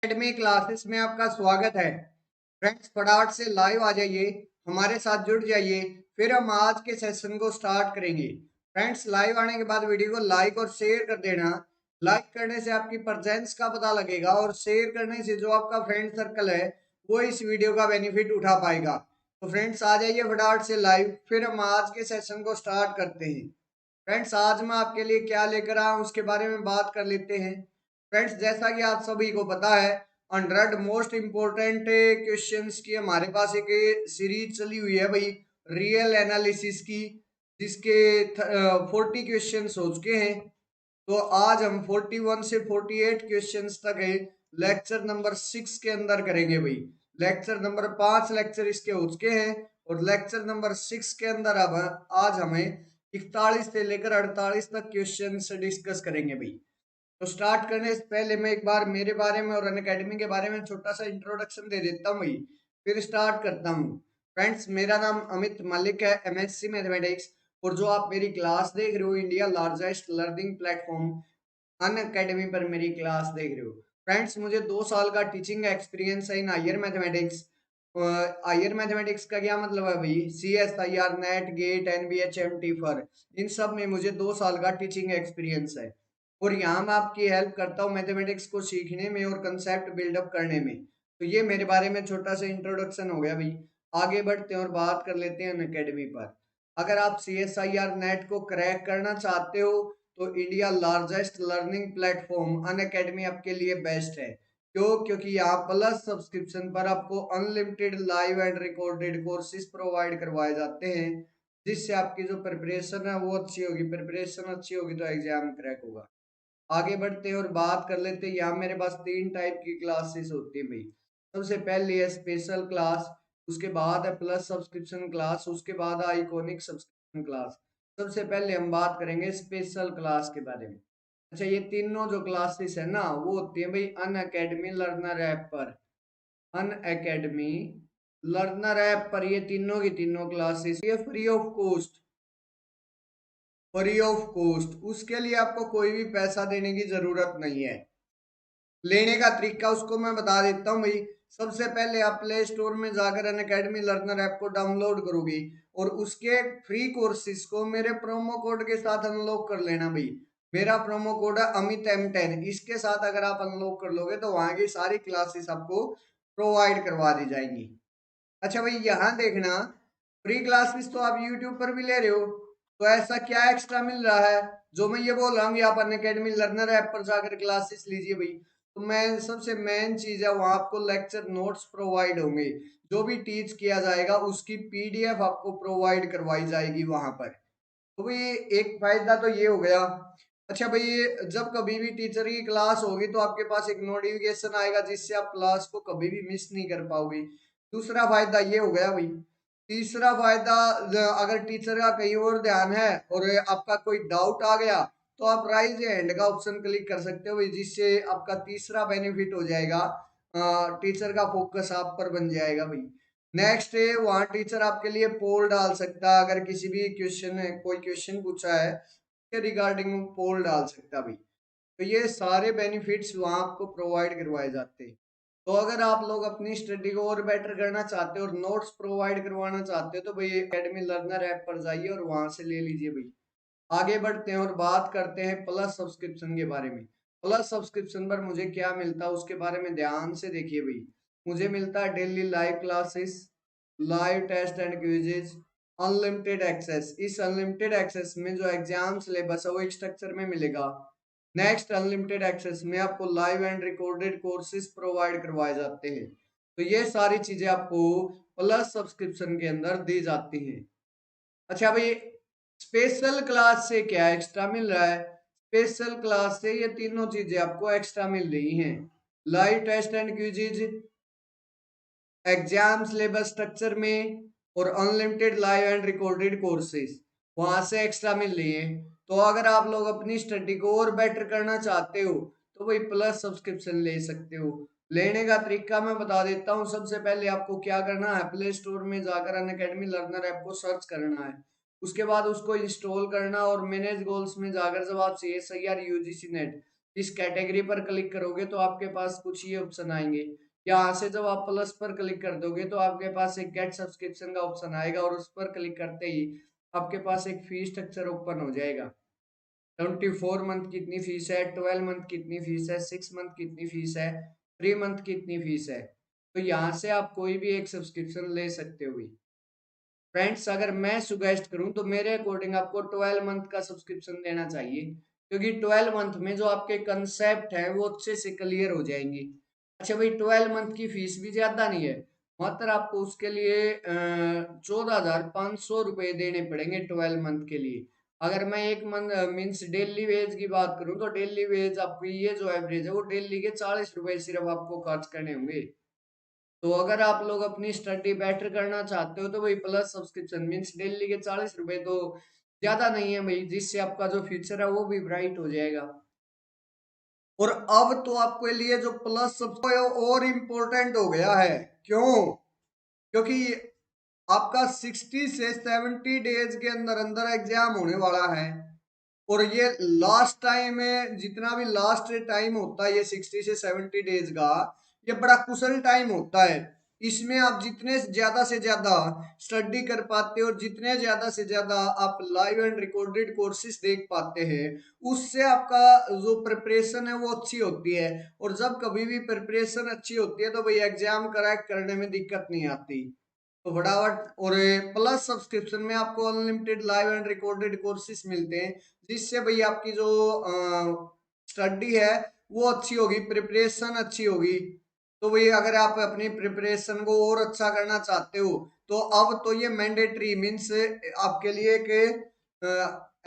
Academy classes में आपका स्वागत है। फ्रेंड्स, फटाफट से लाइव आ जाइए, हमारे साथ जुड़ जाइए, फिर हम आज के सेशन को स्टार्ट करेंगे। फ्रेंड्स, लाइव आने के बाद वीडियो को लाइक और शेयर कर देना। लाइक करने से आपकी प्रेजेंस का पता लगेगा और शेयर करने से जो आपका फ्रेंड सर्कल है वो इस वीडियो का बेनिफिट उठा पाएगा। तो फ्रेंड्स, आ जाइए फटाफट से लाइव, फिर हम आज के सेशन को स्टार्ट करते हैं। फ्रेंड्स, आज मैं आपके लिए क्या लेकर आया हूँ उसके बारे में बात कर लेते हैं। फ्रेंड्स, जैसा कि आप सभी को पता है, 100 मोस्ट इम्पोर्टेंट क्वेश्चंस की हमारे पास एक सीरीज चली हुई है भाई, रियल एनालिसिस की, जिसके 40 क्वेश्चंस हो चुके हैं। तो आज हम 41 से 48 क्वेश्चंस तक है लेक्चर नंबर 6 के अंदर करेंगे भाई। लेक्चर नंबर 5 लेक्चर इसके हो चुके हैं और लेक्चर नंबर 6 के अंदर अब आज हमें 41 से लेकर 48 तक क्वेश्चन डिस्कस करेंगे भाई। तो स्टार्ट करने से पहले मैं एक बार मेरे बारे में और अनअकैडमी के बारे में छोटा सा इंट्रोडक्शन दे देता हूँ भाई, फिर स्टार्ट करता हूँ। फ्रेंड्स, मेरा नाम अमित मलिक है, एमएससी मैथमेटिक्स, और जो आप मेरी क्लास देख रहे हो, India largest learning platform Unacademy पर मेरी क्लास देख रहे हो। फ्रेंड्स, मुझे 2 साल का टीचिंग एक्सपीरियंस है in higher mathematics. Higher mathematics का क्या मतलब है भाई? CSIR, NET, GATE, NBH, MT इन सब में मुझे 2 साल का टीचिंग एक्सपीरियंस है और यहाँ मैं आपकी हेल्प करता हूँ मैथमेटिक्स को सीखने में और कंसेप्ट बिल्डअप करने में। तो ये मेरे बारे में छोटा सा इंट्रोडक्शन हो गया भाई। आगे बढ़ते हैं और बात कर लेते हैं अनअकैडमी पर। अगर आप CSIR नेट को क्रैक करना चाहते हो तो India largest learning platform Unacademy आपके लिए बेस्ट है। क्यों? क्योंकि यहाँ प्लस सब्सक्रिप्शन पर आपको unlimited live and recorded courses provide करवाए जाते हैं, जिससे आपकी जो प्रिपरेशन है वो अच्छी होगी। प्रिपरेशन अच्छी होगी तो एग्जाम क्रैक होगा। आगे बढ़ते हैं और बात कर लेते हैं। यहाँ मेरे पास 3 टाइप की क्लासेस होती है भाई। सबसे पहले है स्पेशल क्लास, उसके बाद है प्लस सब्सक्रिप्शन क्लास, उसके बाद है आइकॉनिक सब्सक्रिप्शन क्लास। सबसे पहले हम बात करेंगे स्पेशल क्लास के बारे में। अच्छा, ये तीनों जो क्लासेस है ना वो होती है भाई अनअकैडमी लर्नर ऐप पर। अनअकैडमी लर्नर ऐप पर ये तीनों की तीनों क्लासेस ये free of cost, free of cost. उसके लिए आपको कोई भी पैसा देने की जरूरत नहीं है। लेने का तरीका उसको मैं बता देता हूँ भाई। सबसे पहले आप प्ले स्टोर में जाकर अनअकैडमी लर्नर ऐप को डाउनलोड करोगे और उसके फ्री कोर्सेज को मेरे प्रोमो कोड के साथ अनलॉक कर लेना भाई। मेरा प्रोमो कोड है अमित M10। इसके साथ अगर आप अनलॉक कर लोगे तो वहां की सारी क्लासेस आपको प्रोवाइड करवा दी जाएंगी। अच्छा भाई, यहाँ देखना, फ्री क्लासेस तो आप यूट्यूब पर भी ले रहे हो, तो ऐसा क्या एक्स्ट्रा मिल रहा है जो मैं ये बोल रहा हूँ आप अनअकैडमी लर्नर ऐप पर जाकर क्लासेस लीजिए भाई? तो मैं सबसे मेन चीज है वहाँ आपको लेक्चर नोट्स प्रोवाइड होंगे। जो भी टीच किया जाएगा उसकी PDF आपको प्रोवाइड करवाई जाएगी वहां पर। तो भाई एक फायदा तो ये हो गया। अच्छा भाई, जब कभी भी टीचर की क्लास होगी तो आपके पास एक नोटिफिकेशन आएगा जिससे आप क्लास को कभी भी मिस नहीं कर पाओगे। दूसरा फायदा ये हो गया भाई। तीसरा फायदा, अगर टीचर का कहीं और ध्यान है और आपका कोई डाउट आ गया तो आप राइज हैंड का ऑप्शन क्लिक कर सकते हो भाई, जिससे आपका तीसरा बेनिफिट हो जाएगा। टीचर का फोकस आप पर बन जाएगा भाई। नेक्स्ट है, वहाँ टीचर आपके लिए पोल डाल सकता है। अगर किसी भी क्वेश्चन है, कोई क्वेश्चन पूछा है के रिगार्डिंग पोल डाल सकता है भाई। तो ये सारे बेनिफिट्स वहाँ आपको प्रोवाइड करवाए जाते हैं। तो अगर आप लोग अपनी स्टडी को और बेटर करना चाहते हो और नोट्स प्रोवाइड करवाना चाहते हो तो भाई एकेडमी लर्नर ऐप पर जाइए और वहां से ले लीजिए भाई। आगे बढ़ते हैं और बात करते हैं प्लस सब्सक्रिप्शन के बारे में। प्लस सब्सक्रिप्शन पर मुझे क्या मिलता है उसके बारे में ध्यान से देखिए भाई। मुझे मिलता है daily live classes, live test and quizzes, unlimited access. इस अनलिमिटेड एक्सेस में जो एग्जाम सिलेबस है वो एक स्ट्रक्चर में मिलेगा। नेक्स्ट, अनलिमिटेड एक्सेस में आपको live and recorded courses provide करवाए जाते हैं। तो ये सारी चीजें आपको प्लस सब्सक्रिप्शन के अंदर दी जाती हैं। अच्छा भाई, स्पेशल क्लास से क्या एक्स्ट्रा मिल रहा है? स्पेशल क्लास से ये तीनों चीजें आपको एक्स्ट्रा मिल रही हैं। Live test and quizzes exam syllabus structure में और unlimited live and recorded courses वहां से एक्स्ट्रा मिल रही है। तो अगर आप लोग अपनी स्टडी को और बेटर करना चाहते हो तो भाई प्लस सब्सक्रिप्शन ले सकते हो। लेने का तरीका मैं बता देता हूँ। सबसे पहले आपको क्या करना है, प्ले स्टोर में जाकर अनअकैडमी लर्नर ऐप को सर्च करना है। उसके बाद उसको इंस्टॉल करना और मैनेज गोल्स में जाकर जब आप CSIR UGC नेट इस कैटेगरी पर क्लिक करोगे तो आपके पास कुछ ये ऑप्शन आएंगे। यहाँ से जब आप प्लस पर क्लिक कर दोगे तो आपके पास एक गेट सब्सक्रिप्शन का ऑप्शन आएगा और उस पर क्लिक करते ही आपके पास एक फीस स्ट्रक्चर ओपन हो जाएगा। 24 मंथ कितनी फीस है, 12 मंथ कितनी फीस है, 6 मंथ कितनी फीस है, 3 मंथ कितनी फीस है। तो यहाँ से आप कोई भी एक सब्सक्रिप्शन ले सकते हो। फ्रेंड्स अगर मैं सुगेस्ट करूं तो मेरे अकॉर्डिंग आपको 12 मंथ का सब्सक्रिप्शन देना चाहिए, क्योंकि 12 मंथ में जो आपके कंसेप्ट है वो अच्छे से क्लियर हो जाएंगे। अच्छा भाई, 12 मंथ की फीस भी ज्यादा नहीं है, मात्र आपको उसके लिए 14,500 रुपये देने पड़ेंगे 12 मंथ के लिए। अगर मैं एक मंथ मीन्स डेली वेज की बात करूं तो डेली वेज आपकी ये जो एवरेज है वो डेली के 40 रुपये सिर्फ आपको खर्च करने होंगे। तो अगर आप लोग अपनी स्टडी बेटर करना चाहते हो तो भाई प्लस सब्सक्रिप्शन मीन्स डेली के 40 रुपए तो ज्यादा नहीं है भाई, जिससे आपका जो फ्यूचर है वो भी ब्राइट हो जाएगा। और अब तो आपके लिए जो प्लस सब्सक्रिप्शन और इम्पोर्टेंट हो गया है। क्यों? क्योंकि आपका 60 से 70 डेज के अंदर अंदर एग्जाम होने वाला है। और ये लास्ट टाइम है, जितना भी लास्ट टाइम होता है ये 60 से 70 डेज का, ये बड़ा कुशल टाइम होता है। इसमें आप जितने ज्यादा से ज्यादा स्टडी कर पाते हो और जितने ज्यादा से ज्यादा आप लाइव एंड रिकॉर्डेड कोर्सेज देख पाते हैं, उससे आपका जो प्रिपरेशन है वो अच्छी होती है। और जब कभी भी प्रिपरेशन अच्छी होती है तो भाई एग्जाम क्रैक करने में दिक्कत नहीं आती। तो फटाफट, और प्लस सब्सक्रिप्शन में आपको unlimited live and recorded courses मिलते हैं, जिससे भाई आपकी जो स्टडी है वो अच्छी होगी, प्रिपरेशन अच्छी होगी। तो भाई अगर आप अपनी प्रिपरेशन को और अच्छा करना चाहते हो तो अब तो ये मैंडेटरी मीन्स आपके लिए एक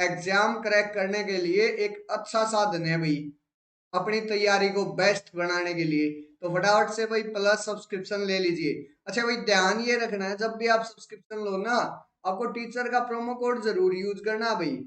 एग्जाम क्रैक करने के लिए एक अच्छा साधन है भाई, अपनी तैयारी को बेस्ट बनाने के लिए। तो फटाफट से भाई प्लस सब्सक्रिप्शन ले लीजिए। अच्छा भाई, ध्यान ये रखना है जब भी आप सब्सक्रिप्शन लो ना, आपको टीचर का प्रोमो कोड जरूर यूज करना भाई।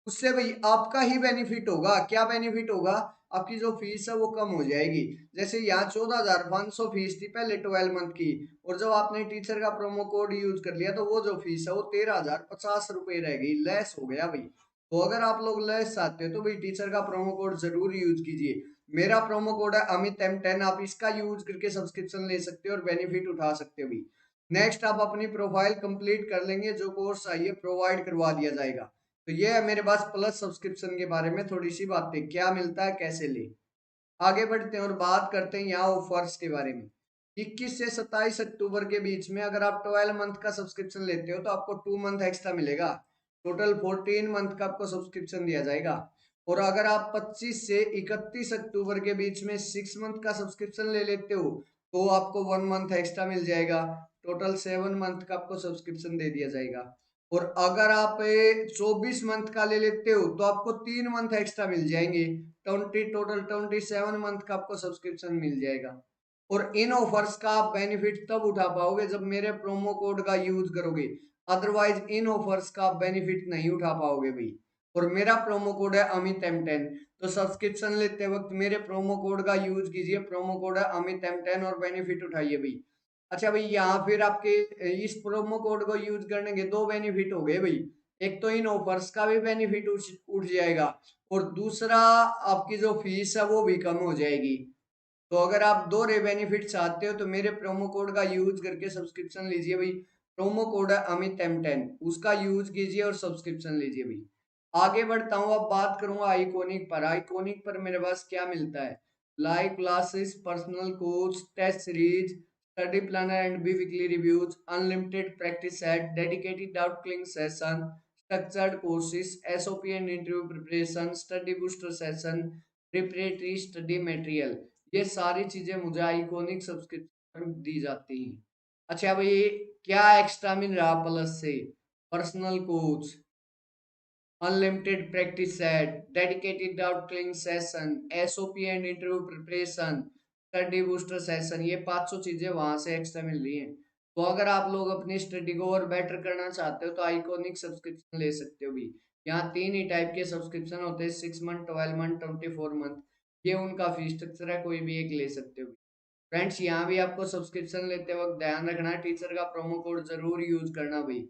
उससे भाई आपका ही बेनिफिट होगा। क्या बेनिफिट होगा? आपकी जो फीस है वो कम हो जाएगी। जैसे यहाँ 14,500 फीस थी पहले 12 मंथ की, और जब आपने टीचर का प्रोमो कोड यूज कर लिया तो वो जो फीस है वो 13,050 रुपये रह गई, लेस हो गया भाई। तो अगर आप लोग लेस चाहते हो तो भाई टीचर का प्रोमो कोड जरूर यूज कीजिए। मेरा प्रोमो कोड है अमित M10, आप इसका यूज करके सब्सक्रिप्शन ले सकते हो और बेनिफिट उठा सकते हो भी। नेक्स्ट आप अपनी प्रोफाइल कंप्लीट कर लेंगे, जो कोर्स चाहिए प्रोवाइड करवा दिया जाएगा। तो ये है मेरे पास प्लस सब्सक्रिप्शन के बारे में थोड़ी सी बातें, क्या मिलता है कैसे ले। आगे बढ़ते हैं और बात करते हैं यहाँ ऑफर्स के बारे में। 21 से 27 अक्टूबर के बीच में अगर आप 12 मंथ का सब्सक्रिप्शन लेते हो तो आपको 2 मंथ एक्स्ट्रा मिलेगा। टोटल 14 मंथ का आपको सब्सक्रिप्शन दिया जाएगा। और अगर आप 25 से 31 अक्टूबर के बीच में 6 मंथ का सब्सक्रिप्शन ले लेते हो तो आपको 1 मंथ एक्स्ट्रा मिल जाएगा। टोटल 7 मंथ का आपको सब्सक्रिप्शन दे दिया जाएगा। और अगर आप 24 मंथ का ले लेते हो तो आपको 3 मंथ एक्स्ट्रा मिल जाएंगे। टोटल 27 मंथ का आपको सब्सक्रिप्शन मिल जाएगा। और इन ऑफर्स का आप बेनिफिट तब उठा पाओगे जब मेरे प्रोमो कोड का यूज करोगे, अदरवाइज इन ऑफर्स का आप बेनिफिट नहीं उठा पाओगे भाई। और मेरा प्रोमो कोड है अमित M10, तो सब्सक्रिप्शन लेते वक्त मेरे प्रोमो कोड का यूज कीजिए। प्रोमो कोड है अमित M10 और बेनिफिट उठाइए भाई। अच्छा भाई, यहाँ फिर आपके इस प्रोमो कोड को यूज करने के दो बेनिफिट हो गए भाई। एक तो इन ऑफर्स का भी बेनिफिट उठ जाएगा, और दूसरा आपकी जो फीस है वो भी कम हो जाएगी। तो अगर आप दो रे बेनिफिट चाहते हो तो मेरे प्रोमो कोड का यूज करके सब्सक्रिप्शन लीजिए भाई। प्रोमो कोड है अमित M10, उसका यूज कीजिए और सब्सक्रिप्शन लीजिए भाई। आगे बढ़ता हूँ, अब बात करूंगा आइकोनिक पर। आइकोनिक पर मेरे पास क्या मिलता है? Live classes, personal coach, test series, study planner and biweekly reviews, unlimited practice set, dedicated doubt clearing session, structured courses, SOP and interview preparation, study booster session, preparatory study material. ये सारी चीजें मुझे iconic subscription दी जाती हैं। अच्छा भाई, क्या extra मिल रहा प्लस से? Personal coach, unlimited practice set, dedicated doubt clearing session, SOP and interview preparation, study booster session, ये 500 चीजें वहां से एक्स्ट्रा मिल रही हैं। तो अगर आप लोग अपनी स्टडी को और बेटर करना चाहते हो तो आइकोनिक सब्सक्रिप्शन ले सकते हो भी। यहाँ 3 ही टाइप के सब्सक्रिप्शन होते हैं, 6 मंथ, 12 मंथ, 24 मंथ। ये उनका फीस स्ट्रक्चर है, कोई भी एक ले सकते हो। फ्रेंड्स यहाँ भी आपको सब्सक्रिप्शन लेते वक्त ध्यान रखना है, टीचर का प्रोमो कोड जरूर यूज करना भाई।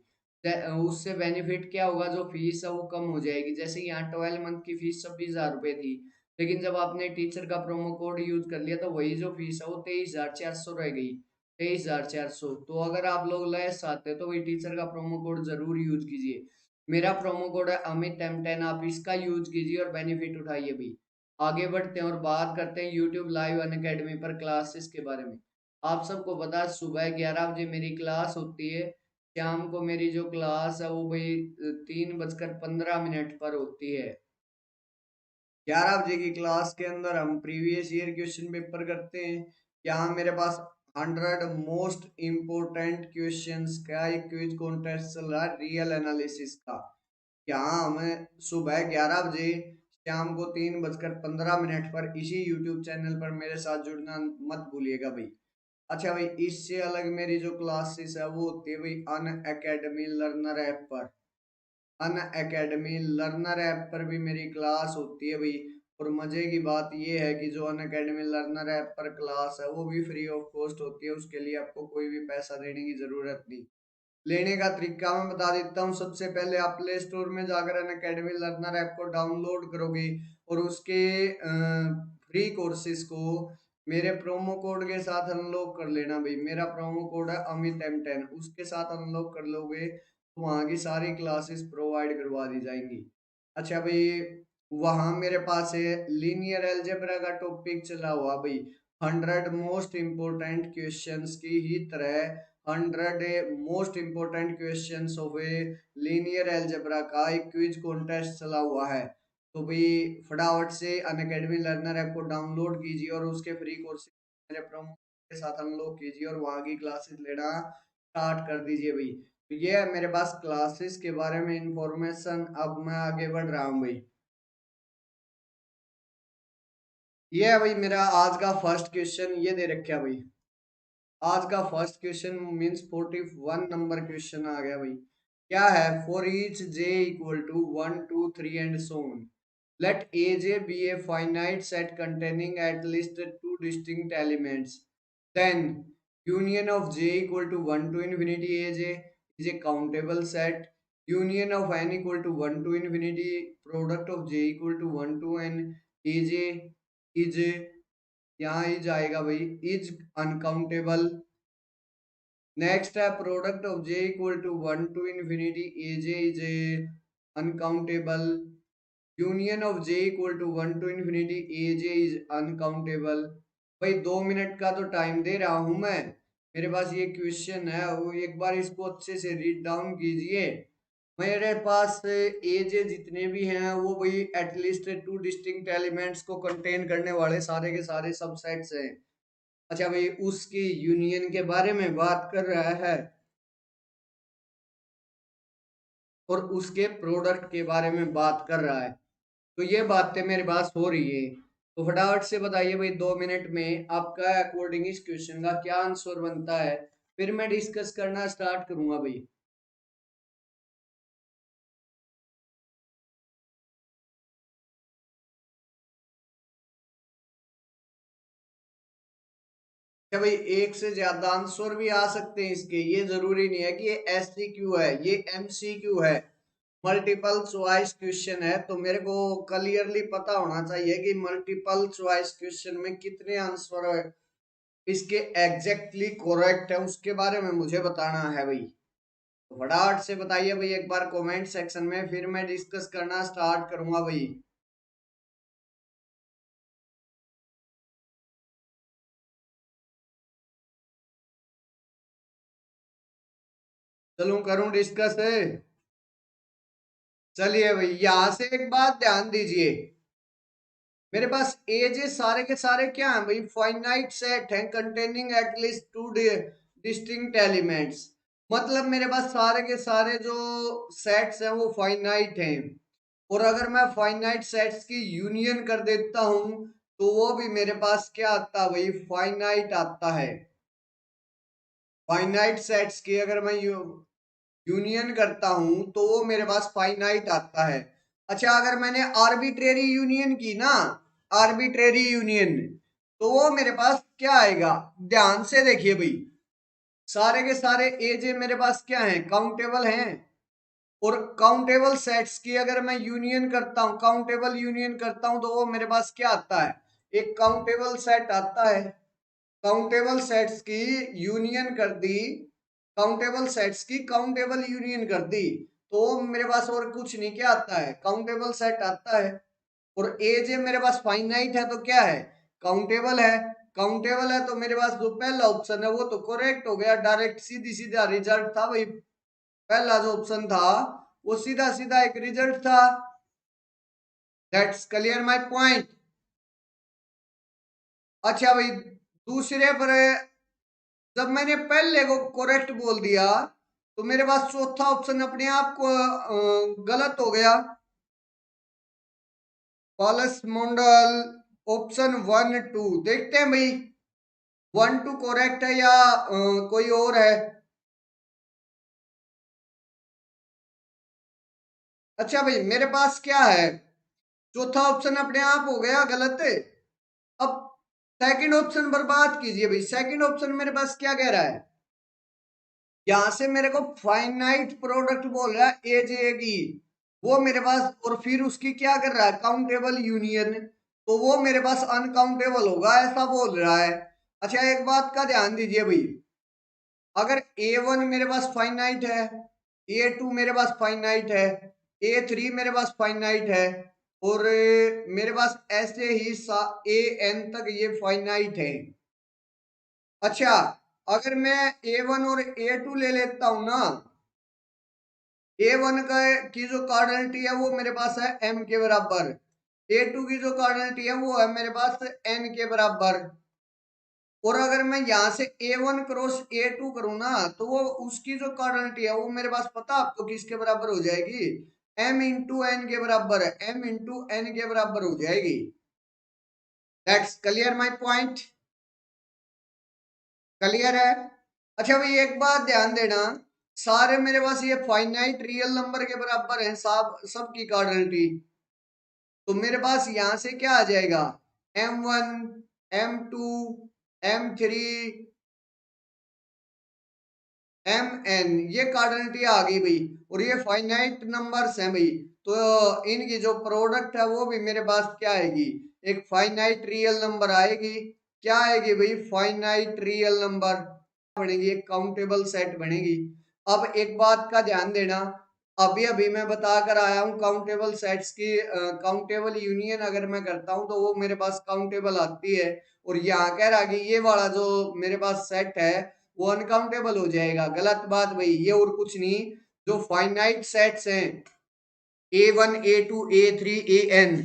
उससे बेनिफिट क्या होगा, जो फीस है वो कम हो जाएगी। जैसे यहाँ 12 मंथ की फीस 26,000 रुपये थी, लेकिन जब आपने टीचर का प्रोमो कोड यूज कर लिया तो वही जो फीस है वो 23,400 रह गई। 23,400। तो अगर आप लोग लेस चाहते हो तो वही टीचर का प्रोमो कोड जरूर यूज कीजिए। मेरा प्रोमो कोड है अमित M10, आप इसका यूज कीजिए और बेनिफिट उठाइए भाई। आगे बढ़ते हैं और बात करते हैं यूट्यूब लाइव अनअकैडमी पर क्लासेस के बारे में। आप सबको पता है सुबह 11 बजे मेरी क्लास होती है। शाम को मेरी जो क्लास है वो भाई 3:15 पर होती है। 11 बजे की क्लास के अंदर हम प्रीवियस ईयर क्वेश्चन पेपर करते हैं। यहाँ मेरे पास 100 मोस्ट क्वेश्चंस का एक क्विज कॉन्टेस्ट चल रहा है रियल एनालिसिस का। यहाँ हमें सुबह 11 बजे, शाम को 3:15 पर इसी यूट्यूब चैनल पर मेरे साथ जुड़ना मत भूलिएगा भाई। अच्छा भाई, इससे अलग मेरी जो क्लासेस है वो होती है भाई अन अकेडमी लर्नर ऐप पर। अन अकेडमी लर्नर ऐप पर भी मेरी क्लास होती है भाई। और मजे की बात ये है कि जो अन अकेडमी लर्नर ऐप पर क्लास है वो भी फ्री ऑफ कॉस्ट होती है, उसके लिए आपको कोई भी पैसा देने की जरूरत नहीं। लेने का तरीका मैं बता देता हूँ। सबसे पहले आप प्ले स्टोर में जाकर अन अकेडमी लर्नर ऐप को डाउनलोड करोगे और उसके फ्री कोर्सेज को मेरे प्रोमो कोड के साथ अनलॉक कर लेना भाई। मेरा प्रोमो कोड है अमित M10, उसके साथ अनलॉक कर लोगे तो वहाँ की सारी क्लासेस प्रोवाइड करवा दी जाएंगी। अच्छा भाई, वहाँ मेरे पास है लीनियर अलजेब्रा का टॉपिक चला हुआ भाई। 100 मोस्ट क्वेश्चंस की ही तरह 100 most of a linear algebra का एक क्विज कॉन्टेस्ट चला हुआ है। तो भाई फटाफट से अनअकैडमी लर्नर ऐप को डाउनलोड कीजिए और उसके फ्री कोर्स मेरे प्रोमो के साथ अनलॉक कीजिए और वहाँ की क्लासेस लेना स्टार्ट कर दीजिए भाई। तो ये है मेरे पास क्लासेस के बारे में इंफॉर्मेशन। अब मैं आगे बढ़ रहा हूँ भाई। ये है भाई मेरा आज का फर्स्ट क्वेश्चन, ये दे रखा भाई। आज का first question means 41 number question आ गया भाई। क्या है? For each j equal to 1 2 3 and so on, let aj be a finite set containing at least two distinct elements, then union of j equal to 1 to infinity aj is a countable set. Union of n equal to 1 to infinity product of j equal to 1 to n aj is, यहाँ is आएगा भाई, is uncountable. Next है product of j equal to 1 to infinity aj is a uncountable. Union of j equal to 1 to infinity aj is uncountable. भाई 2 minute का तो time दे रहा हूं मैं। मेरे पास ये क्वेश्चन है, वो एक बार इसको अच्छे से रीड डाउन कीजिए। मेरे पास एज जितने भी हैं वो भाई एटलीस्ट टू डिस्टिंक्ट एलिमेंट्स को कंटेन करने वाले सारे के सारे सबसेट्स हैं। अच्छा भाई, उसकी यूनियन के बारे में बात कर रहा है और उसके प्रोडक्ट के बारे में बात कर रहा है। तो ये बातें मेरे पास हो रही है। तो फटाफट से बताइए भाई 2 मिनट में आपका अकॉर्डिंग इस क्वेश्चन का क्या आंसर बनता है, फिर मैं डिस्कस करना स्टार्ट करूंगा भाई। क्या भाई, एक से ज्यादा आंसर भी आ सकते हैं इसके, ये जरूरी नहीं है कि ये SCQ है, ये MCQ है, मल्टीपल चॉइस क्वेश्चन है। तो मेरे को क्लियरली पता होना चाहिए कि मल्टीपल चॉइस क्वेश्चन में कितने आंसर है इसके एग्जैक्टली करेक्ट है, उसके बारे में मुझे बताना है भाई। तो फटाफट से बताइए भाई एक बार कमेंट सेक्शन में, फिर मैं डिस्कस करना स्टार्ट करूंगा भाई। चलूं करूं डिस्कस है? चलिए भाई, यहां से एक बात ध्यान दीजिए। मेरे पास एज सारे के सारे क्या हैं भाई? फाइनाइट सेट हैं containing at least two distinct elements. मतलब मेरे पास सारे के सारे जो सेट्स हैं वो फाइनाइट हैं। और अगर मैं फाइनाइट सेट्स की यूनियन कर देता हूं तो वो भी मेरे पास क्या आता है भाई? फाइनाइट आता है। फाइनाइट सेट्स की अगर मैं यूनियन करता हूं तो वो मेरे पास फाइनाइट आता है। अच्छा, अगर मैंने आर्बिट्रेरी यूनियन की ना, आर्बिट्रेरी यूनियन, तो वो मेरे पास क्या आएगा? ध्यान से देखिए भाई, सारे के सारे एजे मेरे पास क्या हैं? काउंटेबल हैं। और काउंटेबल सेट्स की अगर मैं यूनियन करता हूं, काउंटेबल यूनियन करता हूं, तो वो मेरे पास क्या आता है, एक काउंटेबल सेट आता है। काउंटेबल सेट्स की यूनियन कर दी, काउंटेबल सेट्स की काउंटेबल यूनियन कर दी, तो मेरे पास और कुछ नहीं, क्या आता है, काउंटेबल सेट आता है। और एज मेरे पास फाइनाइट है तो क्या है, काउंटेबल है। काउंटेबल है तो मेरे पास जो पहला ऑप्शन है वो तो करेक्ट हो गया, डायरेक्ट सीधी सीधा रिजल्ट था भाई। पहला जो ऑप्शन था वो सीधा सीधा एक रिजल्ट था। That's clear my point. अच्छा भाई, दूसरे पर जब मैंने पहले को करेक्ट बोल दिया तो मेरे पास चौथा ऑप्शन अपने आप को गलत हो गया। पॉलस मॉडल ऑप्शन 1 2 देखते हैं भाई, 1 2 करेक्ट है या कोई और है। अच्छा भाई, मेरे पास क्या है, चौथा ऑप्शन अपने आप हो गया गलत। अब सेकंड ऑप्शन पर बात कीजिए भाई, सेकंड ऑप्शन मेरे पास क्या कह रहा है, यहां से मेरे को फाइनाइट प्रोडक्ट बोल रहा है ए जे की, वो मेरे पास, और फिर उसकी क्या कर रहा है, काउंटेबल यूनियन, तो वो मेरे पास अनकाउंटेबल होगा ऐसा बोल रहा है। अच्छा, एक बात का ध्यान दीजिए भाई, अगर A1 मेरे पास फाइनाइट है, A2 मेरे पास फाइनाइट है, A3 मेरे पास फाइनाइट है, और मेरे पास ऐसे ही AN तक ये फाइनाइट है। अच्छा, अगर मैं A1 और A2 ले लेता हूं ना, A1 का की जो कार्डिनलिटी है वो मेरे पास है M के बराबर, A2 की जो कार्डिनलिटी है वो है मेरे पास N के बराबर। और अगर मैं यहाँ से A1 क्रॉस A2 करूँ ना, तो वो उसकी जो कार्डिनलिटी है वो मेरे पास पता आपको किसके बराबर हो जाएगी, M इंटू एन के बराबर है, M इंटू एन के बराबर हो जाएगी। That's clear my point, clear है। अच्छा भाई, एक बात ध्यान देना, सारे मेरे पास ये फाइनाइट रियल नंबर के बराबर हैं, सब की कार्डिनलिटी, तो मेरे पास यहां से क्या आ जाएगा, M1 M2 M3 MN, ये कार्डिनलिटी आ गई भाई, और ये फाइनाइट नंबर्स हैं भाई, तो इनकी जो प्रोडक्ट है वो भी मेरे पास क्या आएगी, एक फाइनाइट रियल नंबर आएगी। क्या आएगी भाई, फाइनाइट रियल नंबर बनेगी, एक काउंटेबल सेट बनेगी। अब एक बात का ध्यान देना, अभी अभी मैं बता कर आया हूँ काउंटेबल सेट्स की काउंटेबल यूनियन अगर मैं करता हूँ तो वो मेरे पास काउंटेबल आती है, और यहाँ कह रहा कि ये वाला जो मेरे पास सेट है वो अनकाउंटेबल हो जाएगा, गलत बात भाई, ये और कुछ नहीं, जो फाइनाइट सेट्स हैं A1 A2 A3 AN,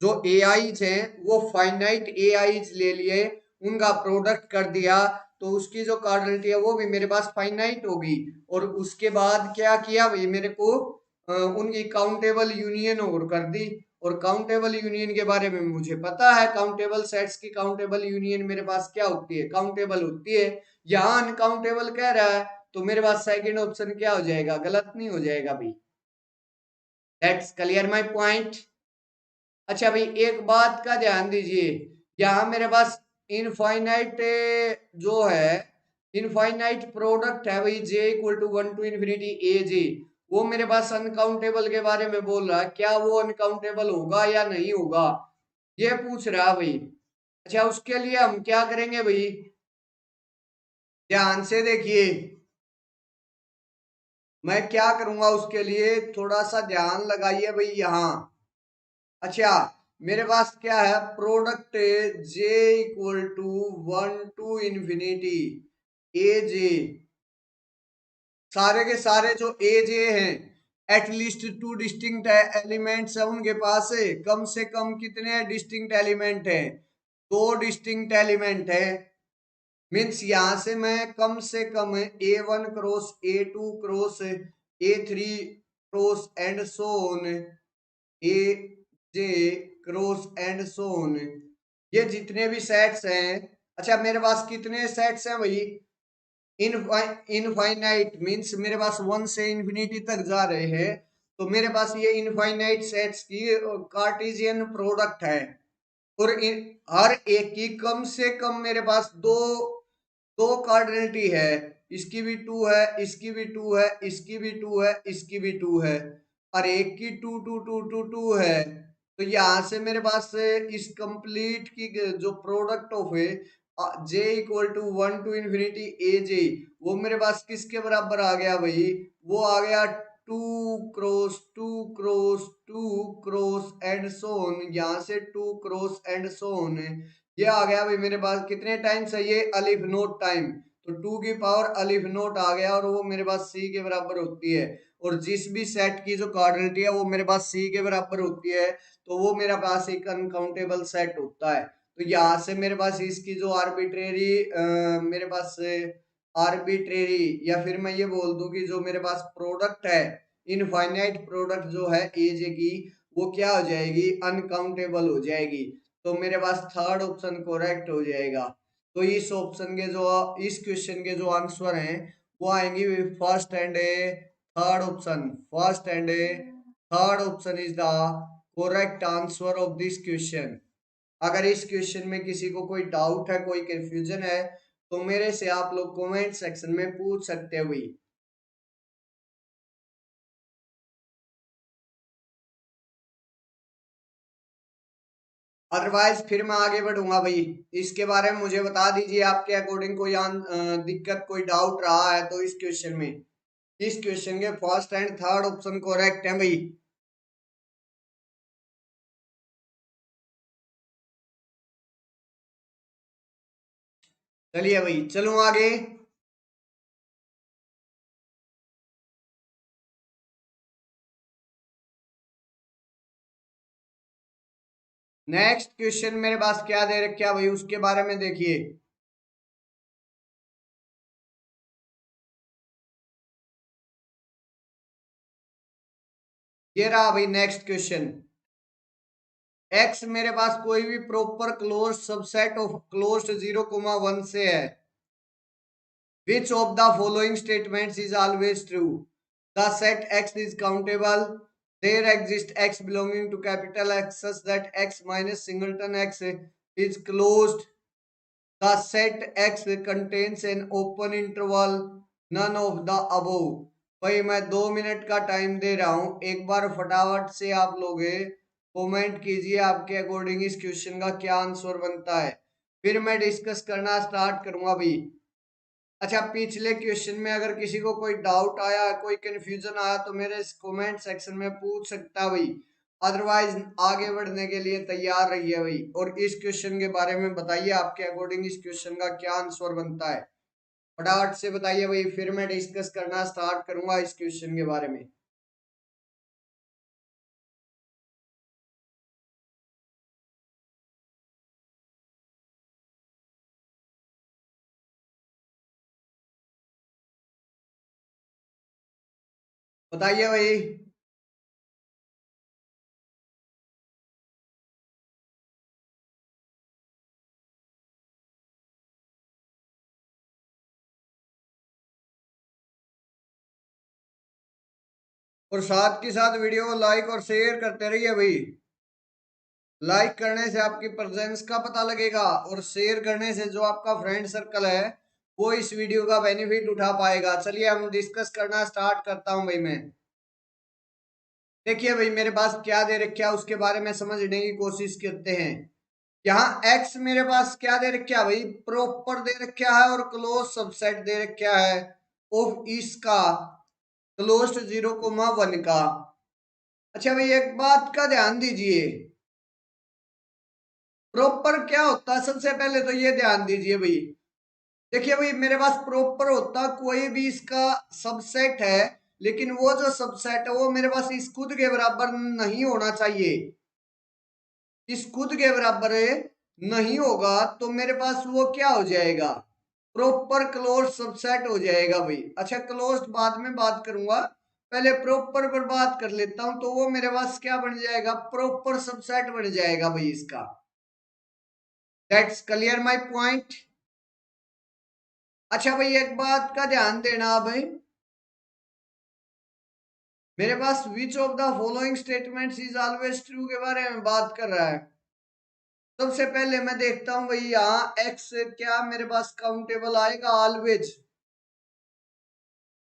जो AIs हैं वो फाइनाइट AIs ले लिए, उनका प्रोडक्ट कर दिया, तो उसकी जो कार्डिनलिटी है वो भी मेरे पास फाइनाइट होगी। और उसके बाद क्या किया भाई, मेरे को उनकी काउंटेबल यूनियन और कर दी, और काउंटेबल यूनियन के बारे में मुझे पता है, काउंटेबल सेट्स की काउंटेबल यूनियन मेरे पास क्या होती है, काउंटेबल होती है। यहाँ अनकाउंटेबल कह रहा है तो मेरे पास सेकंड ऑप्शन क्या हो जाएगा, गलत नहीं हो जाएगा भाई। That's clear my point. अच्छा भाई, एक बात का ध्यान दीजिए, यहाँ मेरे पास इनफाइनाइट जो है, इनफाइनाइट प्रोडक्ट है भाई, J equal to 1 to infinity AJ, वो मेरे पास अनकाउंटेबल के बारे में बोल रहा है, क्या वो अनकाउंटेबल होगा या नहीं होगा, ये पूछ रहा है भाई। अच्छा, उसके लिए हम क्या करेंगे भाई, ध्यान से देखिए, मैं क्या करूंगा उसके लिए, थोड़ा सा ध्यान लगाइए भाई यहाँ। अच्छा, मेरे पास क्या है, product J equal to 1 to infinity AJ, सारे के सारे जो AJ हैं एटलीस्ट 2 डिस्टिंक्ट एलिमेंट्स है उनके पास, कम से कम कितने डिस्टिंक्ट एलिमेंट हैं, 2 डिस्टिंक्ट एलिमेंट है। मीन्स यहां से मैं कम से कम A1 cross A2 cross A3 cross and so on AJ cross and so on, ये जितने भी सेट्स हैं। अच्छा, मेरे पास कितने सेट्स हैं भाई, इनफाइनाइट, मीन्स मेरे पास 1 से इंफिनिटी तक जा रहे हैं, तो मेरे पास ये इनफाइनाइट सेट्स की कार्टेशियन प्रोडक्ट है, और हर एक की कम से कम मेरे पास 2 दो कार्डिनलिटी है, इसकी भी 2 है, इसकी भी 2 है, इसकी भी 2 है, इसकी भी 2 है, और एक की 2 2 2 2 2 है। तो यहां से मेरे पास इस कंप्लीट की जो प्रोडक्ट ऑफ है जे इक्वल टू 1 टू इन्फिनिटी ए जे, वो मेरे पास किसके बराबर आ गया भाई? वो आ गया 2 क्रॉस 2 क्रॉस 2 क्रॉस एंड सोन, यहाँ से 2 क्रॉस एंड सोन, ये आ गया भाई मेरे पास कितने टाइम्स है ये? अलिफ नोट टाइम। तो 2 की पावर अलिफ नोट आ गया, और वो मेरे पास सी के बराबर होती है। और जिस भी सेट की जो कार्डिनलिटी है वो मेरे पास सी के बराबर होती है, तो वो मेरे पास एक अनकाउंटेबल सेट होता है। तो यहाँ से मेरे पास इसकी जो आर्बिट्रेरी मेरे पास आर्बिट्रेरी, या फिर मैं ये बोल दूं कि जो मेरे पास प्रोडक्ट है, इनफाइनाइट प्रोडक्ट जो है एज की, वो क्या हो जाएगी? अनकाउंटेबल हो जाएगी। तो मेरे पास थर्ड ऑप्शन करेक्ट हो जाएगा। तो इस ऑप्शन के जो इस क्वेश्चन के जो आंसर हैं वो आएंगी first and third option. First and third option is the correct answer of this question. अगर इस क्वेश्चन में किसी को कोई डाउट है, कोई कंफ्यूजन है, तो मेरे से आप लोग कमेंट सेक्शन में पूछ सकते हो। अदरवाइज फिर मैं आगे बढ़ूंगा भाई। इसके बारे में मुझे बता दीजिए, आपके अकॉर्डिंग कोई दिक्कत, कोई डाउट रहा है तो इस क्वेश्चन में। इस क्वेश्चन के first and third option correct है भाई। चलिए भाई, चलूं आगे। नेक्स्ट क्वेश्चन मेरे पास क्या दे रखा भाई, उसके बारे में देखिए। ये रहा भाई नेक्स्ट क्वेश्चन। एक्स मेरे पास कोई भी proper close subset of closed 0, 1 से है। Which of the following statements is always true? The set X is countable. There exists X belonging to capital X such that X minus singleton X is closed. The set X contains an open interval. None of the above. भाई मैं 2 minute का time दे रहा हूं, एक बार फटाफट से आप लोग कमेंट कीजिए आपके अकॉर्डिंग इस क्वेश्चन का क्या आंसर बनता है, फिर मैं डिस्कस करना स्टार्ट करूंगा भाई। अच्छा, पिछले क्वेश्चन में अगर किसी को कोई डाउट आया, कोई कंफ्यूजन आया, तो मेरे इस कमेंट सेक्शन में पूछ सकता है भाई। अदरवाइज आगे बढ़ने के लिए तैयार रहिए भाई, और इस क्वेश्चन के बारे में बताइए आपके अकॉर्डिंग इस क्वेश्चन का क्या आंसर बनता है। फटाफट से बताइए भाई, फिर मैं डिस्कस करना स्टार्ट करूंगा इस क्वेश्चन के बारे में। बताइए भाई। और साथ के साथ वीडियो को लाइक और शेयर करते रहिए भाई। लाइक करने से आपकी प्रेजेंस का पता लगेगा, और शेयर करने से जो आपका फ्रेंड सर्कल है वो इस वीडियो का बेनिफिट उठा पाएगा। चलिए हम डिस्कस करना स्टार्ट करता हूं भाई मैं। देखिए भाई, मेरे पास क्या दे रखा है उसके बारे में समझने की कोशिश करते हैं। यहाँ एक्स मेरे पास क्या दे रखा है भाई? प्रॉपर दे रखा है, और क्लोज सबसेट दे रखा है ऑफ इसका क्लोज्ड 0, 1 का। अच्छा भाई, एक बात का ध्यान दीजिए, प्रॉपर क्या होता है सबसे पहले तो ये ध्यान दीजिए भाई। देखिए भाई, मेरे पास प्रॉपर होता कोई भी इसका सबसेट है, लेकिन वो जो सबसेट है वो मेरे पास इस खुद के बराबर नहीं होना चाहिए। इस खुद के बराबर नहीं होगा तो मेरे पास वो क्या हो जाएगा? प्रॉपर क्लोज सबसेट हो जाएगा भाई। अच्छा, क्लोज बाद में बात करूंगा, पहले प्रॉपर पर बात कर लेता हूं। तो वो मेरे पास क्या बन जाएगा? प्रॉपर सबसेट बन जाएगा भाई इसका। That's clear my point. अच्छा भाई, एक बात का ध्यान देना भाई, मेरे पास which of the following statements is always true के बारे में बात कर रहा है। सबसे पहले मैं देखता हूं भाई यहाँ x क्या मेरे पास काउंटेबल आएगा ऑलवेज।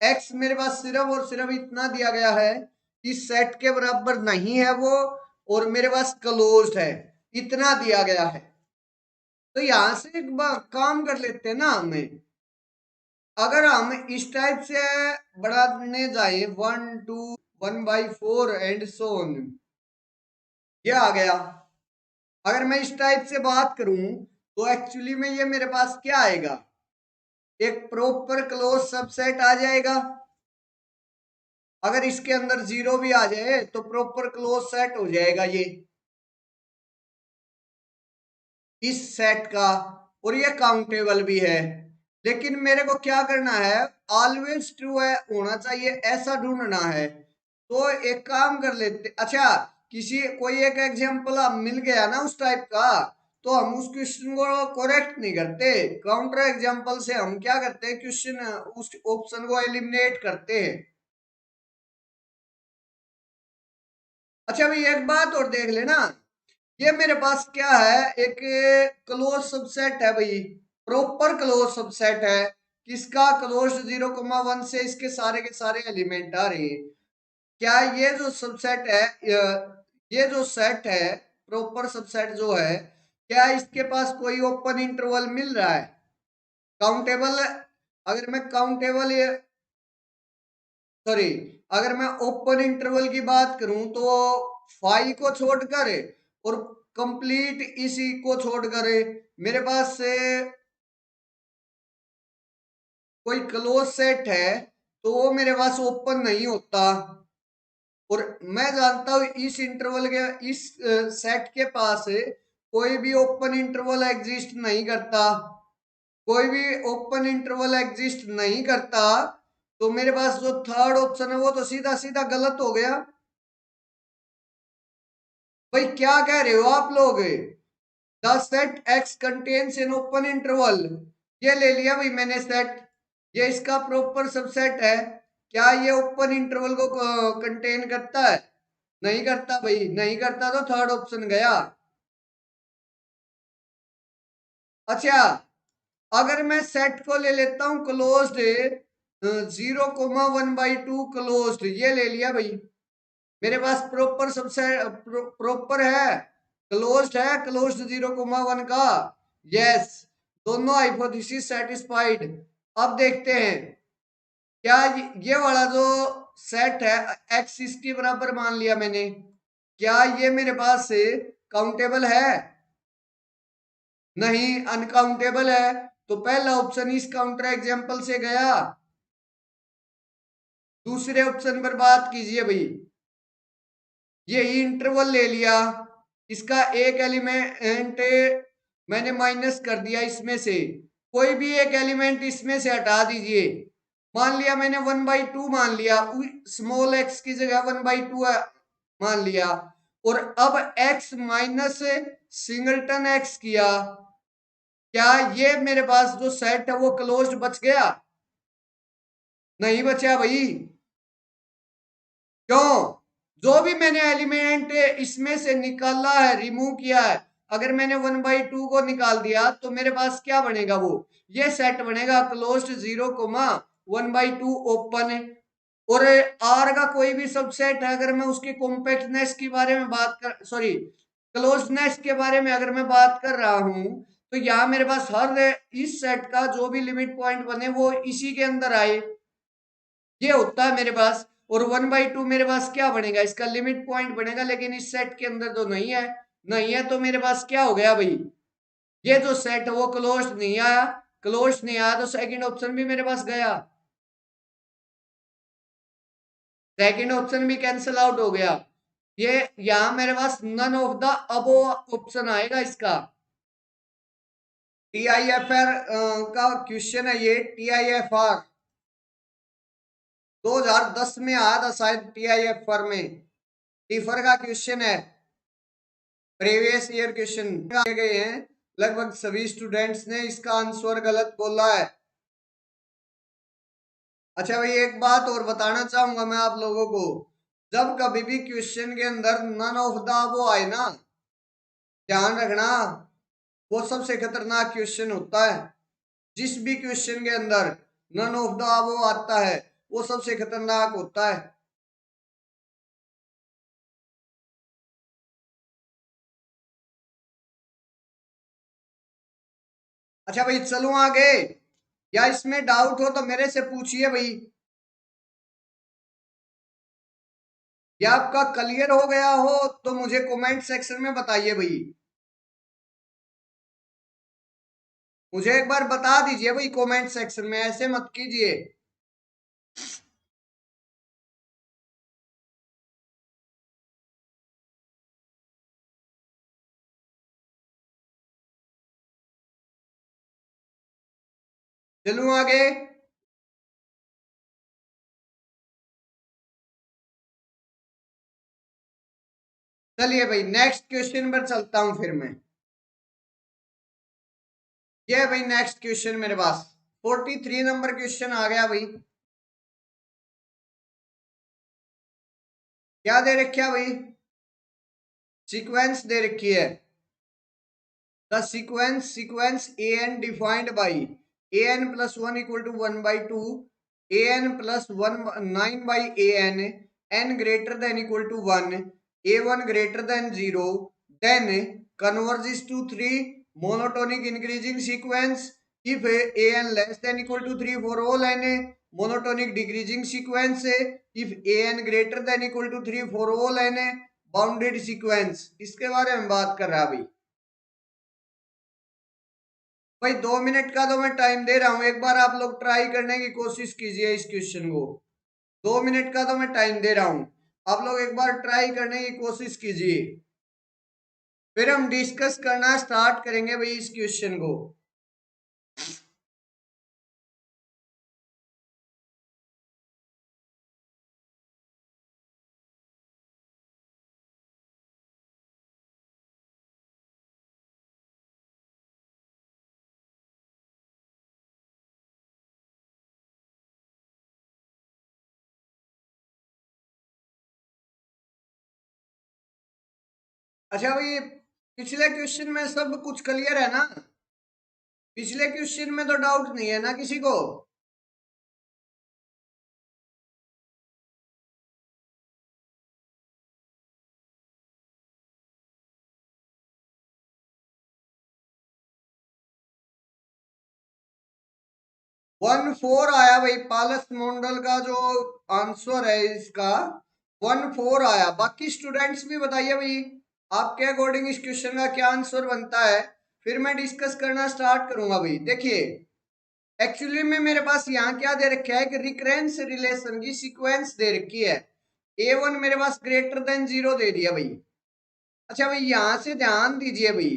x मेरे पास सिर्फ और सिर्फ इतना दिया गया है कि सेट के बराबर नहीं है वो, और मेरे पास क्लोज्ड है, इतना दिया गया है। तो यहां से एक बार काम कर लेते हैं ना हमें। अगर हम इस टाइप से बढ़ाने जाए 1 2 1/4 एंड सो ऑन, ये आ गया। अगर मैं इस टाइप से बात करूं तो एक्चुअली में ये मेरे पास क्या आएगा, एक प्रॉपर क्लोज सबसेट आ जाएगा। अगर इसके अंदर जीरो भी आ जाए तो प्रॉपर क्लोज सेट हो जाएगा ये इस सेट का, और ये काउंटेबल भी है। लेकिन मेरे को क्या करना है, ऑलवेज ट्रू है होना चाहिए ऐसा ढूंढना है। तो एक काम कर लेते, अच्छा किसी कोई एक एग्जांपल मिल गया ना उस टाइप का, तो हम उस क्वेश्चन को करेक्ट नहीं करते, काउंटर एग्जांपल से हम क्या करते हैं, क्वेश्चन उस ऑप्शन को एलिमिनेट करते हैं। अच्छा भाई एक बात और देख लेना, ये मेरे पास क्या है, एक क्लोज सबसेट है भाई, प्रॉपर क्लोज सबसेट है। किसका, क्लोज 0,1 से इसके सारे के सारे एलिमेंट आ रहे हैं। क्या ये जो सबसेट है, ये जो सेट है प्रॉपर सबसेट जो है, क्या इसके पास कोई ओपन इंटरवल मिल रहा है काउंटेबल। अगर मैं काउंटेबल, सॉरी, अगर मैं ओपन इंटरवल की बात करूं तो फाइव को छोड़कर और कंप्लीट इसी को छोड़कर मेरे पास से कोई क्लोज सेट है तो वो मेरे पास ओपन नहीं होता। और मैं जानता हूं इस इंटरवल के, इस सेट के पास कोई भी ओपन इंटरवल एग्जिस्ट नहीं करता, कोई भी ओपन इंटरवल एग्जिस्ट नहीं करता। तो मेरे पास जो थर्ड ऑप्शन है वो तो सीधा सीधा गलत हो गया। भाई क्या कह रहे हो आप लोग, the set x contains an open interval, ये ले लिया भाई मैंने सेट, ये इसका प्रॉपर सबसेट है। क्या ये ओपन इंटरवल को कंटेन करता है, नहीं करता भाई, नहीं करता, तो थर्ड ऑप्शन गया। अच्छा अगर मैं सेट को ले लेता हूं क्लोज्ड 0,1/2 क्लोज्ड, ये ले लिया भाई, मेरे पास प्रॉपर सबसेट प्रॉपर है, क्लोज्ड है, क्लोज्ड 0,1 का, यस, दोनों हाइपोथेसिस सेटिस्फाइड। अब देखते हैं क्या ये वाला जो सेट है एक्स इसके बराबर मान लिया मैंने, क्या ये मेरे पास से काउंटेबल है, नहीं अनकाउंटेबल है। तो पहला ऑप्शन इस काउंटर एग्जांपल से गया। दूसरे ऑप्शन पर बात कीजिए भाई, ये इंटरवल ले लिया, इसका एक एलिमेंट मैंने माइनस कर दिया, इसमें से कोई भी एक एलिमेंट इसमें से हटा दीजिए। मान लिया मैंने 1/2 मान लिया, स्मॉल एक्स की जगह 1/2 मान लिया, और अब x माइनस सिंगलटन x किया, क्या ये मेरे पास जो सेट है वो क्लोज्ड बच गया, नहीं बचा भाई। क्यों, जो भी मैंने एलिमेंट इसमें से निकाला है, रिमूव किया है, अगर मैंने 1/2 को निकाल दिया तो मेरे पास क्या बनेगा, वो ये सेट बनेगा क्लोज्ड 0,1/2 ओपन। और आर का कोई भी सबसेट है, अगर मैं उसकी कॉम्पैक्टनेस के बारे में बात कर, सॉरी क्लोजनेस के बारे में अगर मैं बात कर रहा हूं, तो यहाँ मेरे पास हर इस सेट का जो भी लिमिट पॉइंट बने वो इसी के अंदर आए, ये होता है मेरे पास। और 1/2 मेरे पास क्या बनेगा, इसका लिमिट पॉइंट बनेगा, लेकिन इस सेट के अंदर तो नहीं है, नहीं है, तो मेरे पास क्या हो गया भाई, ये जो सेट है वो क्लोज नहीं आया, क्लोज नहीं आया तो सेकंड ऑप्शन भी मेरे पास गया, सेकंड ऑप्शन भी कैंसिल आउट हो गया। ये यहां मेरे पास none of the above option आएगा इसका। टीआईएफआर का क्वेश्चन है ये, टीआईएफआर 2010 में आया था शायद, टीआईएफआर में टीफर का क्वेश्चन है, प्रीवियस ईयर क्वेश्चन गए हैं, लगभग सभी स्टूडेंट्स ने इसका आंसर गलत बोला है। अच्छा भाई एक बात और बताना चाहूंगा मैं आप लोगों को, जब कभी भी क्वेश्चन के अंदर नन ऑफ द अबो आए ना, ध्यान रखना, वो सबसे खतरनाक क्वेश्चन होता है। जिस भी क्वेश्चन के अंदर नन ऑफ द अबव आता है वो सबसे खतरनाक होता है। अच्छा भाई चलो आगे, या इसमें डाउट हो तो मेरे से पूछिए भाई। या आपका क्लियर हो गया हो तो मुझे कमेंट सेक्शन में बताइए भाई। मुझे एक बार बता दीजिए भाई कमेंट सेक्शन में, ऐसे मत कीजिए। चलूं आगे। चलिए भाई नेक्स्ट क्वेश्चन पर चलता हूं फिर मैं। ये है भाई नेक्स्ट क्वेश्चन मेरे पास, 43 नंबर क्वेश्चन आ गया भाई। क्या दे रखा भाई? सीक्वेंस दे रखी है। The sequence A N defined by A N plus one equal to one by two A N plus one 9 by A N N greater than equal to one A one greater than zero then converges to three monotonic increasing sequence if a n less than equal to 3 for all n monotonic decreasing sequence if a n greater than equal to 3 for all n bounded sequence. इसके बारे में बात कर रहा भाई। भाई 2 minute का तो मैं टाइम दे रहा हूं, एक बार आप लोग ट्राई करने की कोशिश कीजिए इस क्वेश्चन को। 2 मिनट का तो मैं टाइम दे रहा हूं, आप लोग एक बार ट्राई करने की कोशिश कीजिए, फिर हम डिस्कस करना स्टार्ट करेंगे भाई इस क्वेश्चन को। अच्छा भाई, पिछले क्वेश्चन में सब कुछ क्लियर है ना? पिछले क्वेश्चन में तो डाउट नहीं है ना किसी को? 1 4 आया भाई, पालस मंडल का जो आंसर है इसका 1 4 आया। बाकी स्टूडेंट्स भी बताइए भाई आपके अकॉर्डिंग इस क्वेश्चन का क्या आंसर बनता है, फिर मैं डिस्कस करना स्टार्ट करूंगा भाई। देखिए एक्चुअली में मेरे पास यहाँ क्या दे रखा है कि रिकरेंस रिलेशन की सीक्वेंस दे रखी है, ए वन मेरे पास ग्रेटर देन जीरो दे दिया भाई। अच्छा भाई यहां से ध्यान दीजिए भाई,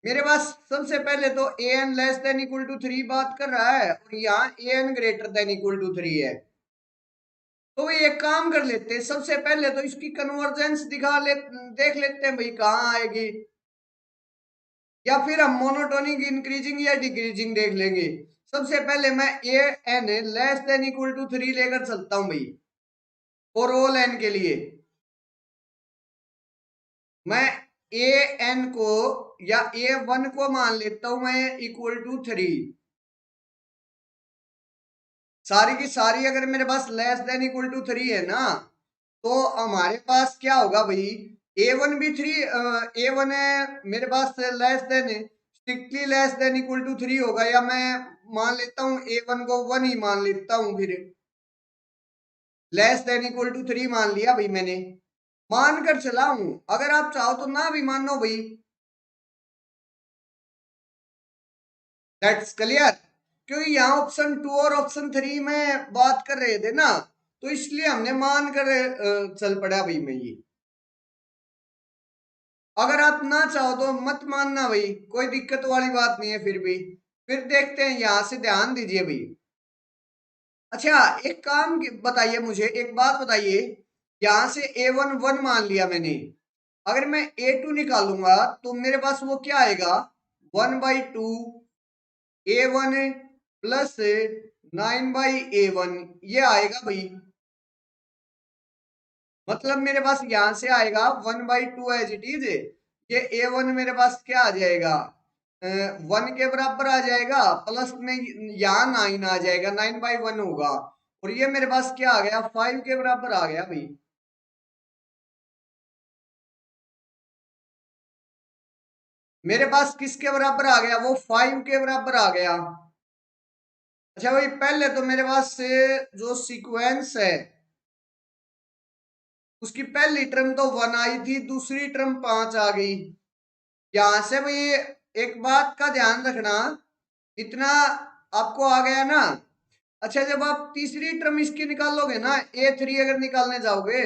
मेरे पास सबसे पहले तो a n less than equal to three बात कर रहा है और यहाँ a n greater than equal to three है। तो भाई एक काम कर लेते हैं, सबसे पहले तो इसकी कन्वर्जेंस दिखा ले, देख लेते हैं भाई कहाँ आएगी, या फिर हम मोनोटोनिक इंक्रीजिंग या डिक्रीजिंग देख लेंगे। सबसे पहले मैं a n less than equal to three लेकर चलता हूं भाई, फॉर ऑल एन के लिए। मैं ए एन को या ए वन को मान लेता हूं मैं इक्वल टू थ्री। सारी की सारी अगर मेरे पास less than equal to three है ना, तो हमारे पास क्या होगा भाई, ए वन भी थ्री, ए वन है मेरे पास less than, strictly less than equal to three होगा, या मैं मान लेता हूँ ए वन को वन ही मान लेता हूँ, फिर less than equal to three मान लिया भाई मैंने, मान कर चला हूं। अगर आप चाहो तो ना भी मानो भाई, दैट्स क्लियर। क्योंकि यहाँ ऑप्शन टू और ऑप्शन थ्री में बात कर रहे थे ना, तो इसलिए हमने मान कर चल पड़ा भाई मैं ये। अगर आप ना चाहो तो मत मानना भाई, कोई दिक्कत वाली बात नहीं है। फिर भी फिर देखते हैं, यहां से ध्यान दीजिए भाई। अच्छा एक काम बताइए मुझे, एक बात बताइए, यहां से ए वन वन मान लिया मैंने, अगर मैं ए टू निकालूंगा तो मेरे पास वो क्या आएगा, one by two A one plus 9 by A one, ये आएगा भाई। मतलब मेरे पास यहां से आएगा 1/2 एज इट इज ये A1 मेरे पास क्या आ जाएगा, 1 के बराबर आ जाएगा, प्लस में यहाँ 9 आ जाएगा, 9/1 होगा। और ये मेरे पास क्या आ गया, 5 के बराबर आ गया भाई। मेरे पास किसके बराबर आ गया, वो 5 के बराबर आ गया। अच्छा भाई, पहले तो मेरे पास से जो सीक्वेंस है उसकी पहली टर्म तो 1 आई थी, दूसरी टर्म 5 आ गई। यहां से भाई एक बात का ध्यान रखना, इतना आपको आ गया ना। अच्छा, जब आप तीसरी टर्म इसकी निकालोगे ना, A3 अगर निकालने जाओगे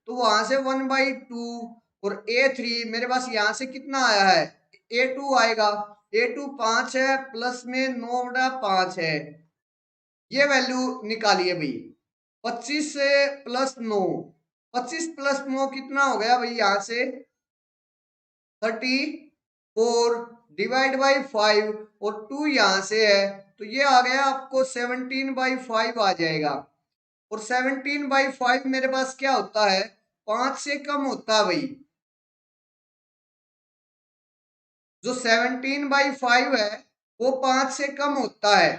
तो वहां से 1/2, और A3 मेरे पास यहां से कितना आया है, A2 आएगा। A2 5 है, प्लस में 9/5 है। ये वैल्यू निकालिए भाई, 25 से प्लस 9, 25 प्लस 9 कितना हो गया भाई, यहां से 34 डिवाइड बाई 5, और 2 यहां से है, तो ये आ गया आपको 17/5 आ जाएगा। और 17/5 मेरे पास क्या होता है, 5 से कम होता है भाई। जो 17/5 है वो 5 से कम होता है।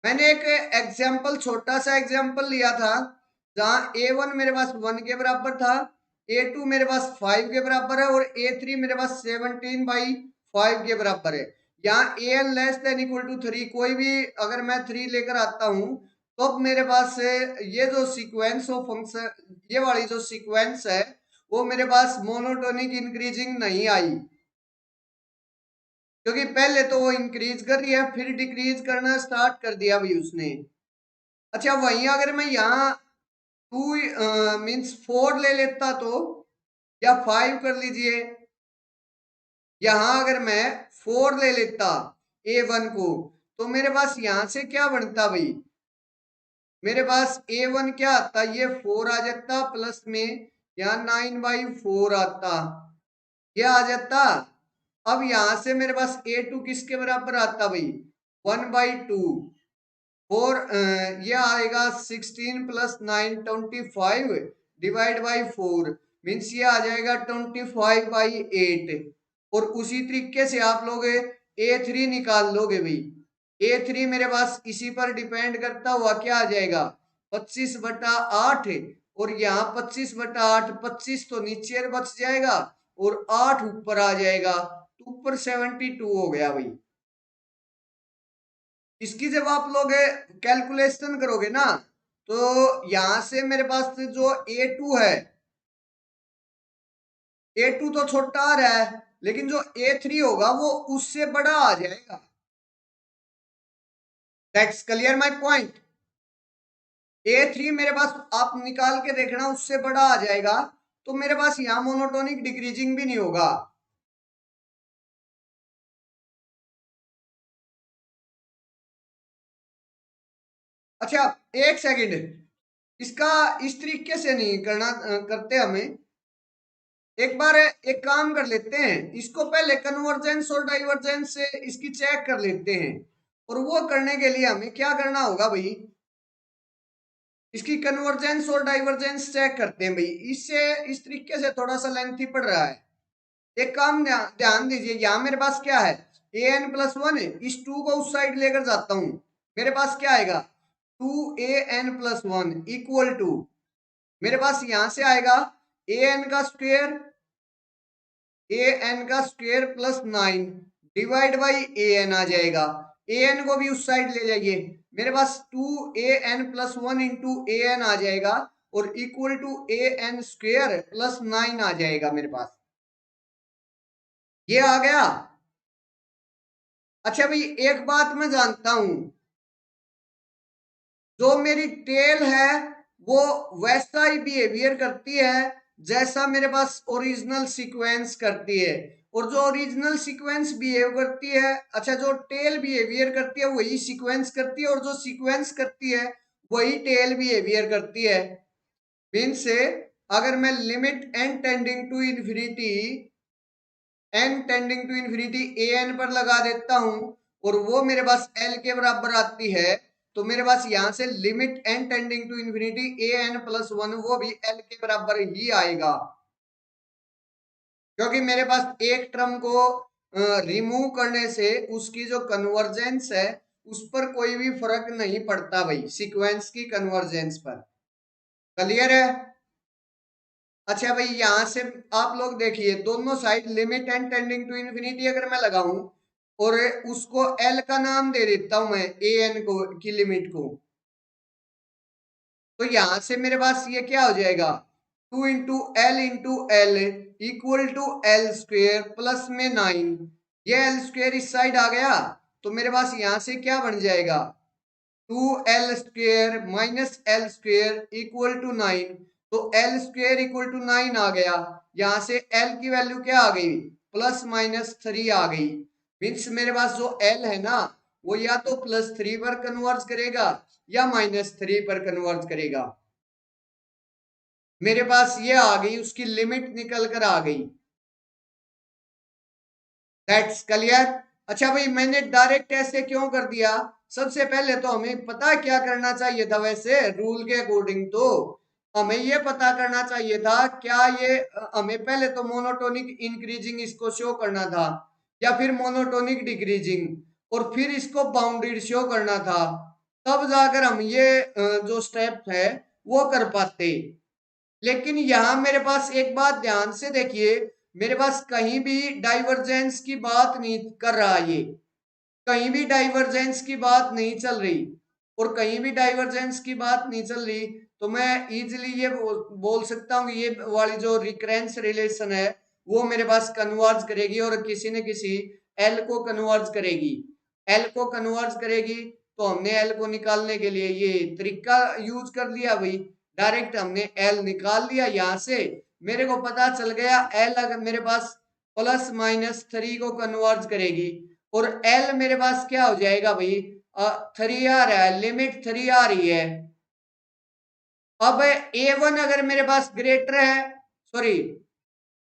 मैंने एक एग्जाम्पल, छोटा सा एग्जाम्पल लिया था, जहां A1 मेरे पास 1 के बराबर था, A2 मेरे पास 5 के बराबर है, और A3 मेरे पास 17/5 के बराबर है। यहाँ AN less than equal to 3, कोई भी अगर मैं 3 लेकर आता हूं तो अब मेरे पास से ये जो सीक्वेंस ऑफ फंक्शन, ये वाली जो सीक्वेंस है वो मेरे पास मोनोटोनिक इंक्रीजिंग नहीं आई, क्योंकि पहले तो वो इंक्रीज कर रही है, फिर डिक्रीज करना स्टार्ट कर दिया भाई उसने। अच्छा, वहीं अगर मैं यहाँ 2 मीन्स 4 ले लेता तो, या 5 कर लीजिए, यहां अगर मैं 4 ले लेता A1 को, तो मेरे पास यहां से क्या बनता भाई, मेरे पास A1 क्या आता, ये 4 आ जाता, प्लस में यहाँ 9/4 आता, ये आ जाता। अब यहां से मेरे पास A2 किसके बराबर आता भाई, 1/2, 4, ये आएगा 16 प्लस 9 25 डिवाइड बाई 4, मीन्स ये आ जाएगा 25/8। और उसी तरीके से आप लोग A3 निकाल लोगे भाई। A3 मेरे पास इसी पर डिपेंड करता हुआ क्या आ जाएगा, 25/8, और यहाँ 25/8, 25 तो नीचे बच जाएगा और 8 ऊपर आ जाएगा, तो ऊपर 72 हो गया भाई। इसकी जब आप लोग कैलकुलेशन करोगे ना, तो यहां से मेरे पास जो A2 है, A2 तो छोटा आ रहा है, लेकिन जो A3 होगा वो उससे बड़ा आ जाएगा। That's clear my point. A3 मेरे पास आप निकाल के देखना उससे बड़ा आ जाएगा, तो मेरे पास यहां मोनोटोनिक डिक्रीजिंग भी नहीं होगा। अच्छा, एक सेकंड, इसका इस तरीके से नहीं करना, करते हमें एक बार एक काम कर लेते हैं, इसको पहले कन्वर्जेंस और डाइवर्जेंस से इसकी चेक कर लेते हैं। और वो करने के लिए हमें क्या करना होगा भाई, इसकी कन्वर्जेंस और डाइवर्जेंस चेक करते हैं भाई। इससे इस तरीके से थोड़ा सा लेंथी पड़ रहा है। एक काम ध्यान दीजिए, यहाँ मेरे पास क्या है, an+1 है, इस 2 को उस साइड लेकर जाता हूं, मेरे पास क्या आएगा, 2an+1 इक्वल टू, मेरे पास यहां से आएगा an का square, an² plus 9 divide by an आ जाएगा। an को भी उस साइड ले जाइए, मेरे पास 2an+1 इंटू an आ जाएगा, और इक्वल टू an² प्लस 9 आ जाएगा मेरे पास, ये आ गया। अच्छा भाई, एक बात मैं जानता हूं, जो मेरी टेल है वो वैसा ही बिहेवियर करती है जैसा मेरे पास ओरिजिनल सीक्वेंस करती है, और जो ओरिजिनल सीक्वेंस बिहेव करती है, अच्छा जो टेल बिहेवियर करती है वही सीक्वेंस करती है, और जो सीक्वेंस करती है वही टेल बिहेवियर करती है। मीन्स से अगर मैं limit n tending to infinity, n tending to infinity an पर लगा देता हूं, और वो मेरे पास l के बराबर आती है, तो मेरे पास यहां से limit n tending to infinity an+1 वो भी l के बराबर ही आएगा। क्योंकि मेरे पास एक टर्म को रिमूव करने से उसकी जो कन्वर्जेंस है उस पर कोई भी फर्क नहीं पड़ता भाई, सीक्वेंस की कन्वर्जेंस पर। क्लियर है? अच्छा भाई, यहां से आप लोग देखिए, दोनों side limit and tending to infinity अगर मैं लगाऊं और उसको एल का नाम दे देता हूं मैं, ए एन को की लिमिट को, तो यहां से मेरे पास ये क्या हो जाएगा, 2 × L equal to L square plus में 9। ये एल स्क्वेयर इस साइड आ गया, तो मेरे पास यहां से क्या बन जाएगा, 2L² minus L square equal to 9। तो एल स्क्वेयर इक्वल टू 9 आ गया, यहां से एल की वैल्यू क्या आ गई, +-3 आ गई। मीन्स मेरे पास जो एल है ना, वो या तो +3 पर कन्वर्ज करेगा या -3 पर कन्वर्ज करेगा। मेरे पास ये आ गई, उसकी लिमिट निकल कर आ गई। That's clear. अच्छा भाई, मैंने डायरेक्ट ऐसे क्यों कर दिया, सबसे पहले तो हमें पता क्या करना चाहिए था, वैसे रूल के अकॉर्डिंग तो हमें ये पता करना चाहिए था, क्या ये हमें पहले तो मोनोटोनिक इंक्रीजिंग इसको शो करना था या फिर मोनोटोनिक डिक्रीजिंग, और फिर इसको बाउंडेड शो करना था, तब जाकर हम ये जो स्टेप है वो कर पाते। लेकिन यहां मेरे पास एक बात ध्यान से देखिए, मेरे पास कहीं भी डाइवर्जेंस की बात नहीं कर रहा, ये कहीं भी डाइवर्जेंस की बात नहीं चल रही, और कहीं भी डाइवर्जेंस की बात नहीं चल रही, तो मैं इजिली ये बोल सकता हूँ कि ये वाली जो रिकरेंस रिलेशन है वो मेरे पास कन्वर्ज करेगी और किसी न किसी एल को कन्वर्ज करेगी। एल को कन्वर्ज करेगी, तो हमने एल को निकालने के लिए ये तरीका यूज कर लिया भाई, डायरेक्ट हमने एल निकाल लिया। यहां से मेरे को पता चल गया एल अगर मेरे पास +-3 को कन्वर्ज करेगी, और एल मेरे पास क्या हो जाएगा भाई, 3 आ रहा है, लिमिट 3 आ रही है। अब A1 अगर मेरे पास ग्रेटर है, सॉरी,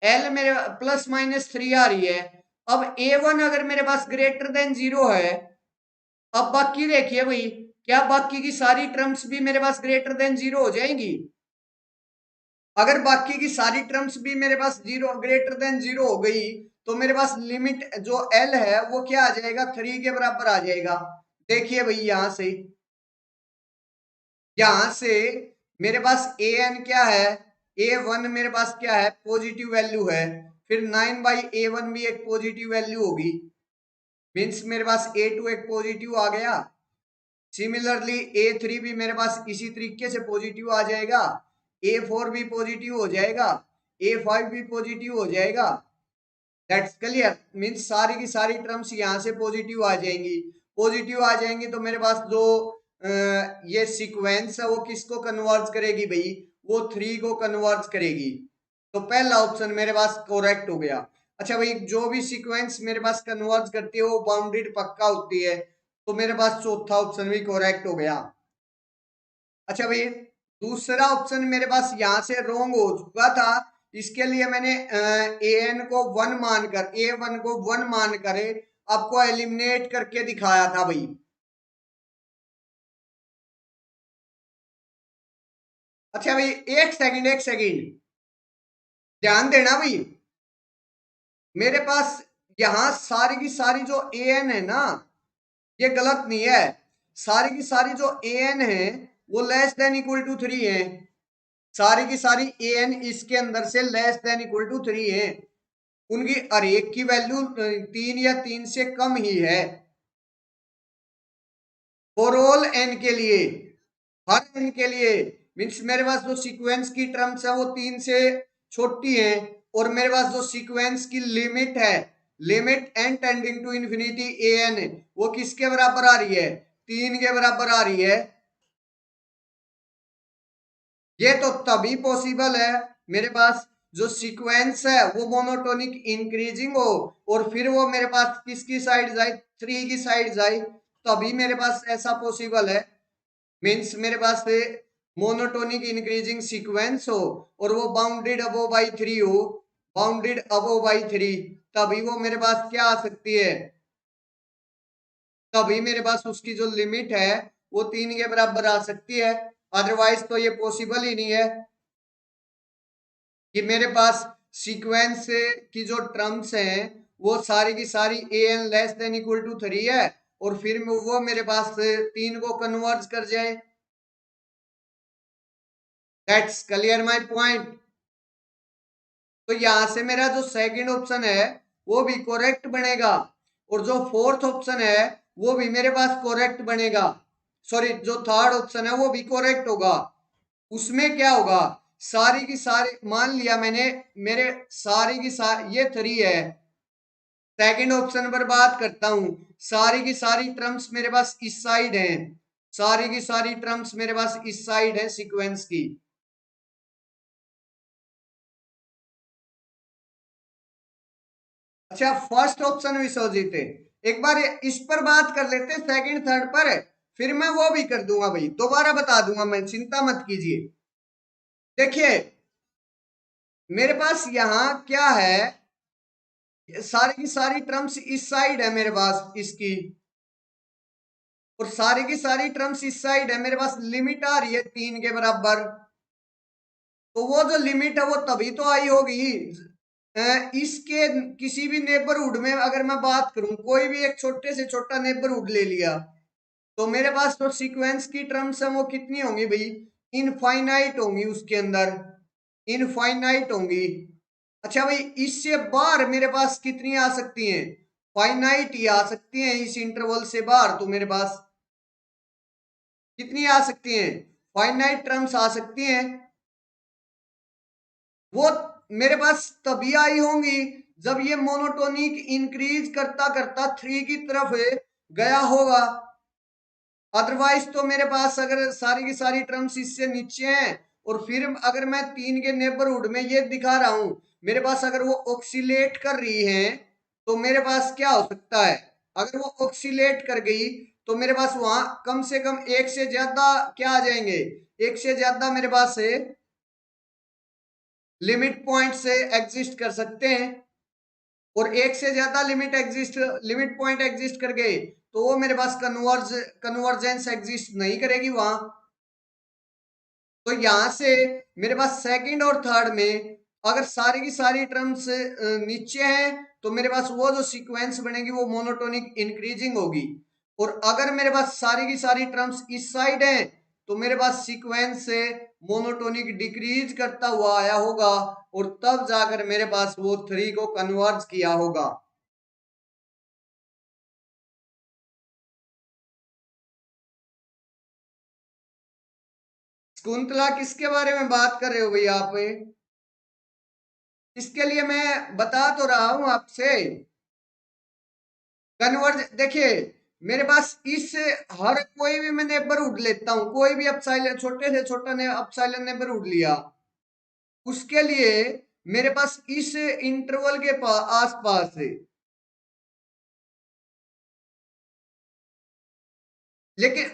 एल मेरे +-3 आ रही है, अब A1 अगर मेरे पास ग्रेटर देन 0 है, अब बाकी देखिए भाई, क्या बाकी की सारी टर्म्स भी मेरे पास ग्रेटर देन 0 हो जाएंगी? अगर बाकी की सारी टर्म्स भी मेरे पास ग्रेटर देन 0 हो गई, तो मेरे पास लिमिट जो एल है वो क्या आ जाएगा, 3 के बराबर आ जाएगा। देखिए भाई, यहां से मेरे पास ए एन क्या है, A1 मेरे पास क्या है, पॉजिटिव वैल्यू है, फिर 9/A1 भी एक पॉजिटिव वैल्यू होगी, मीन्स मेरे पास A2 एक पॉजिटिव आ गया। सिमिलरली A3 भी मेरे पास इसी तरीके से पॉजिटिव आ जाएगा, A4 भी पॉजिटिव हो जाएगा, A5 भी पॉजिटिव हो जाएगा। That's clear. मीन्स सारी की सारी टर्म्स यहाँ से पॉजिटिव आ जाएंगी। पॉजिटिव आ जाएंगी तो मेरे पास जो ये सीक्वेंस है वो किसको कन्वर्ज करेगी भाई, वो 3 को कन्वर्ज करेगी। तो पहला ऑप्शन मेरे पास करेक्ट हो गया। अच्छा भाई, जो भी सीक्वेंस मेरे पास कन्वर्ज करती है वो बाउंडेड पक्का होती है, तो मेरे पास चौथा ऑप्शन भी करेक्ट हो गया। अच्छा भाई, दूसरा ऑप्शन मेरे पास यहां से रोंग हो चुका था, इसके लिए मैंने ए एन को 1 मानकर, A1 को 1 मानकर आपको एलिमिनेट करके दिखाया था भाई। अच्छा भाई, एक सेकंड ध्यान देना भाई, मेरे पास यहां सारी की सारी जो ए एन है ना, ये गलत नहीं है, सारी की सारी जो ए एन है वो लेस देन इक्वल टू 3 है, सारी की सारी ए एन इसके अंदर से लेस देन इक्वल टू 3 है, उनकी हर एक की वैल्यू 3 या 3 से कम ही है, फॉर ऑल एन के लिए, हर एन के लिए। मीन्स मेरे पास जो सीक्वेंस की टर्म्स है वो 3 से छोटी है, और मेरे पास जो सीक्वेंस की लिमिट है, limit N tending to infinity A N, वो किसके बराबर आ रही है, 3 के बराबर आ रही है। ये तो तभी पॉसिबल है मेरे पास जो सीक्वेंस है वो मोनोटोनिक इंक्रीजिंग हो, और फिर वो मेरे पास किसकी साइड जाए, 3 की साइड जाए, तभी मेरे पास ऐसा पॉसिबल है। मीन्स मेरे पास मोनोटोनिक इंक्रीजिंग सीक्वेंस हो और वो बाउंडेड अबो बाई 3 हो, बाउंडेड अबो बाई 3, तभी वो मेरे पास क्या आ सकती है, तभी मेरे पास उसकी जो लिमिट है वो 3 के बराबर आ सकती है। अदरवाइज तो ये पॉसिबल ही नहीं है कि मेरे पास सीक्वेंस की जो टर्म्स हैं वो सारी की सारी a n less than equal to 3 है, और फिर वो मेरे पास 3 को कन्वर्ज कर जाए। That's clear my point. तो यहां से मेरा जो सेकंड ऑप्शन है वो भी करेक्ट बनेगा, और जो फोर्थ ऑप्शन है वो भी मेरे पास करेक्ट बनेगा। सॉरी, जो थर्ड ऑप्शन है वो भी करेक्ट होगा। उसमें क्या होगा, सारी की सारी मान लिया मैंने, मेरे सारी की सारी ये 3 है। सेकंड ऑप्शन पर बात करता हूं, सारी की सारी टर्म्स मेरे पास इस साइड हैं, सारी की सारी टर्म्स मेरे पास इस साइड है सीक्वेंस की। अच्छा, फर्स्ट ऑप्शन विश्वजीत है। एक बार इस पर बात कर लेते हैं, सेकंड थर्ड पर, फिर मैं वो भी कर दूंगा भाई, दोबारा बता दूंगा मैं, चिंता मत कीजिए। देखिए, मेरे पास यहां क्या है, सारी की सारी टर्म्स इस साइड है मेरे पास इसकी, और सारी की सारी टर्म्स इस साइड है मेरे पास, लिमिट आ रही है 3 के बराबर। तो वो जो लिमिट है वो तभी तो आई होगी इसके किसी भी नेबरहुड में, अगर मैं बात करूं कोई भी एक छोटे से छोटा नेबरहुड ले लिया, तो मेरे पास तो सीक्वेंस की टर्म्स है वो कितनी होंगी भाई, इनफाइनाइट होंगी उसके अंदर, इनफाइनाइट होंगी। अच्छा भाई, इससे बाहर मेरे पास कितनी आ सकती हैं, फाइनाइट ही आ सकती हैं, इस इंटरवल से बाहर तो मेरे पास कितनी आ सकती हैं, फाइनाइट टर्म्स आ सकती हैं। वो मेरे पास तभी आई होंगी जब ये मोनोटोनिक इंक्रीज करता करता 3 की तरफ गया होगा। अदरवाइज तो मेरे पास अगर सारी की सारी टर्म्स इससे नीचे हैं, और फिर अगर मैं 3 के नेबरहुड में ये दिखा रहा हूं, मेरे पास अगर वो ऑक्सीलेट कर रही है, तो मेरे पास क्या हो सकता है, अगर वो ऑक्सीलेट कर गई तो मेरे पास वहां कम से कम एक से ज्यादा क्या आ जाएंगे, एक से ज्यादा मेरे पास है लिमिट पॉइंट से एग्जिस्ट कर सकते हैं। और एक से ज्यादा लिमिट पॉइंट एग्जिस्ट कर गए तो वो मेरे पास कन्वर्जेंस एग्जिस्ट नहीं करेगी वहां। तो यहां से मेरे पास सेकंड और थर्ड में अगर सारी की सारी टर्म्स नीचे हैं, तो मेरे पास वो जो सीक्वेंस बनेगी वो मोनोटोनिक इंक्रीजिंग होगी। और अगर मेरे पास सारी की सारी टर्म्स इस साइड हैं, तो मेरे पास सीक्वेंस से मोनोटोनिक डिक्रीज करता हुआ आया होगा, और तब जाकर मेरे पास वो 3 को कन्वर्ज किया होगा। शकुंतला किसके बारे में बात कर रहे हो भैया आप, इसके लिए मैं बता तो रहा हूं आपसे। कन्वर्ज देखिए, मेरे पास इस हर कोई भी मैं नेबरहुड लेता हूं, कोई भी अपसाइलन छोटे से छोटा ने अपसाइलन नेबरहुड लिया, उसके लिए मेरे पास इस इंटरवल के आसपास है। लेकिन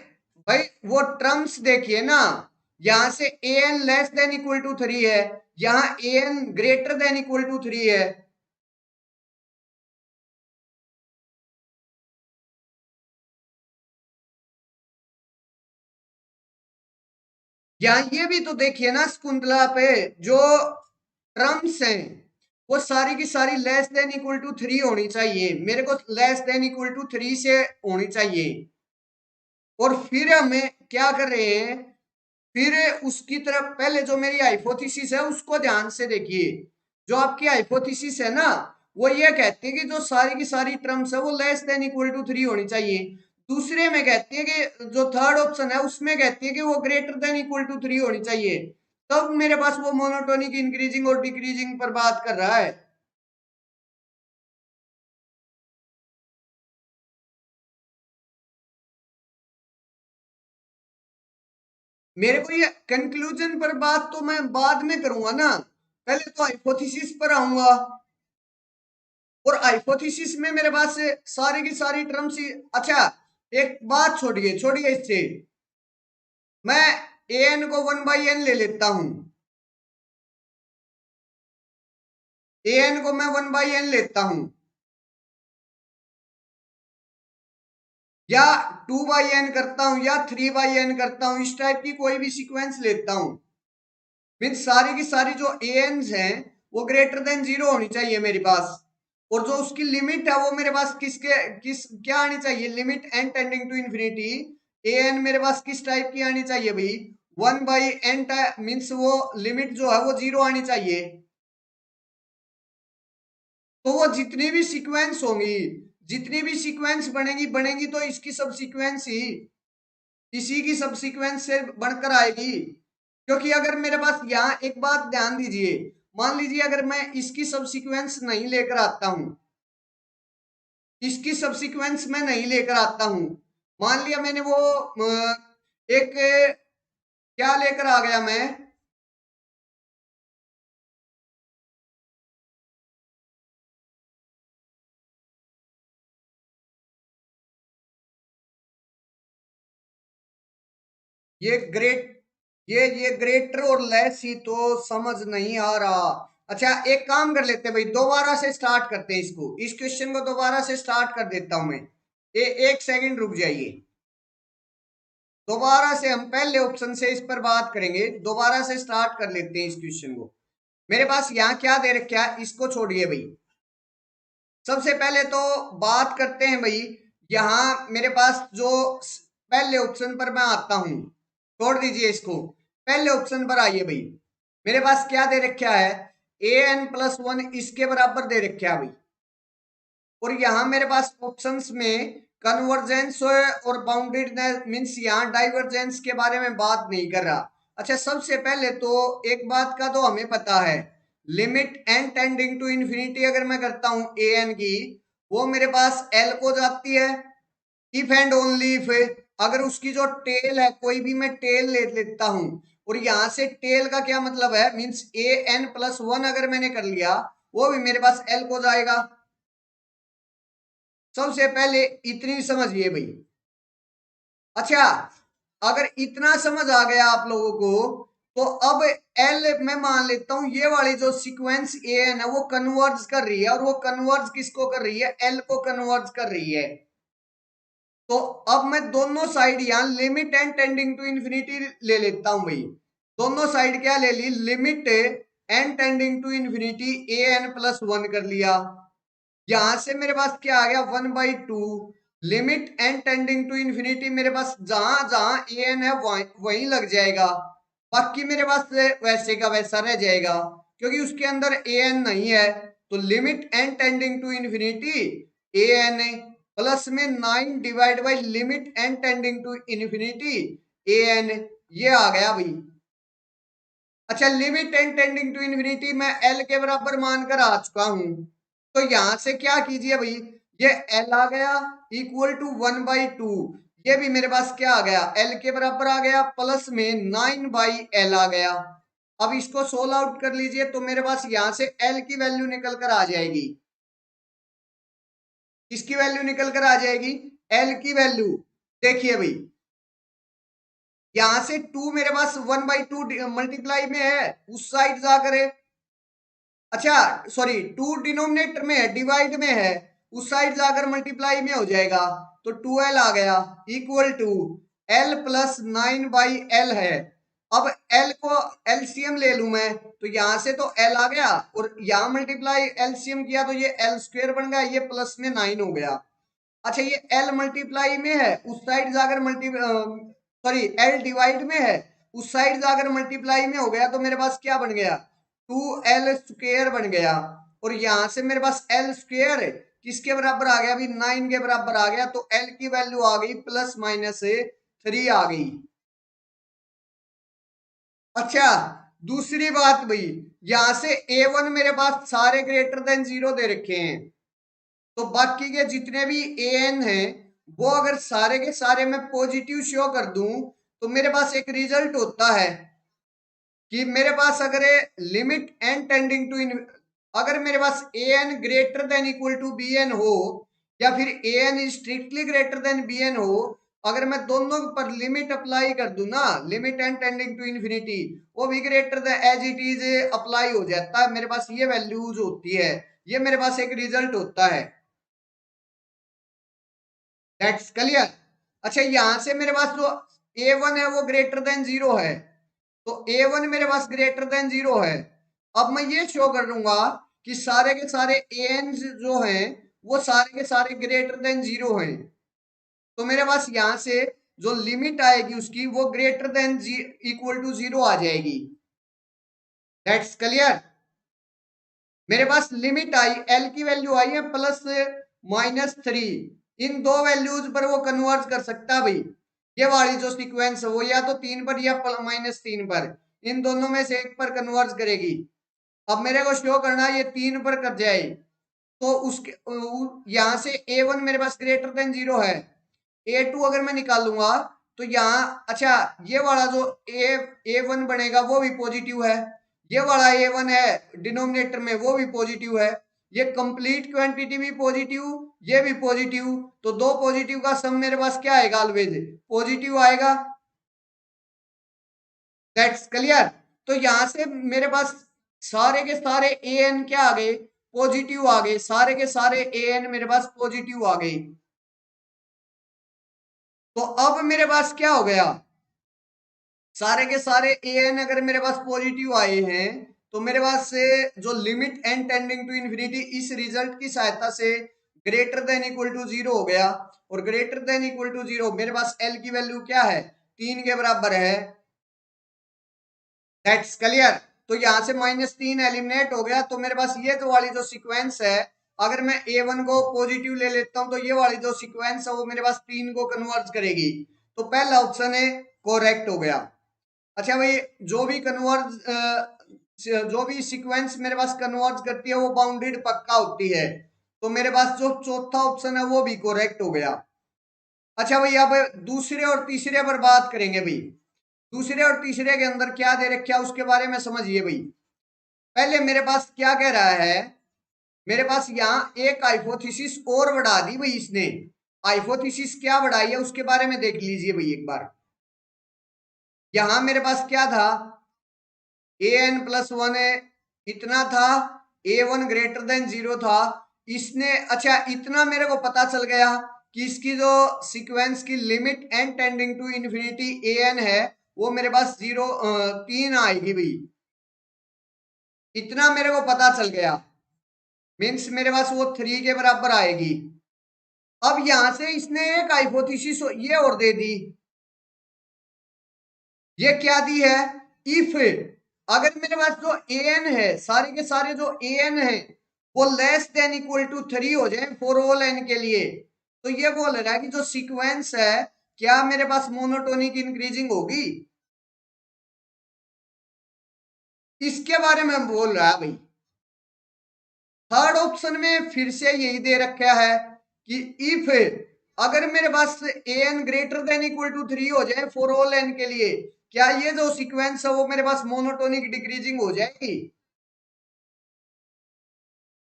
भाई वो टर्म्स देखिए ना, यहां से a n less than equal to 3 है, यहां a n greater than equal to 3 है। यहाँ ये भी तो देखिए ना शकुंतला पे, जो टर्म्स हैं वो सारी की सारी लेस देन इक्वल टू 3 होनी चाहिए, मेरे को लेस देन इक्वल टू 3 से होनी चाहिए। और फिर हमें क्या कर रहे हैं, फिर उसकी तरफ पहले जो मेरी हाइपोथेसिस है उसको ध्यान से देखिए। जो आपकी हाइपोथेसिस है ना, वो ये कहती है कि जो सारी की सारी टर्म्स है वो लेस देन इक्वल टू 3 होनी चाहिए। दूसरे में कहती है कि जो थर्ड ऑप्शन है उसमें कहती है कि वो ग्रेटर देन इक्वल टू 3 होनी चाहिए। तब मेरे पास वो मोनोटोनिक इंक्रीजिंग और डिक्रीजिंग पर बात कर रहा है। मेरे को ये कंक्लूजन पर बात तो मैं बाद में करूंगा ना, पहले तो हाइपोथेसिस पर आऊंगा। और हाइपोथेसिस में मेरे पास से सारी की सारी टर्म्स ही, अच्छा एक बात छोड़िए छोड़िए इससे, मैं ए एन को 1/n ले लेता हूं, ए एन को मैं 1/n लेता हूं, या 2/n करता हूं, या 3/n करता हूं, इस टाइप की कोई भी सीक्वेंस लेता हूं। मीन सारी की सारी जो ए एन हैं वो ग्रेटर देन 0 होनी चाहिए मेरे पास। और जो उसकी लिमिट है वो मेरे पास किस क्या आनी चाहिए, limit N tending to infinity A N मेरे पास किस टाइप की आनी चाहिए भाई, 1/n मीन्स वो लिमिट जो है वो 0 आनी चाहिए। तो वो जितनी भी सीक्वेंस होंगी, जितनी भी सीक्वेंस बनेगी बनेगी तो इसकी सब सीक्वेंस ही इसी की सब सीक्वेंस से बनकर आएगी। क्योंकि अगर मेरे पास यहाँ एक बात ध्यान दीजिए, मान लीजिए अगर मैं इसकी सब सीक्वेंस नहीं लेकर आता हूं, इसकी सब सीक्वेंस मैं नहीं लेकर आता हूं, मान लिया मैंने वो एक क्या लेकर आ गया मैं, ये ग्रेट ये ग्रेटर और लेस ही तो समझ नहीं आ रहा। अच्छा एक काम कर लेते हैं भाई, दोबारा से स्टार्ट करते हैं इसको, इस क्वेश्चन को दोबारा से स्टार्ट कर देता हूं मैं। एक सेकंड रुक जाइए, दोबारा से हम पहले ऑप्शन से इस पर बात करेंगे, दोबारा से स्टार्ट कर लेते हैं इस क्वेश्चन को। मेरे पास यहाँ क्या दे रखा है, इसको छोड़िए भाई। सबसे पहले तो बात करते हैं भाई, यहाँ मेरे पास जो पहले ऑप्शन पर मैं आता हूं, छोड़ दीजिए इसको, पहले ऑप्शन पर आइए भाई। मेरे पास क्या दे रखा है, an+1 इसके बराबर दे रखा है भाई। और यहाँ मेरे पास ऑप्शंस में कन्वर्जेंस और बाउंडेडनेस मीन्स यहाँ डाइवर्जेंस के बारे में बात नहीं कर रहा। अच्छा सबसे पहले तो एक बात का तो हमें पता है, limit N tending to infinity अगर मैं करता हूं ए एन की, वो मेरे पास एल को जाती है। इफ एंड ओनली इफ, अगर उसकी जो टेल है, कोई भी मैं टेल ले लेता हूं, और यहां से टेल का क्या मतलब है, मीन्स an+1 अगर मैंने कर लिया, वो भी मेरे पास एल को जाएगा। सबसे पहले इतनी समझिए भाई। अच्छा अगर इतना समझ आ गया आप लोगों को, तो अब एल मैं मान लेता हूं ये वाली जो सीक्वेंस ए एन है वो कन्वर्ज कर रही है, और वो कन्वर्ज किसको कर रही है, एल को कन्वर्ज कर रही है। तो अब मैं दोनों साइड यहां limit and tending to infinity ले लेता हूं भाई। दोनों साइड क्या ले ली, limit and tending to infinity an+1 कर लिया। यहां से मेरे पास क्या आ गया, 1/2 limit N tending to infinity, मेरे पास जहां जहां ए एन है वहीं लग जाएगा, बाकी मेरे पास वैसे का वैसा रह जाएगा, क्योंकि उसके अंदर ए एन नहीं है। तो limit N tending to infinity A N plus में 9 divide by limit N tending to infinity A N, ये आ गया भाई। अच्छा limit N tending to infinity मैं एल के बराबर मानकर आ चुका हूं, तो यहां से क्या कीजिए भाई, ये एल आ गया इक्वल टू 1/2, ये भी मेरे पास क्या आ गया, एल के बराबर आ गया, प्लस में 9/L आ गया। अब इसको सोल्व आउट कर लीजिए, तो मेरे पास यहां से एल की वैल्यू निकल कर आ जाएगी, इसकी वैल्यू निकल कर आ जाएगी, एल की वैल्यू देखिए भाई, यहां से 2 मेरे पास 1/2 मल्टीप्लाई में है, उस साइड जाकर है। अच्छा सॉरी 2 डिनोमिनेटर में है, डिवाइड में है, उस साइड जाकर मल्टीप्लाई में हो जाएगा, तो 2L आ गया इक्वल टू L+9/L है। अब L को एलसीएम ले लू मैं, तो यहां से तो L आ गया, और यहां मल्टीप्लाई एलसीएम किया तो ये L² बन गया, ये प्लस में 9 हो गया। अच्छा ये L मल्टीप्लाई में है, उस साइड जाकर सॉरी L डिवाइड में है, उस साइड जाकर मल्टीप्लाई में हो गया, तो मेरे पास क्या बन गया, 2L² बन गया। और यहां से मेरे पास L² किसके बराबर आ गया, अभी 9 के बराबर आ गया, तो L की वैल्यू आ गई +-3 आ गई। अच्छा दूसरी बात भाई, यहां से A1 मेरे पास सारे ग्रेटर देन 0 दे रखे हैं, तो बाकी के जितने भी ए एन है वो अगर सारे के सारे मैं पॉजिटिव शो कर दूं, तो मेरे पास एक रिजल्ट होता है कि मेरे पास अगर limit N tending to in, अगर मेरे पास a n greater than equal to b n हो, या फिर a n strictly greater than b n हो, अगर मैं दोनों पर लिमिट अप्लाई कर दूं ना, limit N tending to infinity, वो भी greater than as it is apply हो जाता है, मेरे पास ये वैल्यूज होती है, ये मेरे पास एक रिजल्ट होता है। That's clear. अच्छा यहां से मेरे पास जो A1 है वो ग्रेटर देन 0 है, तो A1 मेरे पास ग्रेटर देन 0 है, अब मैं ये शो कर दूंगा कि सारे के सारे एन जो हैं वो सारे के सारे ग्रेटर देन 0 हैं। तो मेरे पास यहां से जो लिमिट आएगी उसकी वो ग्रेटर देन इक्वल टू 0 आ जाएगी। That's clear. मेरे पास लिमिट आई, एल की वैल्यू आई है +-3। इन दो वैल्यूज पर वो कन्वर्ट कर सकता है भाई। ये वाली जो सीक्वेंस है वो या तो 3 पर या -3 पर, इन दोनों में से एक पर कन्वर्ट करेगी। अब मेरे को शो करना ये 3 पर कर जाए तो उसके यहां से A1 मेरे पास ग्रेटर देन 0 है। A2 अगर मैं निकालूंगा तो यहाँ अच्छा ये वाला जो A1 बनेगा वो भी पॉजिटिव है, ये वाला A1 है डिनोमिनेटर में वो भी पॉजिटिव है, ये कंप्लीट क्वांटिटी भी पॉजिटिव, ये भी पॉजिटिव, तो दो पॉजिटिव का सम मेरे पास क्या आएगा, ऑलवेज पॉजिटिव आएगा। That's clear. तो यहां से मेरे पास सारे के सारे एन क्या आ गए, पॉजिटिव आ गए, सारे के सारे एन मेरे पास पॉजिटिव आ गए। तो अब मेरे पास क्या हो गया, सारे के सारे एन अगर मेरे पास पॉजिटिव आए हैं तो मेरे पास से जो limit N tending to infinity इस रिजल्ट की सहायता से ग्रेटर देन इक्वल टू 0 हो गया। और ग्रेटर देन इक्वल टू 0 मेरे पास एल की वैल्यू क्या है, 3 के बराबर है। That's clear. तो यहां से -3 एलिमिनेट हो गया। तो मेरे पास ये तो वाली जो सीक्वेंस है, अगर मैं A1 को पॉजिटिव ले लेता हूं तो ये वाली जो सीक्वेंस है वो मेरे पास 3 को कन्वर्ट करेगी। तो पहला ऑप्शन है करेक्ट हो गया। अच्छा भाई, जो भी जो भी सीक्वेंस मेरे पास कन्वर्ट करती है वो बाउंडेड पक्का होती है। तो मेरे पास जो चौथा ऑप्शन है वो भी करेक्ट हो गया। अच्छा भाई, अब दूसरे और तीसरे पर बात करेंगे भाई। दूसरे और तीसरे के अंदर क्या दे रखा है उसके बारे में समझिए भाई। पहले मेरे पास क्या कह रहा है, मेरे पास यहाँ एक हाइपोथेसिस और बढ़ा दी भाई इसने। हाइपोथेसिस क्या बढ़ाई है उसके बारे में देख लीजिए भाई एक बार। यहां मेरे पास क्या था, an+1 इतना था, A1 ग्रेटर देन 0 था। इसने अच्छा इतना मेरे को पता चल गया कि इसकी जो सीक्वेंस की limit n tending to infinity an है वो मेरे पास 3 आएगी भाई। इतना मेरे को पता चल गया, मीन्स मेरे पास वो 3 के बराबर आएगी। अब यहां से इसने एक हाइपोथेसिस ये और दे दी। ये क्या दी है, इफ अगर मेरे पास जो an है, सारे के सारे जो an है वो लेस देन इक्वल टू 3 हो जाए फॉर ऑल n के लिए, तो ये बोल रहा है कि जो सीक्वेंस है क्या मेरे पास मोनोटोनिक इंक्रीजिंग होगी। इसके बारे में हम बोल रहा है भाई। थर्ड ऑप्शन में फिर से यही दे रखा है कि इफ अगर मेरे पास an greater than equal to 3 हो जाए फॉर ऑल n के लिए, क्या ये जो सीक्वेंस है वो मेरे पास मोनोटोनिक डिक्रीजिंग हो जाएगी।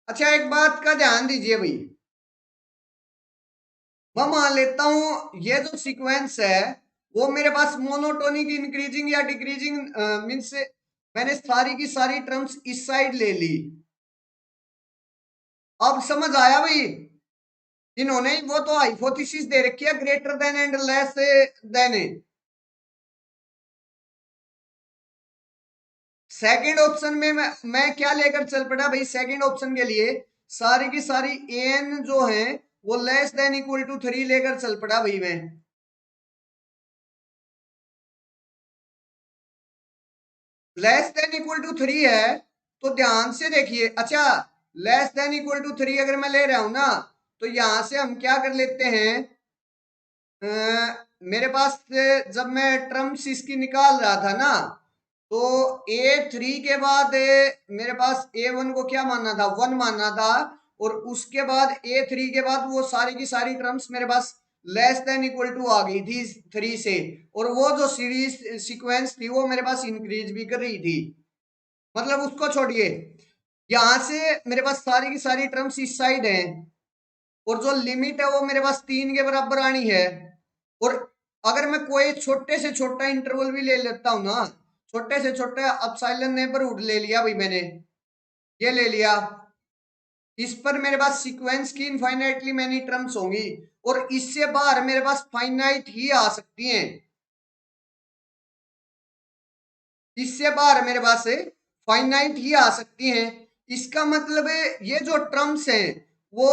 अच्छा एक बात का ध्यान दीजिए भाई, मैं मान लेता हूं ये जो सीक्वेंस है वो मेरे पास मोनोटोनिक इंक्रीजिंग या डिक्रीजिंग मीन्स मैंने सारी की सारी टर्म्स इस साइड ले ली। अब समझ आया भाई, इन्होंने वो तो हाइपोथेसिस दे रखी है greater than and less than. Second option में मैं क्या लेकर चल पड़ा भाई, सेकंड ऑप्शन के लिए सारी की सारी एन जो है वो लेस देन इक्वल टू 3 लेकर चल पड़ा भाई मैं। लेस देन इक्वल टू 3 है तो ध्यान से देखिए। अच्छा लेस देन इक्वल टू 3 अगर मैं ले रहा हूं ना तो यहां से हम क्या कर लेते हैं, मेरे पास जब मैं टर्म्स इसकी निकाल रहा था ना तो A3 के बाद मेरे पास A1 को क्या मानना था, 1 मानना था। और उसके बाद A3 के बाद वो सारी की सारी टर्म्स मेरे पास लेस देन इक्वल टू आ गई थी 3 से। और वो जो सीरीज सीक्वेंस थी वो मेरे पास इंक्रीज भी कर रही थी। मतलब उसको छोड़िए, यहां से मेरे पास सारी की सारी टर्म्स इस साइड हैं और जो लिमिट है वो मेरे पास 3 के बराबर आनी है। और अगर मैं कोई छोटे से छोटा इंटरवल भी ले लेता हूं ना, छोटे से छोटा अपसाइलन नेबरहुड ले लिया भाई मैंने, ये ले लिया, इस पर मेरे पास सीक्वेंस की इनफाइनाइटली मैनी टर्म्स होंगी और इससे बाहर मेरे पास फाइनाइट ही आ सकती हैं। इससे बाहर मेरे पास फाइनाइट ही आ सकती हैं। इसका मतलब है ये जो टर्म्स हैं वो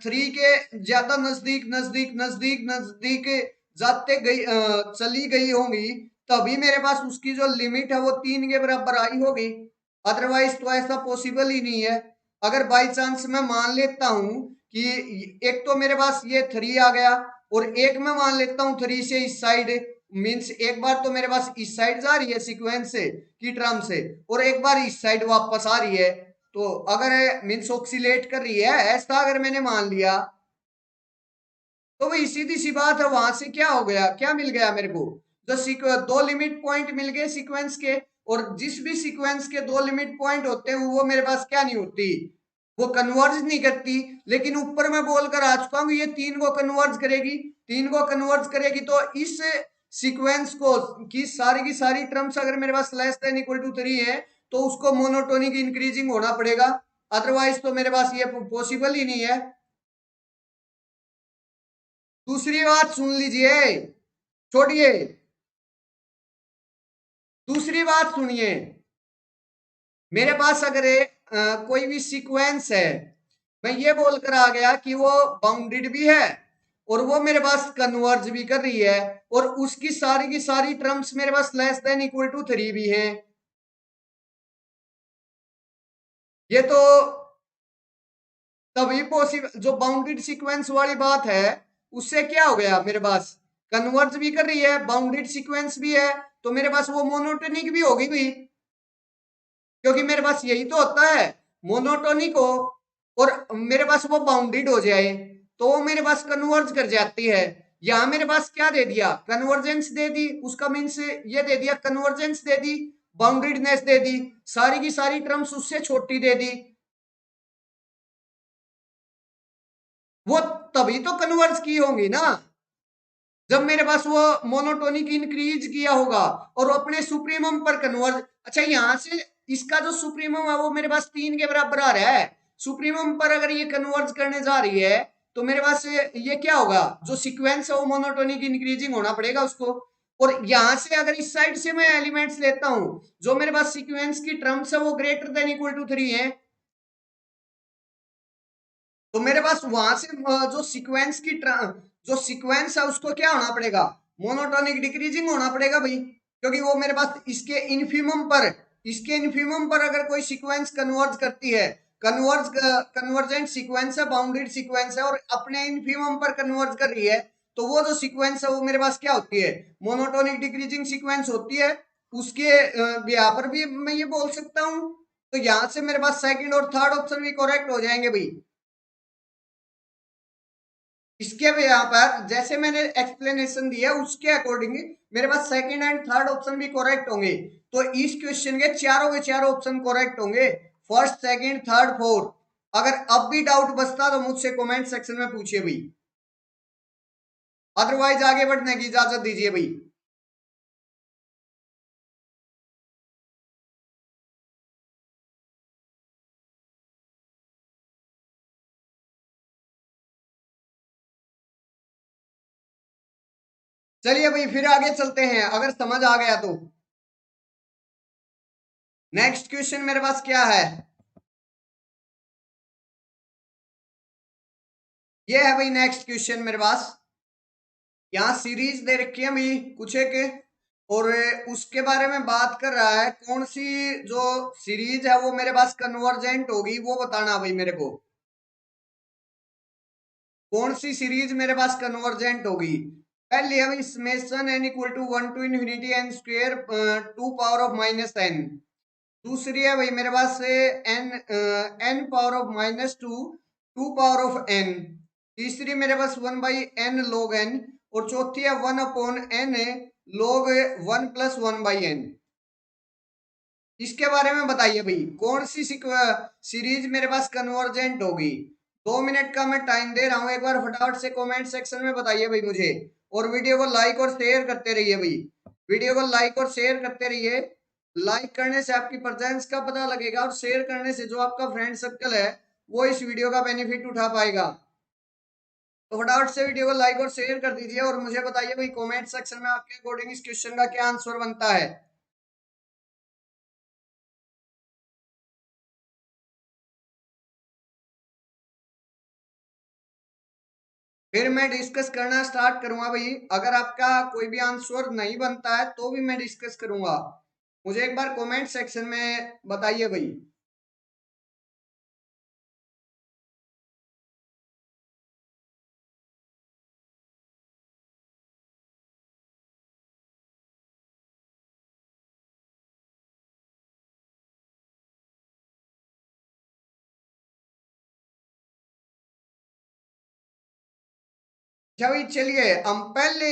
3 के ज्यादा नजदीक नजदीक नजदीक नजदीक जाते गई चली गई होंगी, तभी मेरे पास उसकी जो लिमिट है वो 3 के बराबर आई होगी। अदरवाइज तो ऐसा पॉसिबल ही नहीं है। अगर बाई चांस मैं मान लेता हूं कि एक तो मेरे पास ये 3 आ गया और एक मैं मान लेता हूं 3 से इस साइड, मीन्स एक बार तो मेरे पास इस साइड जा रही है सीक्वेंस से की टर्म से और एक बार इस साइड वापस आ रही है, तो अगर मीन्स ऑक्सीलेट कर रही है ऐसा अगर मैंने मान लिया तो वही सीधी सी बात है, वहां से क्या हो गया, क्या मिल गया मेरे को, जो दो लिमिट पॉइंट मिल गए सीक्वेंस के, और जिस भी सीक्वेंस के दो लिमिट पॉइंट होते हैं वो मेरे पास क्या नहीं होती, वो कन्वर्ज नहीं करती। लेकिन ऊपर मैं बोलकर आ चुका हूं ये तीन को कन्वर्ज करेगी, तीन को कन्वर्ज करेगी तो इस सीक्वेंस को की सारी टर्म्स अगर मेरे पास लेस देन इक्वल टू 3 है तो उसको मोनोटोनिक इंक्रीजिंग होना पड़ेगा, अदरवाइज तो मेरे पास ये पॉसिबल ही नहीं है। दूसरी बात सुन लीजिए, छोड़िए, दूसरी बात सुनिए। मेरे पास अगर कोई भी सीक्वेंस है, मैं ये बोलकर आ गया कि वो बाउंडेड भी है और वो मेरे पास कन्वर्ज भी कर रही है और उसकी सारी की सारी टर्म्स मेरे पास लेस देन इक्वल टू 3 भी हैं, ये तो तभी पॉसिबल, जो बाउंडेड सीक्वेंस वाली बात है उससे क्या हो गया, मेरे पास कन्वर्ज भी कर रही है, बाउंडेड सीक्वेंस भी है, तो मेरे पास वो मोनोटोनिक भी होगी भी, क्योंकि मेरे पास यही तो होता है, मोनोटोनिक हो और मेरे पास वो बाउंडेड हो जाए तो वो मेरे पास कन्वर्ज कर जाती है। यहां मेरे पास क्या दे दिया, कन्वर्जेंस दे दी, उसका मीन्स ये दे दिया, कन्वर्जेंस दे दी, बाउंडेडनेस दे दी, सारी की सारी टर्म्स उससे छोटी दे दी, वो तभी तो कन्वर्ज की होंगी ना जब मेरे पास वो मोनोटोनिक इंक्रीज किया होगा और अपने सुप्रीमम पर कन्वर्ज। अच्छा यहां से इसका जो सुप्रीमम है वो मेरे पास 3 के बराबर आ रहा है, सुप्रीमम पर अगर ये कन्वर्ज करने जा रही है तो मेरे पास ये क्या होगा, जो सीक्वेंस है वो मोनोटोनिक इंक्रीजिंग होना पड़ेगा उसको। और यहां से अगर इस साइड से मैं एलिमेंट्स लेता हूं, जो मेरे पास सीक्वेंस की टर्म्स है वो ग्रेटर देन इक्वल टू 3 है, तो मेरे पास वहां से जो सीक्वेंस की जो सीक्वेंस है उसको क्या होना पड़ेगा, मोनोटोनिक डिक्रीजिंग होना पड़ेगा भाई, क्योंकि वो मेरे पास इसके इन्फीमम पर अगर कोई सीक्वेंस कन्वर्ज करती है, कन्वर्जेंट सीक्वेंस है, बाउंडेड सीक्वेंस है और अपने इन्फीमम पर कन्वर्ज कर रही है, तो वो जो सीक्वेंस है वो मेरे पास क्या होती है, मोनोटोनिक डिक्रीजिंग सीक्वेंस होती है। उसके यहाँ पर भी मैं ये बोल सकता हूँ, तो यहां से मेरे पास सेकंड और थर्ड ऑप्शन भी करेक्ट हो जाएंगे भाई। इसके भी यहाँ पर जैसे मैंने एक्सप्लेनेशन दिया उसके अकॉर्डिंग मेरे पास सेकंड एंड थर्ड ऑप्शन भी करेक्ट होंगे, तो इस क्वेश्चन के चारों ऑप्शन करेक्ट होंगे, फर्स्ट सेकंड थर्ड फोर्थ। अगर अब भी डाउट बचता तो मुझसे कमेंट सेक्शन में पूछिए भाई, अदरवाइज आगे बढ़ने की इजाजत दीजिए भाई। चलिए भाई फिर आगे चलते हैं, अगर समझ आ गया तो। नेक्स्ट क्वेश्चन मेरे पास क्या है, ये है भाई नेक्स्ट क्वेश्चन मेरे पास। यहाँ सीरीज दे रखी है भाई कुछ एक, और उसके बारे में बात कर रहा है कौन सी जो सीरीज है वो मेरे पास कन्वर्जेंट होगी, वो बताना भाई मेरे को, कौन सी सीरीज मेरे पास कन्वर्जेंट होगी। पहले है भाई summation n equal to 1 to infinity n square 2 power of minus n. दूसरी है भाई मेरे पास n n power of minus two 2 power of n. तीसरी मेरे पास 1/n log n, और चौथी है 1/n log 1+1/n। इसके बारे में बताइए भाई कौन सी सीरीज मेरे पास कन्वर्जेंट होगी। 2 मिनट का मैं टाइम दे रहा हूं, एक बार फटाफट से कमेंट सेक्शन में बताइए भाई मुझे, और वीडियो को लाइक और शेयर करते रहिए भाई, वीडियो को लाइक और शेयर करते रहिए। लाइक करने से आपकी प्रेजेंस का पता लगेगा और शेयर करने से जो आपका फ्रेंड सर्कल है वो इस वीडियो का बेनिफिट उठा पाएगा। तो फटाफट से वीडियो को लाइक और शेयर कर दीजिए और मुझे बताइए भाई कमेंट सेक्शन में आपके अकॉर्डिंग इस क्वेश्चन का क्या आंसर बनता है। फिर मैं डिस्कस करना स्टार्ट करूंगा भाई। अगर आपका कोई भी आंसर नहीं बनता है तो भी मैं डिस्कस करूंगा। मुझे एक बार कमेंट सेक्शन में बताइए भाई। भाई चलिए हम पहले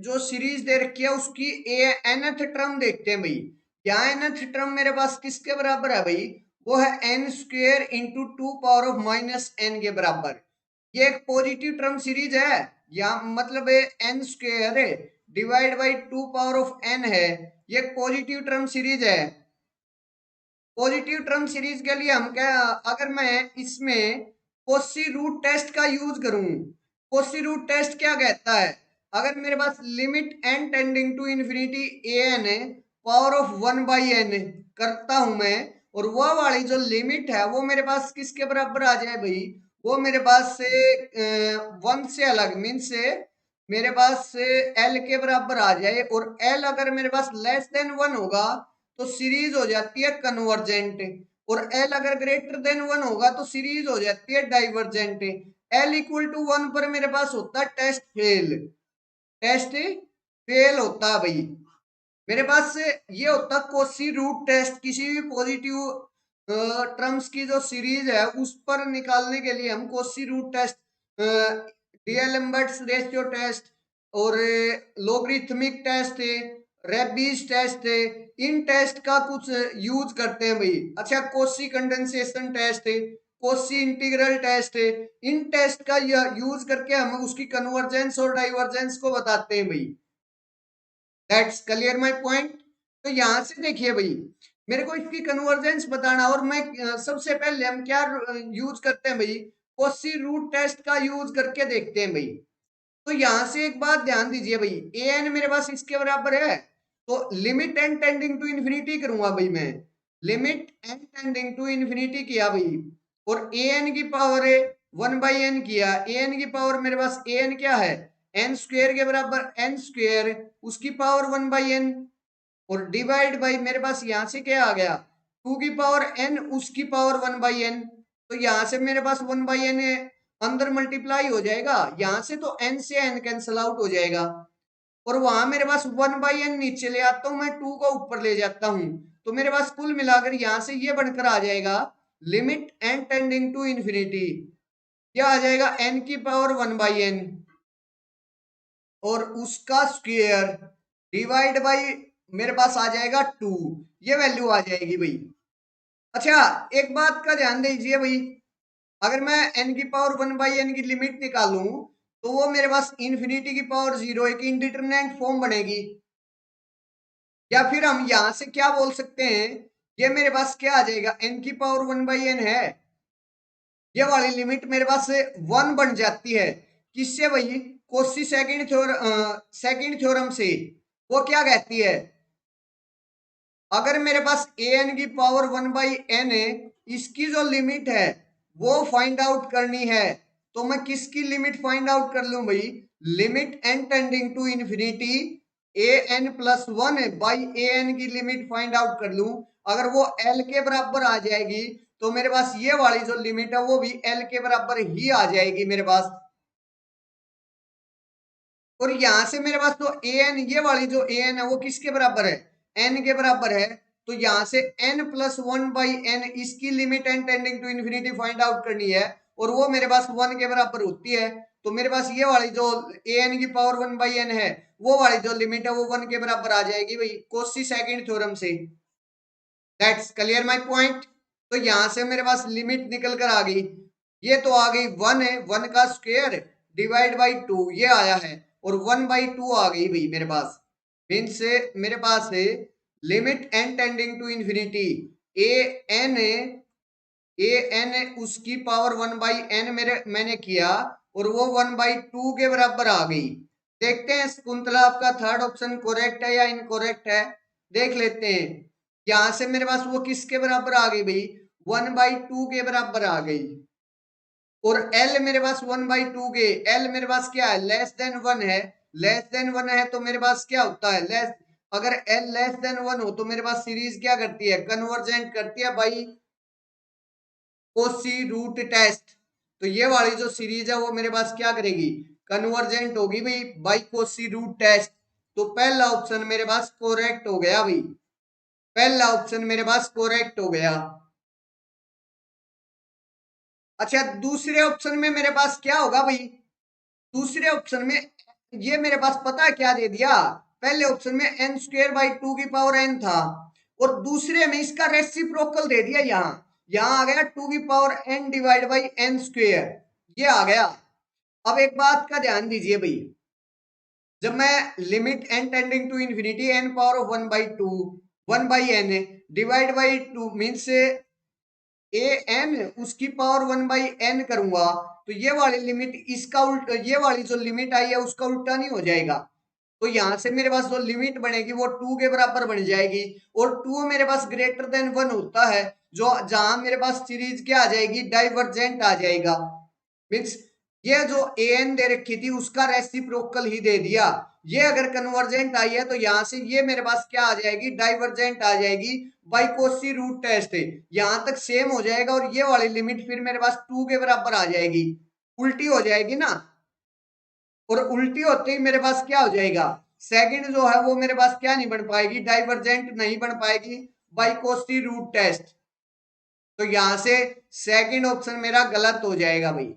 जो सीरीज दे रखी है उसकी ए nth टर्म देखते हैं भाई। यहाँ nth टर्म मेरे पास किसके बराबर है भाई? वो है N square into two power of minus N के बराबर। ये एक पॉजिटिव टर्म सीरीज है। या मतलब n square divide by two power of n है। ये एक पॉजिटिव टर्म सीरीज है। पॉजिटिव टर्म सीरीज के लिए हम क्या, अगर मैं इसमें कोसी रूट टेस्ट का यूज करूं, कोसी रूट टेस्ट क्या कहता है? अगर मेरे पास limit N tending to infinity A n power of one by n करता हूं मैं, और वह वाली जो लिमिट है वो मेरे पास किसके बराबर आ जाए भाई? वो मेरे पास से वन से अलग मीन से मेरे पास से एल के बराबर आ जाए, और एल अगर मेरे पास लेस देन वन होगा तो सीरीज हो जाती है कन्वर्जेंट, और एल अगर ग्रेटर देन वन होगा तो सीरीज हो जाती है divergent. L equal to one पर मेरे पास होता है टेस्ट फेल। टेस्ट फेल होता है भाई। मेरे पास से ये होता है कोसी रूट टेस्ट। किसी भी पॉजिटिव टर्म्स की जो सीरीज है उस पर निकालने के लिए हम Cauchy root test, D'Alembert's ratio test, और लोगरिथमिक टेस्ट, रेबीज टेस्ट, इन टेस्ट का कुछ यूज करते हैं भाई। अच्छा, Cauchy condensation test, Cauchy integral test, इन टेस्ट का यूज करके हम उसकी कन्वर्जेंस और डाइवर्जेंस को बताते हैं भाई। That's clear my point. तो यहां से देखिए भाई, मेरे को इसकी कन्वर्जेंस बताना, और मैं सबसे पहले हम क्या यूज करते हैं भाई? कोसी रूट टेस्ट का यूज करके देखते हैं भाई। तो यहां से एक बात ध्यान दीजिए भाई, ए एन मेरे पास इसके बराबर है, तो limit N tending to infinity करूंगा भाई मैं। Limit N tending to infinity किया भाई, और ए एन की पावर है वन बाई एन किया। ए एन की पावर मेरे पास ए एन क्या है? एन स्क्वेयर के बराबर एन स्क्वेयर, उसकी पावर वन बाई एन, और डिवाइड बाई मेरे पास यहां से क्या आ गया? टू की पावर एन उसकी पावर वन बाई एन। तो यहां से मेरे पास वन बाई एन अंदर मल्टीप्लाई हो जाएगा, यहां से तो एन से एन कैंसल आउट हो जाएगा, और वहां मेरे पास वन बाई एन नीचे ले आता हूं मैं, टू को ऊपर ले जाता हूं। तो मेरे पास कुल मिलाकर यहां से ये बनकर आ जाएगा limit N tending to infinity, क्या आ जाएगा? एन की पावर वन बाई एन और उसका स्क्वेयर डिवाइड बाई मेरे पास आ जाएगा टू। ये वैल्यू आ जाएगी भाई। अच्छा, एक बात का ध्यान दीजिए भाई, अगर मैं n की पावर वन बाई एन की लिमिट निकालूं तो वो मेरे पास इंफिनिटी की पावर जीरो एक इंडिटरमिनेंट फॉर्म बनेगी। या फिर हम यहां से क्या बोल सकते हैं, ये मेरे पास क्या आ जाएगा? n की पावर वन बाई एन है, ये वाली लिमिट मेरे पास से वन बन जाती है। किससे भाई? कोशी सेकंड थ्योरम से। वो क्या कहती है? अगर मेरे पास ए एन की पावर वन बाई एन है, इसकी जो लिमिट है वो फाइंड आउट करनी है, तो मैं किसकी लिमिट फाइंड आउट कर लूं भाई? Limit N tending to infinity A N plus one by A N की लिमिट फाइंड आउट कर लूं। अगर वो एल के बराबर आ जाएगी तो मेरे पास ये वाली जो लिमिट है वो भी एल के बराबर ही आ जाएगी मेरे पास। और यहां से मेरे पास तो ए एन, ये वाली जो ए एन है वो किसके बराबर है? एन के बराबर है। तो यहां से n plus one by n, इसकी limit N tending to infinity find out करनी है, और वो मेरे पास वन के बराबर होती है। तो मेरे पास ये वाली जो ए एन की पावर वन बाई एन है, वो वाली जो लिमिट है वो वन के बराबर आ जाएगी भाई, कोशी सेकंड थ्योरम से। That's clear my point. तो यहां से मेरे पास लिमिट निकल कर आ गई, ये तो आ गई वन है, वन का स्क्वेयर डिवाइड बाई टू ये आया है, और वन बाई टू आ गई भाई मेरे पास। मीन से मेरे पास है limit N tending to infinity A N, A N उसकी पावर वन बाई एन मैंने किया, और वो वन बाई टू के बराबर आ गई। देखते हैं शकुंतला आपका थर्ड ऑप्शन करेक्ट है या इनकरेक्ट है, देख लेते हैं। यहां से मेरे पास वो किसके बराबर आ गई भाई? वन बाई टू के बराबर आ गई। और एल मेरे पास 1/2 के, एल मेरे पास क्या है, लेस देन 1 है, लेस देन 1 है तो मेरे पास क्या होता है, लेस, अगर एल लेस देन 1 हो तो मेरे पास सीरीज क्या करती है, कन्वर्जेंट करती है बाई कोसी रूट टेस्ट। तो ये वाली जो सीरीज है वो मेरे पास क्या करेगी, कन्वर्जेंट होगी भाई बाई कोसी रूट टेस्ट। तो पहला ऑप्शन मेरे पास करेक्ट हो गया भाई, पहला ऑप्शन मेरे पास करेक्ट हो गया। अच्छा दूसरे ऑप्शन में मेरे पास क्या होगा भाई, दूसरे ऑप्शन में ये मेरे पास पता है क्या दे दिया, पहले ऑप्शन में n²/2 था और दूसरे में इसका रेसिप्रोकल दे दिया, यहां आ गया 2n डिवाइड बाई n², ये आ गया। अब एक बात का ध्यान दीजिए भाई, जब मैं limit n tending to infinity n power of 1/2 1/n divide by 2 means A N उसकी पावर 1/n करूंगा, तो ये वाली लिमिट इसका उल्टा, ये वाली जो लिमिट आई है उसका उल्टा नहीं हो जाएगा। तो यहां से मेरे पास जो लिमिट बनेगी वो 2 के बराबर बन जाएगी और 2 मेरे पास ग्रेटर देन 1 होता है, जो जहां मेरे पास सीरीज क्या आ जाएगी, डाइवर्जेंट आ जाएगा। मीन्स ये जो ए एन दे रखी थी उसका रेसिप्रोकल ही दे दिया, ये अगर कन्वर्जेंट आई है तो यहां से ये मेरे पास क्या आ जाएगी, डाइवर्जेंट आ जाएगी बाई कोसी रूट टेस्ट, यहां तक सेम हो जाएगा और ये वाली लिमिट फिर मेरे पास 2 के बराबर आ जाएगी, उल्टी हो जाएगी ना, और उल्टी होते ही मेरे पास क्या हो जाएगा, सेकंड जो है वो मेरे पास क्या नहीं बन पाएगी, डाइवर्जेंट नहीं बन पाएगी बाई कोसी रूट टेस्ट। तो यहां से सेकंड ऑप्शन मेरा गलत हो जाएगा भाई।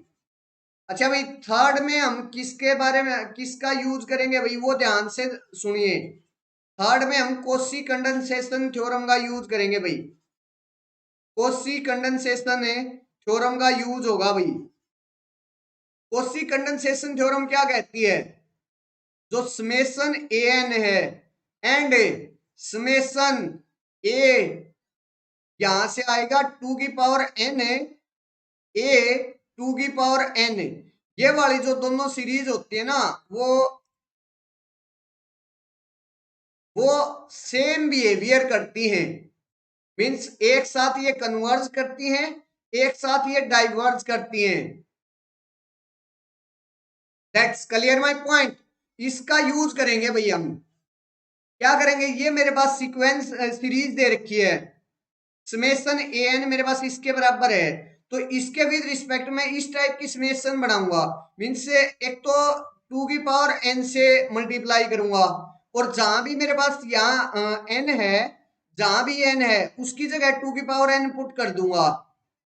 अच्छा भाई थर्ड में हम किसके बारे में किसका यूज करेंगे भाई, वो ध्यान से सुनिए, थर्ड में हम कोसी कंडेंसेशन थ्योरम का यूज करेंगे भाई, कोसी कंडेंसेशन थ्योरम का यूज होगा भाई। कोसी कंडेंसेशन थ्योरम क्या कहती है, जो समेशन ए एन है एंड समेशन ए, यहां से आएगा 2n ए 2n, ये वाली जो दोनों सीरीज होती है ना वो सेम बिहेवियर करती हैं, मीन्स एक साथ ये कन्वर्ज करती हैं, एक साथ ये डाइवर्ज करती हैं। That's clear my point. इसका यूज करेंगे भाई हम, क्या करेंगे, ये मेरे पास सीक्वेंस सीरीज दे रखी है, समेशन ए एन मेरे पास इसके बराबर है, तो इसके विद रिस्पेक्ट में इस टाइप की समेशन बनाऊंगा, मीन्स एक तो 2n से मल्टीप्लाई करूंगा और जहां भी मेरे पास यहाँ n है, जहां भी n है उसकी जगह 2n पुट कर दूंगा,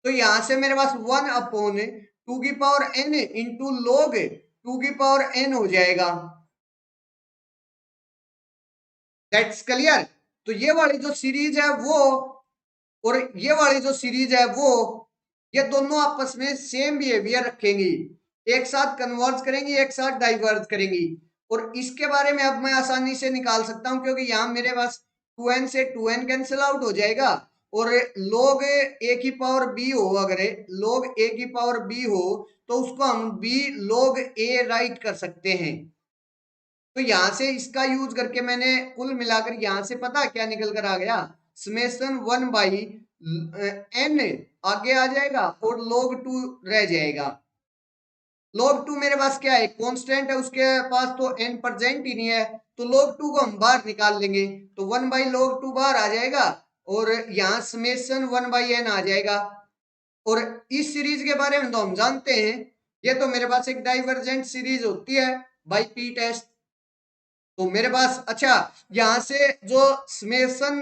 तो यहां से मेरे पास 1/2n इंटू log 2n हो जाएगा। That's clear. तो ये वाली जो सीरीज है वो और ये वाली जो सीरीज है वो, ये दोनों आपस में सेम बिहेवियर रखेंगी, एक साथ कन्वर्ज करेंगी एक साथ डाइवर्ज करेंगी, और इसके बारे में अब मैं आसानी से निकाल सकता हूं क्योंकि यहां मेरे पास 2n से 2n कैंसिल आउट हो जाएगा और log a की पावर b हो, अगर log a की पावर b हो तो उसको हम b log a राइट कर सकते हैं। तो यहां से इसका यूज करके मैंने कुल मिलाकर यहां से पता क्या निकल कर आ गया, समेशन 1/n आगे आ जाएगा और log 2 रह जाएगा। log 2 मेरे पास क्या है, कांस्टेंट है, उसके पास तो n प्रेजेंट ही नहीं है, तो log 2 को हम बाहर निकाल लेंगे तो 1/log 2 बाहर आ जाएगा और यहाँ समेशन 1/n आ जाएगा। और इस सीरीज के बारे में तो हम जानते हैं, ये तो मेरे पास एक डाइवर्जेंट सीरीज होती है बाई पी टेस्ट। तो मेरे पास अच्छा यहां से जो समेशन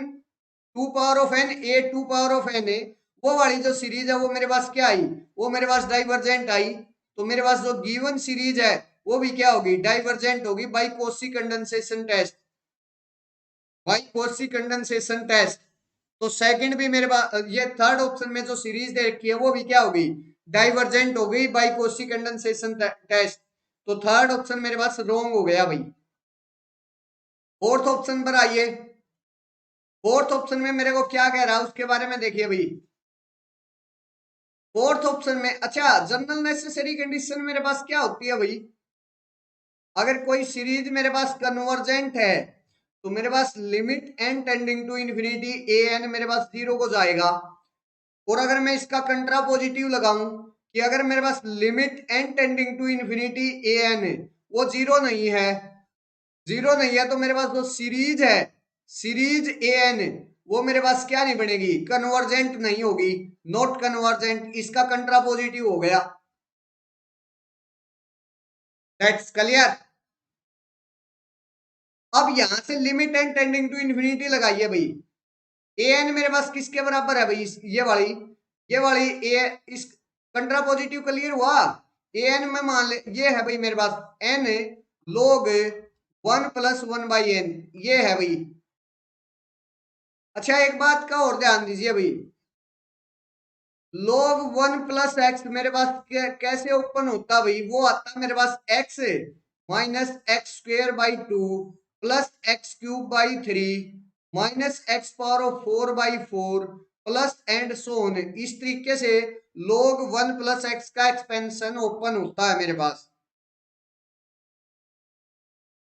2n a 2n है वो वाली जो सीरीज है वो मेरे पास क्या आई, वो मेरे पास डाइवर्जेंट आई, तो मेरे पास जो गिवन सीरीज है वो भी क्या होगी, डाइवर्जेंट होगी by Cauchy condensation test, by Cauchy condensation test. तो सेकंड भी मेरे पास ये थर्ड ऑप्शन में जो सीरीज दे रखी है वो भी क्या होगी, डाइवर्जेंट हो गई बाई कोसी कंडेंसेशन टेस्ट। तो थर्ड ऑप्शन मेरे पास रॉन्ग हो गया भाई। फोर्थ ऑप्शन पर आइए, फोर्थ ऑप्शन में मेरे को क्या कह रहा है उसके बारे में देखिए भाई। फोर्थ ऑप्शन में अच्छा जनरल नेसेसरी कंडीशन मेरे पास क्या होती है भाई, अगर कोई सीरीज मेरे पास कन्वर्जेंट है तो मेरे पास limit n tending to infinity a n मेरे पास 0 को जाएगा, और अगर मैं इसका कंट्रा पॉजिटिव लगाऊं कि अगर मेरे पास limit n tending to infinity A N वो जीरो नहीं है, जीरो नहीं है, तो मेरे पास जो सीरीज है, सीरीज ए एन, वो मेरे पास क्या नहीं बनेगी, कन्वर्जेंट नहीं होगी, नॉट कन्वर्जेंट, इसका कंट्रापोजिटिव हो गया। That's clear. अब यहां से limit N tending to infinity लगाइए भाई, ए एन मेरे पास किसके बराबर है भाई, ये वाली ए, इस कंट्रापोजिटिव क्लियर हुआ। ए एन में मान ले ये है भाई मेरे पास एन लोग 1+1/n, ये है भाई। अच्छा एक बात का और ध्यान दीजिए भाई, log 1+x मेरे पास कैसे ओपन होता भाई, वो आता मेरे पास x minus x square by 2 plus x cube by 3 minus x power of 4/4 plus and so on, इस तरीके से log 1+x का एक्सपेंशन ओपन होता है मेरे पास।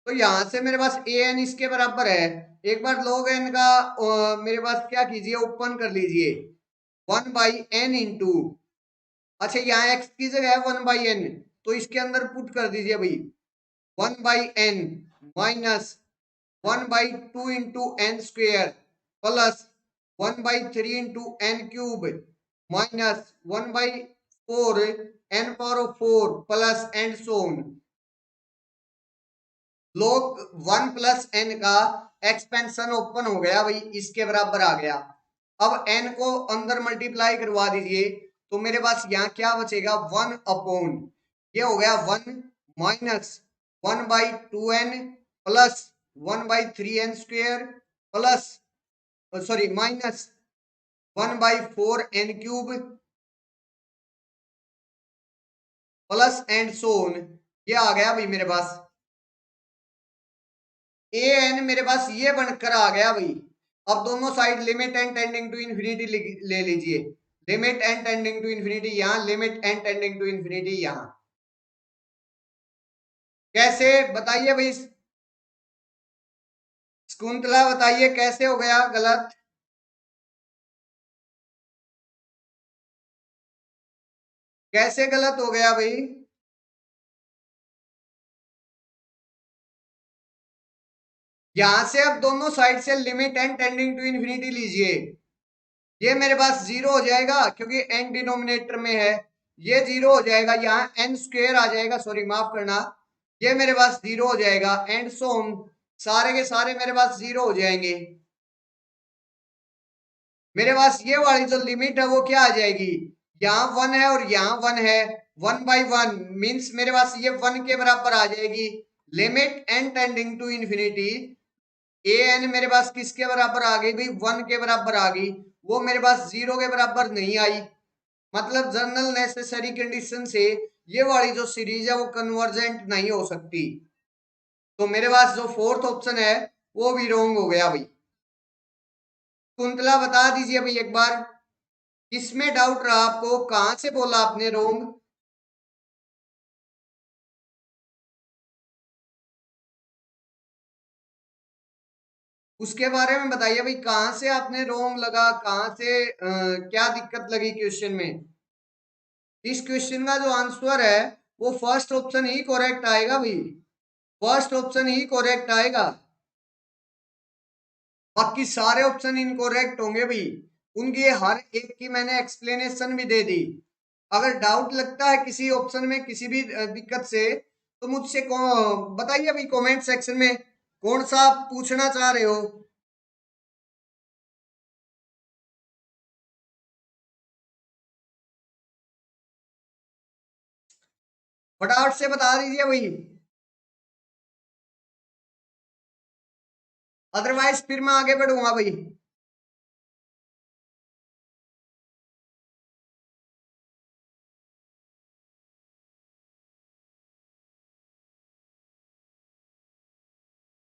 तो यहां से मेरे पास ए एन इसके बराबर है, एक बार log n का मेरे पास क्या कीजिए, ओपन कर लीजिए 1/n इंटू, अच्छा यहाँ x की जगह है 1/n, तो इसके अंदर पुट कर दीजिए भाई 1/n minus 1/2 into N square plus 1/3 into N cube minus 1/4 N power of 4 plus and so on, log 1+n का एक्सपेंशन ओपन हो गया भाई, इसके बराबर आ गया। अब n को अंदर मल्टीप्लाई करवा दीजिए, तो मेरे पास यहाँ क्या बचेगा, 1/, ये हो गया 1 minus 1/2n plus 1/3n square plus sorry minus 1/4n cube plus and so on, ये आ गया भाई मेरे पास ए एन, मेरे पास ये बनकर आ गया भाई। अब दोनों side limit N tending to infinity ले लीजिए, limit N tending to infinity यहाँ, limit N tending to infinity यहाँ, कैसे बताइए भाई, शकुंतला बताइए कैसे हो गया गलत, कैसे गलत हो गया भाई। यहां से अब दोनों साइड से limit N tending to infinity लीजिए, ये मेरे पास जीरो हो जाएगा क्योंकि एन डिनोमिनेटर में है, ये जीरो हो जाएगा, यहाँ एन स्क्वेयर आ जाएगा, सॉरी माफ करना, ये मेरे पास जीरो हो जाएगा एंड सोन, सारे के सारे मेरे पास जीरो हो जाएंगे। मेरे पास ये वाली जो लिमिट है वो क्या आ जाएगी, यहाँ 1 है और यहाँ 1 है, 1/1 मीन्स मेरे पास ये 1 के बराबर आ जाएगी, limit N tending to infinity A N मेरे पास किसके बराबर आ गई भाई, 1 के बराबर आ गई, वो मेरे पास जीरो के बराबर नहीं आई, मतलब जनरल नेसेसरी कंडीशन से ये वाली जो सीरीज है वो कन्वर्जेंट नहीं हो सकती, तो मेरे पास जो फोर्थ ऑप्शन है वो भी रॉन्ग हो गया भाई। कुंतला बता दीजिए भाई एक बार, किसमें डाउट रहा आपको, कहां से बोला आपने रॉन्ग, उसके बारे में बताइए भाई, कहां से आपने रॉन्ग लगा, कहां से क्या दिक्कत लगी क्वेश्चन में। इस क्वेश्चन का जो आंसर है वो फर्स्ट ऑप्शन ही करेक्ट आएगा भाई, फर्स्ट ऑप्शन ही करेक्ट आएगा, बाकी सारे ऑप्शन इनकरेक्ट होंगे भाई, उनकी हर एक की मैंने एक्सप्लेनेशन भी दे दी। अगर डाउट लगता है किसी ऑप्शन में किसी भी दिक्कत से, तो मुझसे बताइए भाई कमेंट सेक्शन में कौन सा आप पूछना चाह रहे हो। फटाफट से बता दीजिए भाई, अदरवाइज फिर मैं आगे बढ़ूंगा भाई।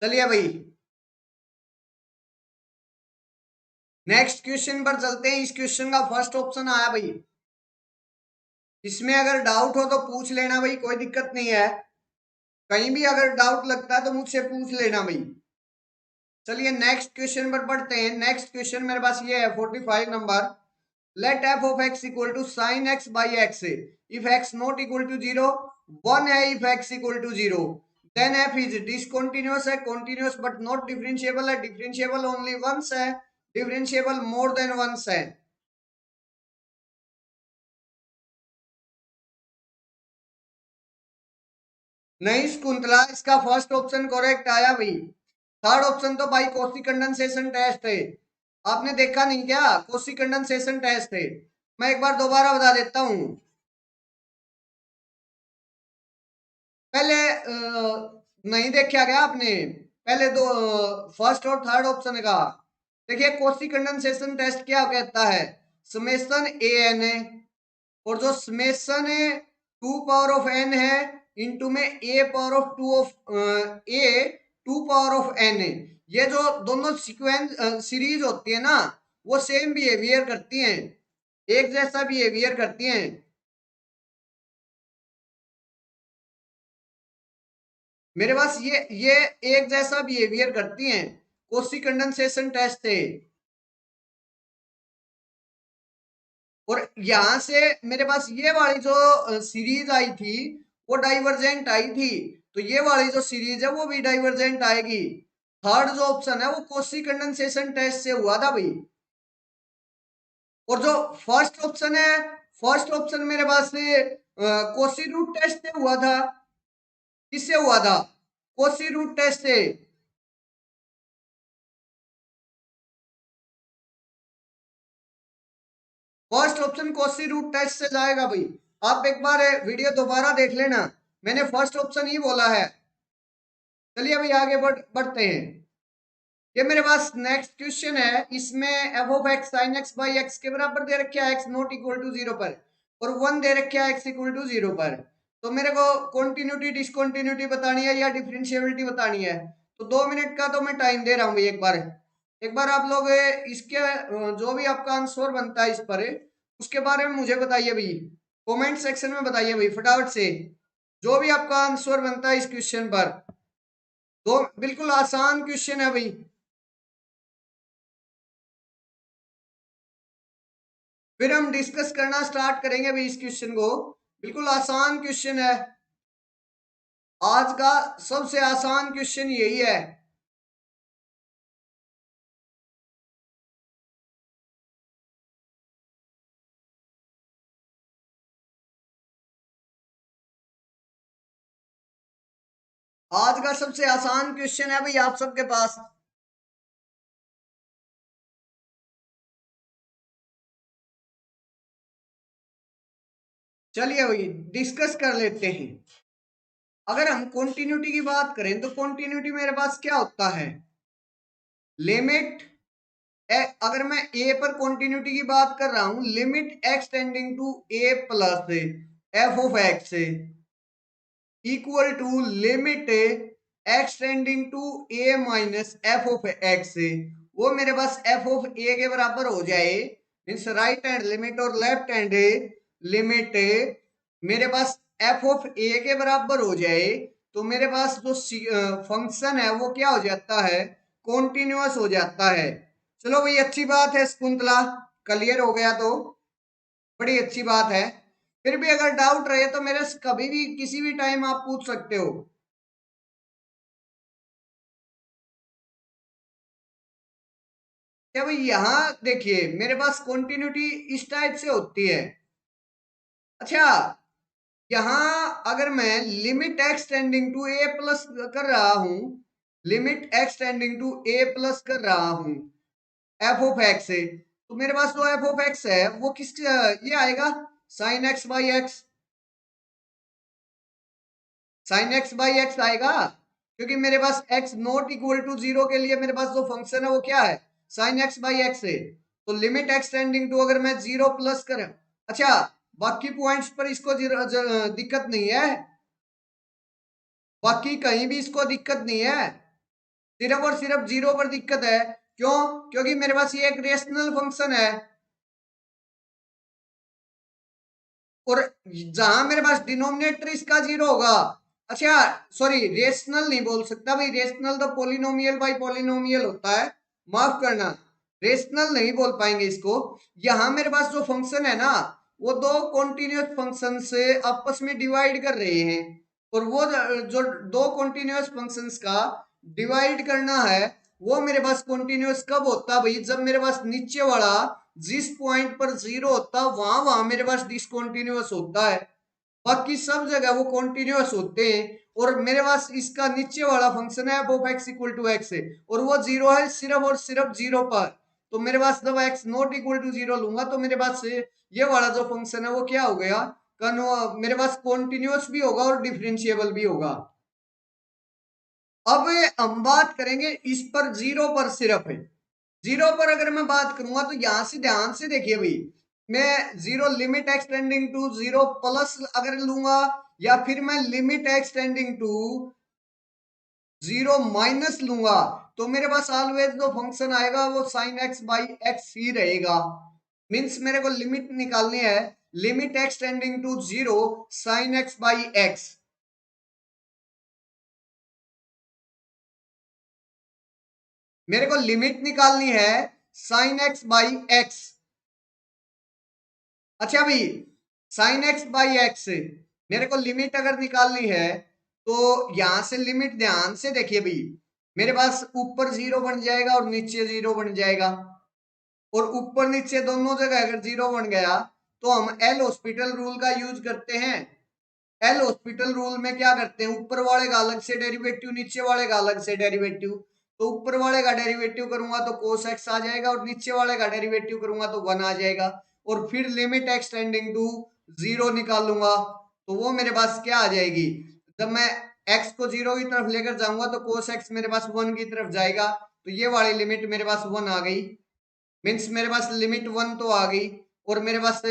चलिए भाई नेक्स्ट क्वेश्चन पर चलते हैं, इस क्वेश्चन का फर्स्ट ऑप्शन आया भाई, इसमें अगर डाउट हो तो पूछ लेना भाई, कोई दिक्कत नहीं है, कहीं भी अगर डाउट लगता है तो मुझसे पूछ लेना भाई। चलिए नेक्स्ट क्वेश्चन पर पढ़ते हैं, नेक्स्ट क्वेश्चन मेरे पास ये है 45 number, let F of x equal to sine X by X, if X not equal to 0, 1 है if X equal to 0, then F is discontinuous है, कंटिन्यूअस बट नॉट डिफरेंशिएबल है, differentiable only once है, differentiable more than once है। नहीं शकुंतला, इसका first option correct आया भाई। Third option तो भाई कोसी कंडेंसेशन टेस्ट है, आपने देखा नहीं क्या? कोसी कंडेंसेशन टेस्ट है। मैं एक बार दोबारा बता देता हूं। पहले नहीं देखा क्या आपने? पहले दो फर्स्ट और थर्ड ऑप्शन का देखिए। कोसी कंडेंसेशन टेस्ट क्या कहता है? समेशन ए एन है, और जो समेशन 2 पावर ऑफ n है इंटू में a पावर ऑफ 2 है, ये जो दोनों सीक्वेंस सीरीज होती है ना, वो सेम बिहेवियर करती हैं, एक जैसा बिहेवियर करती हैं। मेरे पास ये एक जैसा बिहेवियर करती हैं कोसी कंडेंसेशन टेस्ट से। और यहां से मेरे पास ये वाली जो सीरीज आई थी वो डाइवर्जेंट आई थी, तो ये वाली जो सीरीज है वो भी डाइवर्जेंट आएगी। थर्ड जो ऑप्शन है वो कोसी कंडेंसेशन टेस्ट से हुआ था भाई। और जो फर्स्ट ऑप्शन है, फर्स्ट ऑप्शन मेरे पास से कोसी रूट टेस्ट से हुआ था। किससे हुआ था? कोसी रूट टेस्ट से। First option Cauchy root test से जाएगा भाई। आप एक बार वीडियो दोबारा देख लेना, मैंने फर्स्ट ऑप्शन ही बोला है। चलिए अभी आगे बढ़ते हैं। ये मेरे पास नेक्स्ट क्वेश्चन है, इसमें F of x sign X by x के बराबर दे रखा है एक्स नॉट इक्वल टू 0 पर, और 1 दे रखा है एक्स इक्वल टू 0 पर। तो मेरे को कॉन्टिन्यूटी डिसकॉन्टिन्यूटी बतानी है या डिफरेंशिएबिलिटी बतानी है। तो 2 मिनट का तो मैं टाइम दे रहा हूँ भाई। एक बार आप लोग इसके जो भी आपका आंसर बनता है इस पर, उसके बारे में मुझे बताइए भाई, कमेंट सेक्शन में बताइए भाई फटाफट से, जो भी आपका आंसर बनता है इस क्वेश्चन पर। तो बिल्कुल आसान क्वेश्चन है भाई। फिर हम डिस्कस करना स्टार्ट करेंगे भाई इस क्वेश्चन को। बिल्कुल आसान क्वेश्चन है, आज का सबसे आसान क्वेश्चन यही है। आज का सबसे आसान क्वेश्चन है भाई आप सबके पास। चलिए भाई डिस्कस कर लेते हैं। अगर हम कॉन्टिन्यूटी की बात करें तो कॉन्टिन्यूटी मेरे पास क्या होता है? लिमिट अगर मैं ए पर कॉन्टिन्यूटी की बात कर रहा हूं, limit X tending to A plus F of x equal to limit X tending to A minus F of X, वो मेरे पास एफ ऑफ ए के बराबर हो जाए। मीन्स राइट हैंड लिमिट और लेफ्ट हैंड लिमिट मेरे पास एफ ऑफ ए के बराबर हो जाए, तो मेरे पास जो फंक्शन है वो क्या हो जाता है? कॉन्टिन्यूअस हो जाता है। चलो भाई अच्छी बात है शकुंतला, क्लियर हो गया तो बड़ी अच्छी बात है। फिर भी अगर डाउट रहे तो मेरे से कभी भी किसी भी टाइम आप पूछ सकते हो। क्या भाई यहाँ देखिए मेरे पास कॉन्टिन्यूटी इस टाइप से होती है। अच्छा, यहाँ अगर मैं limit X tending to A plus कर रहा हूं, limit X tending to A plus कर रहा हूं एफ ऑफ एक्स से, तो मेरे पास जो एफ ऑफ एक्स है वो किस ये आएगा sign X by x, sign X by x आएगा। क्योंकि मेरे पास एक्स नॉट इक्वल टू 0 के लिए मेरे पास जो फंक्शन है वो क्या है? साइन एक्स बाई एक्स है। तो लिमिट एक्स टेंडिंग टू अगर मैं 0 प्लस करें, अच्छा बाकी पॉइंट्स पर इसको दिक्कत नहीं है, बाकी कहीं भी इसको दिक्कत नहीं है, सिर्फ और सिर्फ 0 पर दिक्कत है। क्यों? क्योंकि मेरे पास ये एक रेशनल फंक्शन है, और जहां मेरे पास डिनोमिनेटर इसका 0 होगा, अच्छा सॉरी रेशनल नहीं बोल सकता भाई, रेशनल तो पोलिनोमियल बाई पोलिनोमियल होता है, माफ करना। रेशनल नहीं बोल पाएंगे इसको। यहां मेरे पास जो फंक्शन है ना, वो दो कॉन्टिन्यूस फंक्शन से आपस में डिवाइड कर रहे हैं, और वो जो दो कॉन्टिन्यूस फंक्शंस का डिवाइड करना है, वो मेरे पास कॉन्टिन्यूस कब होता है भाई, जब मेरे पास नीचे वाला जिस पॉइंट पर जीरो होता है वहां मेरे पास डिसकॉन्टिन्यूस होता है। बाकी सब जगह वो कॉन्टिन्यूस होते हैं, और मेरे पास इसका नीचे वाला फंक्शन है F of x equal to X है, और वो जीरो है सिर्फ और सिर्फ जीरो पर। तो मेरे पास जब X not equal to zero लूंगा तो मेरे पास ये वाला जो फंक्शन है वो क्या हो गया, मेरे पास कॉन्टिन्यूस भी होगा और डिफरेंशिएबल भी होगा। अब हम बात करेंगे इस पर जीरो पर सिर्फ है। जीरो पर अगर मैं बात करूंगा तो यहां से ध्यान से देखिए भाई, मैं zero limit X tending to zero plus अगर लूंगा, या फिर मैं limit X tending to zero minus लूंगा, तो मेरे पास ऑलवेज जो फंक्शन आएगा वो साइन एक्स बाई एक्स ही रहेगा। मीन्स मेरे को लिमिट निकालनी है, limit X tending to zero sine X by X. मेरे को लिमिट निकालनी है साइन एक्स बाई एक्स। अच्छा भाई, साइन एक्स बाई एक्स मेरे को लिमिट अगर निकालनी है, तो यहां से लिमिट ध्यान से देखिए भाई, मेरे पास ऊपर जीरो बन जाएगा और नीचे जीरो बन जाएगा, और ऊपर नीचे दोनों जगह अगर जीरो बन गया तो हम एल हॉस्पिटल रूल का यूज करते हैं। एल हॉस्पिटल रूल में क्या करते हैं, ऊपर वाले का अलग से डेरिवेटिव, नीचे वाले का अलग से डेरिवेटिव। तो ऊपर वाले का डेरिवेटिव करूंगा तो कोस एक्स आ जाएगा, और नीचे वाले का डेरिवेटिव करूंगा तो वन आ जाएगा, और फिर लिमिट एक्सटेंडिंग टू जीरो निकालूंगा तो वो मेरे पास क्या आ जाएगी, जब मैं एक्स को जीरो की तरफ लेकर जाऊंगा तो कोस एक्स मेरे पास वन की तरफ जाएगा, तो ये वाली लिमिट मेरे पास वन आ गई। मीन्स मेरे पास लिमिट वन तो आ गई, और मेरे पास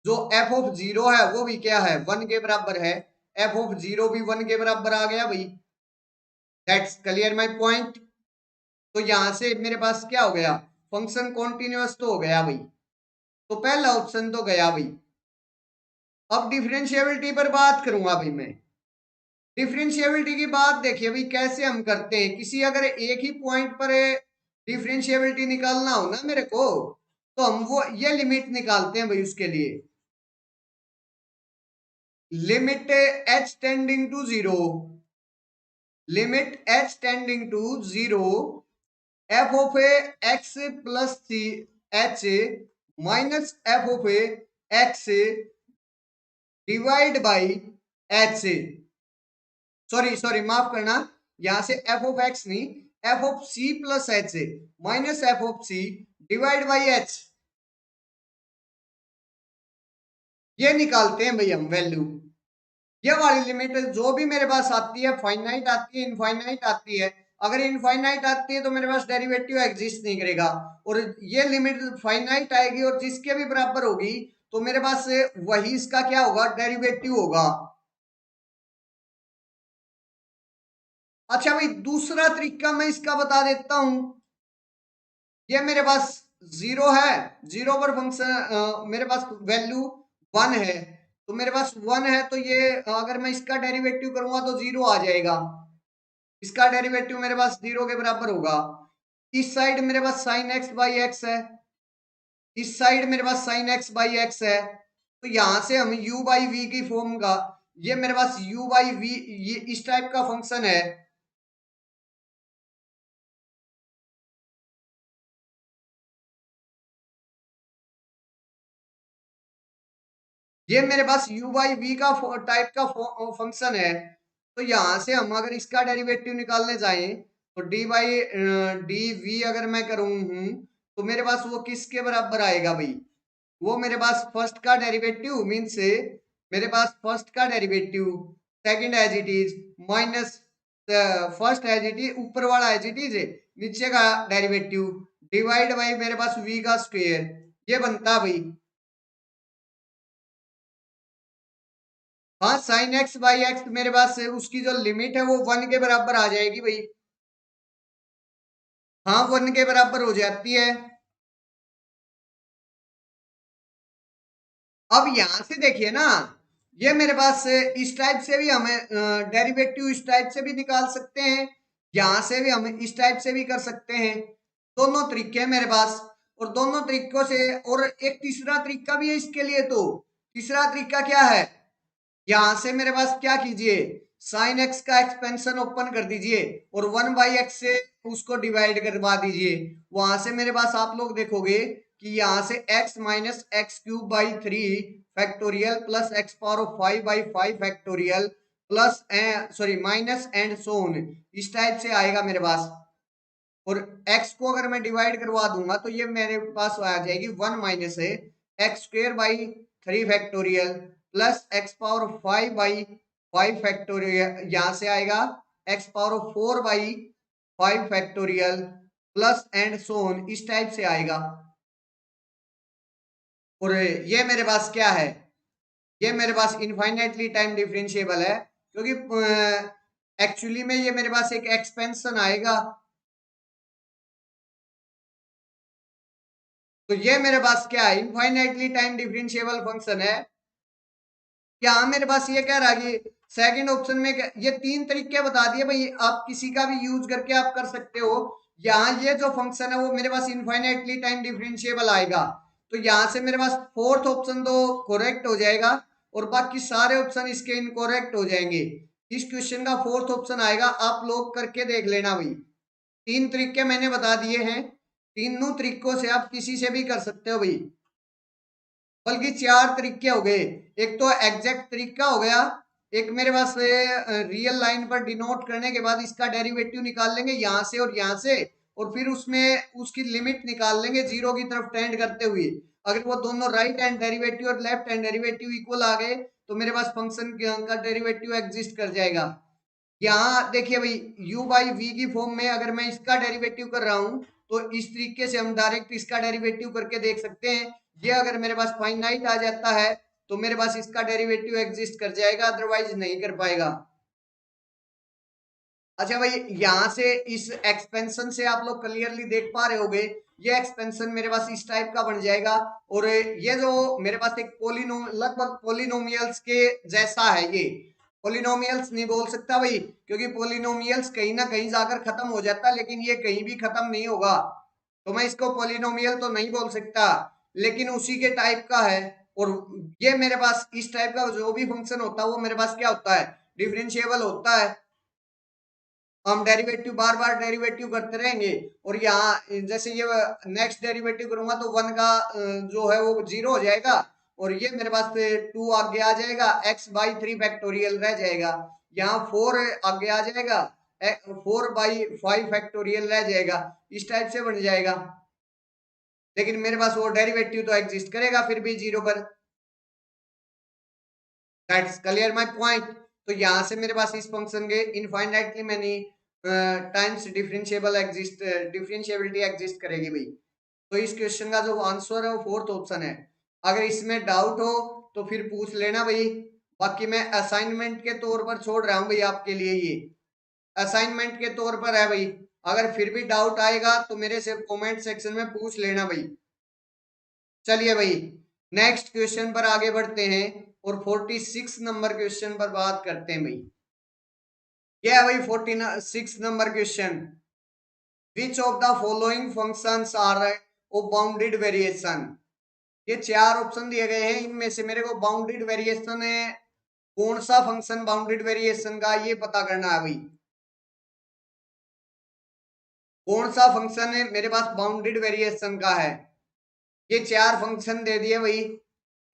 जो एफ ऑफ जीरो है वो भी क्या है, वन के बराबर है। एफ ऑफ जीरो भी वन के बराबर आ गया भाई। That's clear my point. तो यहां से मेरे पास क्या हो गया, फंक्शन कॉन्टिन्यूअस तो हो गया भाई, तो पहला ऑप्शन तो गया भाई। अब डिफरेंशिएबिलिटी पर बात करूंगा भाई मैं। डिफरेंशिएबिलिटी की बात देखिए भाई, कैसे हम करते हैं, किसी अगर एक ही पॉइंट पर डिफरेंशिएबिलिटी निकालना हो ना मेरे को, तो हम वो ये लिमिट निकालते हैं भाई उसके लिए, limit H tending to zero, limit H tending to zero F of A X plus C H minus F of A X divide by H. Sorry sorry माफ करना, यहां से एफ ऑफ एक्स नहीं, F of C plus H minus F of C divide by H, ये निकालते हैं भाई हम वैल्यू। ये वाली लिमिट जो भी मेरे पास आती है, फाइनाइट आती है, इनफाइनाइट आती है। अगर इनफाइनाइट आती है तो मेरे पास डेरिवेटिव एग्जिस्ट नहीं करेगा, और ये लिमिट फाइनाइट आएगी और जिसके भी बराबर होगी तो मेरे पास वही इसका क्या होगा, डेरिवेटिव होगा। अच्छा भाई, दूसरा तरीका मैं इसका बता देता हूं। ये मेरे पास जीरो है, जीरो पर फंक्शन मेरे पास वैल्यू वन है, तो मेरे पास वन है, तो ये अगर मैं इसका डेरिवेटिव करूंगा तो जीरो आ जाएगा। इसका डेरिवेटिव मेरे पास जीरो के बराबर होगा। इस साइड मेरे पास साइन एक्स बाई एक्स है, इस साइड मेरे पास साइन एक्स बाई एक्स है, तो यहां से हम u बाई वी की फॉर्म का, ये मेरे पास u बाई वी, ये इस टाइप का फंक्शन है। ये मेरे पास u बाई वी का टाइप का फंक्शन है, तो यहां से हम अगर इसका डेरिवेटिव निकालने जाएं तो डी बाई डी वी अगर मैं करूं तो मेरे पास वो किसके बराबर आएगा भाई, वो मेरे पास फर्स्ट का डेरिवेटिव मीन्स मेरे पास फर्स्ट का derivative, second as it is minus first as it is, ऊपर वाला एज इट इज, नीचे का डेरिवेटिव डिवाइड बाई मेरे पास v का स्क्वायर, ये बनता है भाई। हाँ, साइन एक्स बाई एक्स मेरे पास उसकी जो लिमिट है वो वन के बराबर आ जाएगी भाई। हाँ, वन के बराबर हो जाती है। अब यहां से देखिए ना, ये मेरे पास इस टाइप से भी हमें डेरिवेटिव इस टाइप से भी निकाल सकते हैं, यहां से भी हम इस टाइप से भी कर सकते हैं। दोनों तरीके हैं मेरे पास, और दोनों तरीकों से, और एक तीसरा तरीका भी है इसके लिए। तो तीसरा तरीका क्या है, यहां से मेरे पास क्या कीजिए, साइन एक्स का एक्सपेंशन ओपन कर दीजिए और 1/x से उसको डिवाइड करवा दीजिए। वहां से मेरे पास आप लोग देखोगे कि यहां से x minus x cube by 3 factorial plus x power of 5/5 factorial plus sorry minus and so on, इस टाइप से आएगा मेरे पास। और x को अगर मैं डिवाइड करवा दूंगा तो ये मेरे पास आ जाएगी 1 माइनस है x square by 3 factorial plus x power 5/5 factorial, यहां से आएगा x power 4/5 factorial plus and so on, इस टाइप से आएगा। और ये मेरे पास क्या है, ये मेरे पास इनफाइनाइटली टाइम डिफरेंशिएबल है, क्योंकि एक्चुअली में ये मेरे पास एक एक्सपेंशन आएगा। तो ये मेरे पास क्या है, इनफाइनाइटली टाइम डिफरेंशिएबल फंक्शन है। यहाँ मेरे पास ये कह रहा है कि सेकंड ऑप्शन में ये तीन तरीके बता दिए भाई, आप किसी का भी यूज करके आप कर सकते हो। यहाँ ये जो फंक्शन है वो मेरे पास इनफाइनाइटली टाइम डिफरेंशिएबल आएगा, तो यहाँ से मेरे पास फोर्थ ऑप्शन तो करेक्ट हो जाएगा और बाकी सारे ऑप्शन इसके इनकरेक्ट हो जाएंगे। इस क्वेश्चन का फोर्थ ऑप्शन आएगा, आप लोग करके देख लेना भाई। तीन तरीके मैंने बता दिए हैं, तीनों तरीकों से आप किसी से भी कर सकते हो भाई, बल्कि चार तरीके हो गए। एक तो एग्जैक्ट तरीका हो गया, एक मेरे पास रियल लाइन पर डिनोट करने के बाद इसका डेरिवेटिव निकाल लेंगे यहाँ से और यहाँ से, और फिर उसमें उसकी लिमिट निकाल लेंगे जीरो की तरफ टेंड करते हुए। अगर वो दोनों राइट हैंड डेरिवेटिव और लेफ्ट हैंड डेरिवेटिव इक्वल आ गए तो मेरे पास फंक्शन का डेरिवेटिव एग्जिस्ट कर जाएगा। यहाँ देखिए भाई, u बाई वी की फॉर्म में अगर मैं इसका डेरिवेटिव कर रहा हूं तो इस तरीके से हम डायरेक्ट इसका डेरिवेटिव करके देख सकते हैं। ये अगर मेरे पास फाइनाइट आ जाता है तो मेरे पास इसका डेरिवेटिव एग्जिस्ट कर जाएगा, अदरवाइज नहीं कर पाएगा। अच्छा भाई, यहाँ से इस एक्सपेंशन से आप लोग क्लियरली देख पा रहे होगे, ये एक्सपेंशन मेरे पास इस टाइप का बन जाएगा। और ये जो मेरे पास एक लगभग पोलिनोमियल्स के जैसा है, ये पोलिनोमियल्स नहीं बोल सकता भाई, क्योंकि पोलिनोमियल्स कहीं ना कहीं जाकर खत्म हो जाता है, लेकिन ये कहीं भी खत्म नहीं होगा, तो मैं इसको पोलिनोमियल तो नहीं बोल सकता, लेकिन उसी के टाइप का है। और ये मेरे पास इस टाइप का जो भी फंक्शन होता है वो मेरे पास क्या होता है, डिफरेंशिएबल होता है। हम डेरिवेटिव बार बार डेरिवेटिव करते रहेंगे, और यहाँ जैसे ये नेक्स्ट डेरिवेटिव करूंगा तो 1 का जो है वो 0 हो जाएगा, और ये मेरे पास 2 आगे आ जाएगा, x/3 फैक्टोरियल रह जाएगा। यहाँ 4 आगे आ जाएगा, 4/5 फैक्टोरियल रह जाएगा, इस टाइप से बन जाएगा। लेकिन मेरे पास वो डेरिवेटिव तो एग्जिस्ट करेगा फिर भी 0 पर। That's clear my point. तो यहाँ से मेरे पास इस फंक्शन के infinitely many times differentiability exist करेगी भाई। तो इस क्वेश्चन का जो आंसर है वो फोर्थ ऑप्शन है। अगर इसमें डाउट हो तो फिर पूछ लेना भाई, बाकी मैं असाइनमेंट के तौर पर छोड़ रहा हूँ भाई आपके लिए, ये असाइनमेंट के तौर पर है भाई। अगर फिर भी डाउट आएगा तो मेरे से कमेंट सेक्शन में पूछ लेना भाई। चलिए भाई, नेक्स्ट क्वेश्चन पर आगे बढ़ते हैं और 46 नंबर क्वेश्चन पर बात करते हैं भाई। ये है भाई 46 number question, which of the following functions are of bounded variation. ये चार ऑप्शन दिए गए हैं, इनमें से मेरे को बाउंडेड वेरिएशन है, कौन सा फंक्शन बाउंडेड वेरिएशन का ये पता करना है भाई। कौन सा फंक्शन है मेरे पास बाउंडेड वेरिएशन का है। ये चार फंक्शन दे दिए भाई,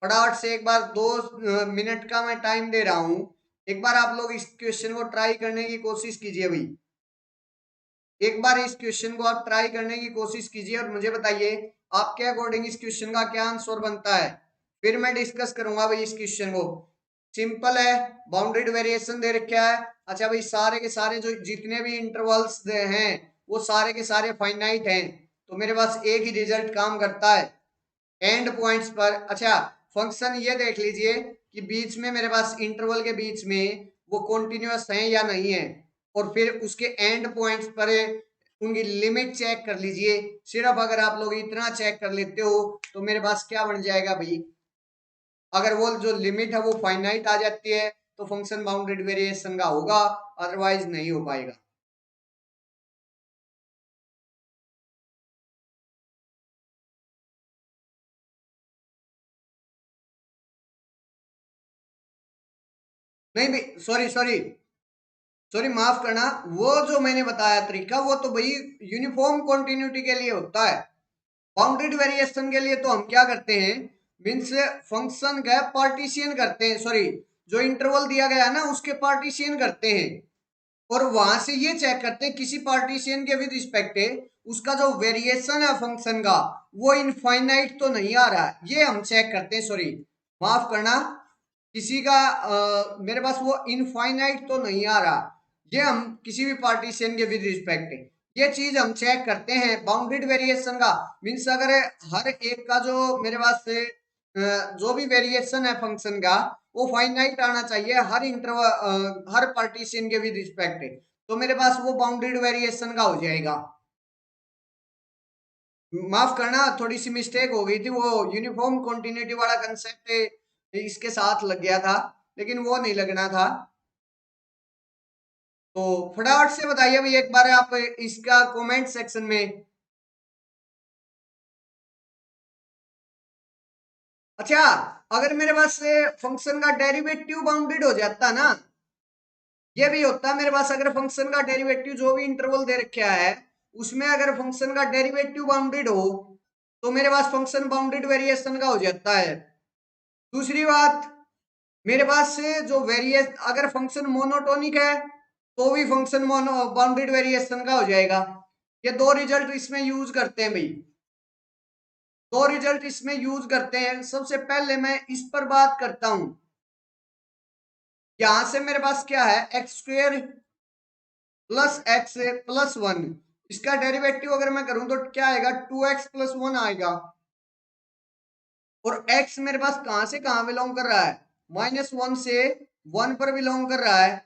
फटाफट से एक बार 2 मिनट का मैं टाइम दे रहा हूं, एक बार आप लोग इस क्वेश्चन को ट्राई करने की कोशिश कीजिए भाई। एक बार इस क्वेश्चन को आप ट्राई करने की कोशिश कीजिए और मुझे बताइए आपके अकॉर्डिंग इस क्वेश्चन का क्या आंसर बनता है, फिर मैं डिस्कस करूंगा भाई इस क्वेश्चन को। सिंपल है, बाउंडेड वेरिएशन दे रखा है। अच्छा भाई, सारे के सारे जो जितने भी इंटरवल्स हैं वो सारे के सारे फाइनाइट हैं, तो मेरे पास एक ही रिजल्ट काम करता है एंड पॉइंट्स पर। अच्छा, फंक्शन ये देख लीजिए कि बीच में मेरे पास इंटरवल के बीच में वो कॉन्टिन्यूअस है या नहीं है, और फिर उसके एंड पॉइंट्स पर उनकी लिमिट चेक कर लीजिए। सिर्फ अगर आप लोग इतना चेक कर लेते हो तो मेरे पास क्या बन जाएगा भाई, अगर वो जो लिमिट है वो फाइनाइट आ जाती है तो फंक्शन बाउंडेड वेरिएशन का होगा, अदरवाइज नहीं हो पाएगा। नहीं भाई, सॉरी सॉरी सॉरी, माफ करना। वो जो मैंने बताया तरीका, वो तो भाई यूनिफॉर्म कॉन्टिन्यूटी के लिए होता है। बाउंडेड वेरिएशन के लिए तो हम क्या करते हैं, मीन्स फंक्शन का पार्टीशियन करते हैं, सॉरी, जो इंटरवल दिया गया है ना उसके पार्टीशियन करते हैं, और वहां से ये चेक करते हैं किसी पार्टीशियन के विद रिस्पेक्ट है उसका जो वेरिएशन है फंक्शन का वो इनफाइनाइट तो नहीं आ रहा है, ये हम चेक करते हैं। सॉरी, माफ करना, किसी का मेरे पास वो इनफाइनाइट तो नहीं आ रहा, ये हम किसी भी पार्टीशन के विद रिस्पेक्ट ये चीज हम चेक करते हैं बाउंडेड वेरिएशन का। मीन्स अगर हर एक का जो मेरे पास से जो भी वेरिएशन है फंक्शन का वो फाइनाइट आना चाहिए हर इंटरवल हर पार्टीशन के विद रिस्पेक्ट, तो मेरे पास वो बाउंडेड वेरिएशन का हो जाएगा। माफ करना, थोड़ी सी मिस्टेक हो गई थी, वो यूनिफॉर्म कॉन्टिन्यूटी वाला कंसेप्ट इसके साथ लग गया था, लेकिन वो नहीं लगना था। तो फटाफट से बताइए भाई एक बार आप इसका कमेंट सेक्शन में। अच्छा, अगर मेरे पास फंक्शन का डेरिवेटिव बाउंडेड हो जाता ना, ये भी होता है मेरे पास, अगर फंक्शन का डेरिवेटिव जो भी इंटरवल दे रखा है उसमें अगर फंक्शन का डेरिवेटिव बाउंडेड हो तो मेरे पास फंक्शन बाउंडेड वेरिएशन का हो जाता है। दूसरी बात, मेरे पास से जो वेरिएशन अगर फंक्शन मोनोटोनिक है तो भी फंक्शन मोनो बाउंडेड वेरिएशन का हो जाएगा। ये दो रिजल्ट इसमें यूज करते हैं भाई, दो रिजल्ट इसमें यूज करते हैं। सबसे पहले मैं इस पर बात करता हूं, यहां से मेरे पास क्या है, x square plus x plus one, इसका डेरिवेटिव अगर मैं करूं तो क्या आएगा, 2x+1 आएगा। और x मेरे पास कहां से कहां बिलोंग कर रहा है, -1 से 1 पर बिलोंग कर रहा है।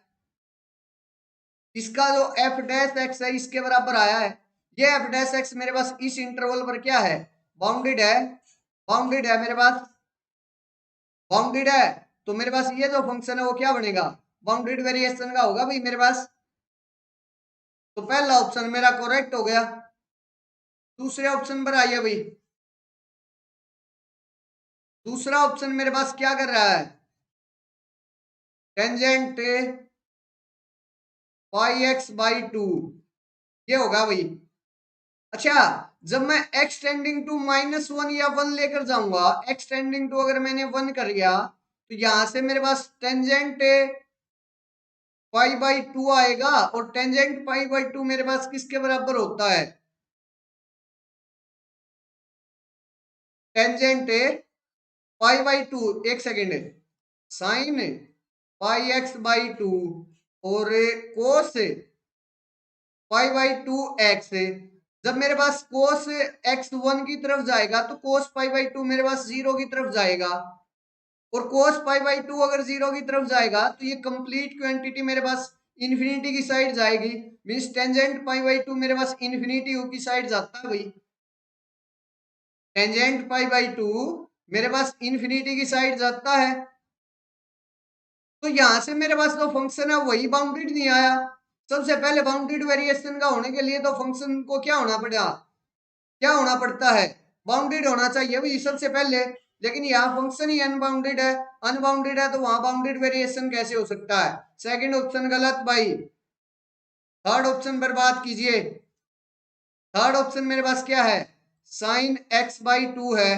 इसका जो एफ डैश एक्स है इसके बराबर आया है। ये एफ डैश एक्स मेरे पास इस इंटरवल पर क्या है, बाउंडेड है, बाउंडेड है मेरे पास, बाउंडेड है। तो मेरे पास ये जो फंक्शन है वो क्या बनेगा, बाउंडेड वेरिएशन का होगा भाई मेरे पास। तो पहला ऑप्शन मेरा करेक्ट हो गया। दूसरे ऑप्शन पर आइए भाई, दूसरा ऑप्शन मेरे पास क्या कर रहा है, tangent pi x by to, ये होगा भाई। अच्छा, जब मैं x टेंडिंग टू -1 या 1 लेकर जाऊंगा, x टेंडिंग टू अगर मैंने 1 कर लिया तो यहां से मेरे पास टेंजेंट पाई बाई टू आएगा, और टेंजेंट पाई बाई टू मेरे पास किसके बराबर होता है, टेंजेंट पाई बाई टू, एक second, sine pi x by to और कोस पाई बाई टू एक्स। जब मेरे पास कोस एक्स 1 की तरफ जाएगा तो कोस पाई बाई टू मेरे पास 0 की तरफ जाएगा, और कोस पाई बाई टू अगर 0 की तरफ जाएगा तो ये कंप्लीट क्वांटिटी मेरे पास इन्फिनिटी की साइड जाएगी। Means tangent pi by two मेरे पास इन्फिनिटी की साइड जाता है भाई, टेंजेंट पाई बाई टू मेरे पास इन्फिनिटी की साइड जाता है। तो यहां से मेरे पास जो फंक्शन है वही बाउंडेड नहीं आया। सबसे पहले बाउंडेड वेरिएशन का होने के लिए तो फंक्शन को क्या होना पड़ा, क्या होना पड़ता है, बाउंडेड होना चाहिए भाई सबसे पहले। लेकिन यहाँ फंक्शन ही अनबाउंडेड है, अनबाउंडेड है तो वहां बाउंडेड वेरिएशन कैसे हो सकता है। सेकंड ऑप्शन गलत भाई। थर्ड ऑप्शन पर बात कीजिए, थर्ड ऑप्शन मेरे पास क्या है, साइन एक्स बाई टू है,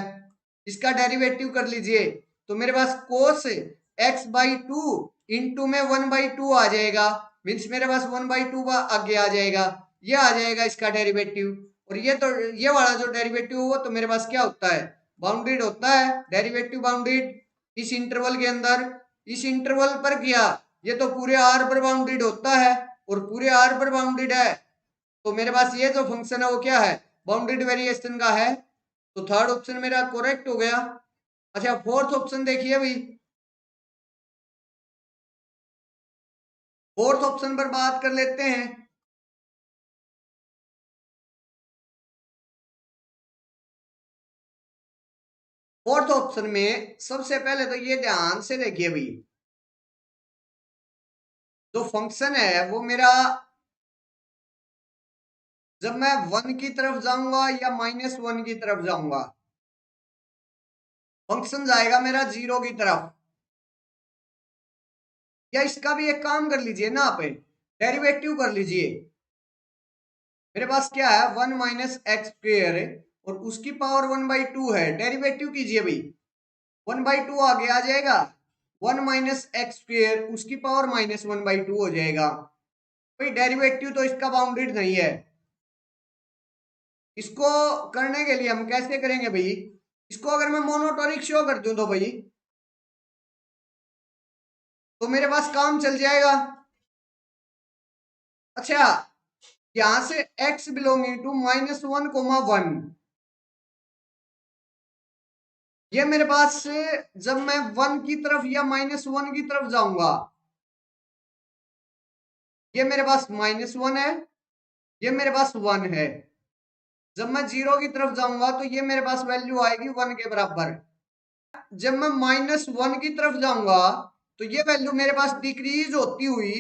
इसका डेरिवेटिव कर लीजिए तो मेरे पास cos x by two into में 1/2 आ जाएगा। मीन्स मेरे पास 1/2 आगे आ जाएगा, ये आ जाएगा इसका डेरिवेटिव। और ये तो ये वाला जो डेरिवेटिव वो तो मेरे पास क्या होता है, बाउंडेड होता है, डेरिवेटिव बाउंडेड इस इंटरवल के अंदर, इस इंटरवल पर किया, ये तो पूरे आर पर बाउंडेड होता है, और पूरे आर पर बाउंडेड है तो मेरे पास ये जो फंक्शन है वो क्या है, बाउंडेड वेरिएशन का है। तो थर्ड ऑप्शन मेरा करेक्ट हो गया। अच्छा, फोर्थ ऑप्शन देखिए भाई, फोर्थ ऑप्शन पर बात कर लेते हैं। फोर्थ ऑप्शन में सबसे पहले तो ये ध्यान से देखिए भाई, जो फंक्शन है वो मेरा जब मैं 1 की तरफ जाऊंगा या -1 की तरफ जाऊंगा, फंक्शन जाएगा मेरा 0 की तरफ। या इसका भी एक काम कर लीजिए ना, आप डेरिवेटिव कर लीजिए। मेरे पास क्या है, 1 माइनस एक्स स्क्वेयर है और उसकी पावर 1/2 है। डेरिवेटिव कीजिए भाई, 1/2 आगे आ जाएगा, 1 माइनस एक्स स्क्वेयर उसकी पावर -1/2 हो जाएगा। भाई डेरिवेटिव तो इसका बाउंडेड नहीं है। इसको करने के लिए हम कैसे करेंगे भाई, इसको अगर मैं मोनोटोनिक शो कर दूं तो भाई, तो मेरे पास काम चल जाएगा। अच्छा, यहां से x बिलोंगिंग टू -1, 1, ये मेरे पास से जब मैं 1 की तरफ या -1 की तरफ जाऊंगा, ये मेरे पास -1 है, ये मेरे पास 1 है। जब मैं 0 की तरफ जाऊंगा तो ये मेरे पास वैल्यू आएगी 1 के बराबर। जब मैं -1 की तरफ जाऊंगा तो ये वैल्यू मेरे पास डिक्रीज होती हुई,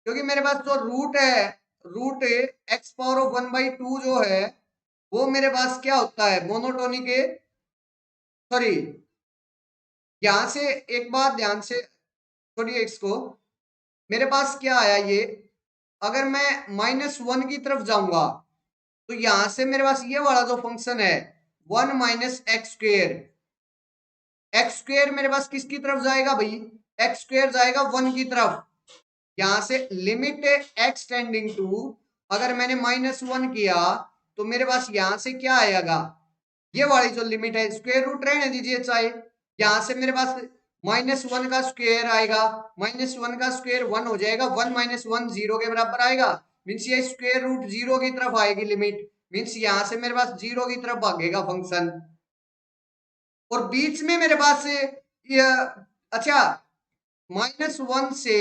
क्योंकि मेरे पास जो रूट है, रूट एक्स पावर ऑफ 1/2 जो है, वो मेरे पास क्या होता है, मोनोटोनिक है। सॉरी, यहां से एक बात ध्यान से छोड़िए इसको, मेरे पास क्या आया ये, अगर मैं -1 की तरफ जाऊंगा तो यहां से मेरे पास ये वाला जो फंक्शन है 1 minus x square, x square मेरे पास किसकी तरफ जाएगा भाई, एक्स स्क्वेयर जाएगा 1 की तरफ। यहां से लिमिट एक्स टेंडिंग टू, अगर मैंने -1 किया तो मेरे पास यहां से क्या आएगा, ये वाली जो लिमिट है, स्क्वेयर रूट रहने दीजिए चाहे, यहां से मेरे पास -1 का स्क्वेयर आएगा, -1 का स्क्वेयर 1 हो जाएगा, 1 -1 0 के बराबर आएगा। मीन्स ये स्क्वेयर रूट 0 की तरफ आएगी लिमिट, मीन्स यहां से मेरे पास 0 की तरफ भागेगा फंक्शन। और बीच में मेरे पास ये, अच्छा, -1 से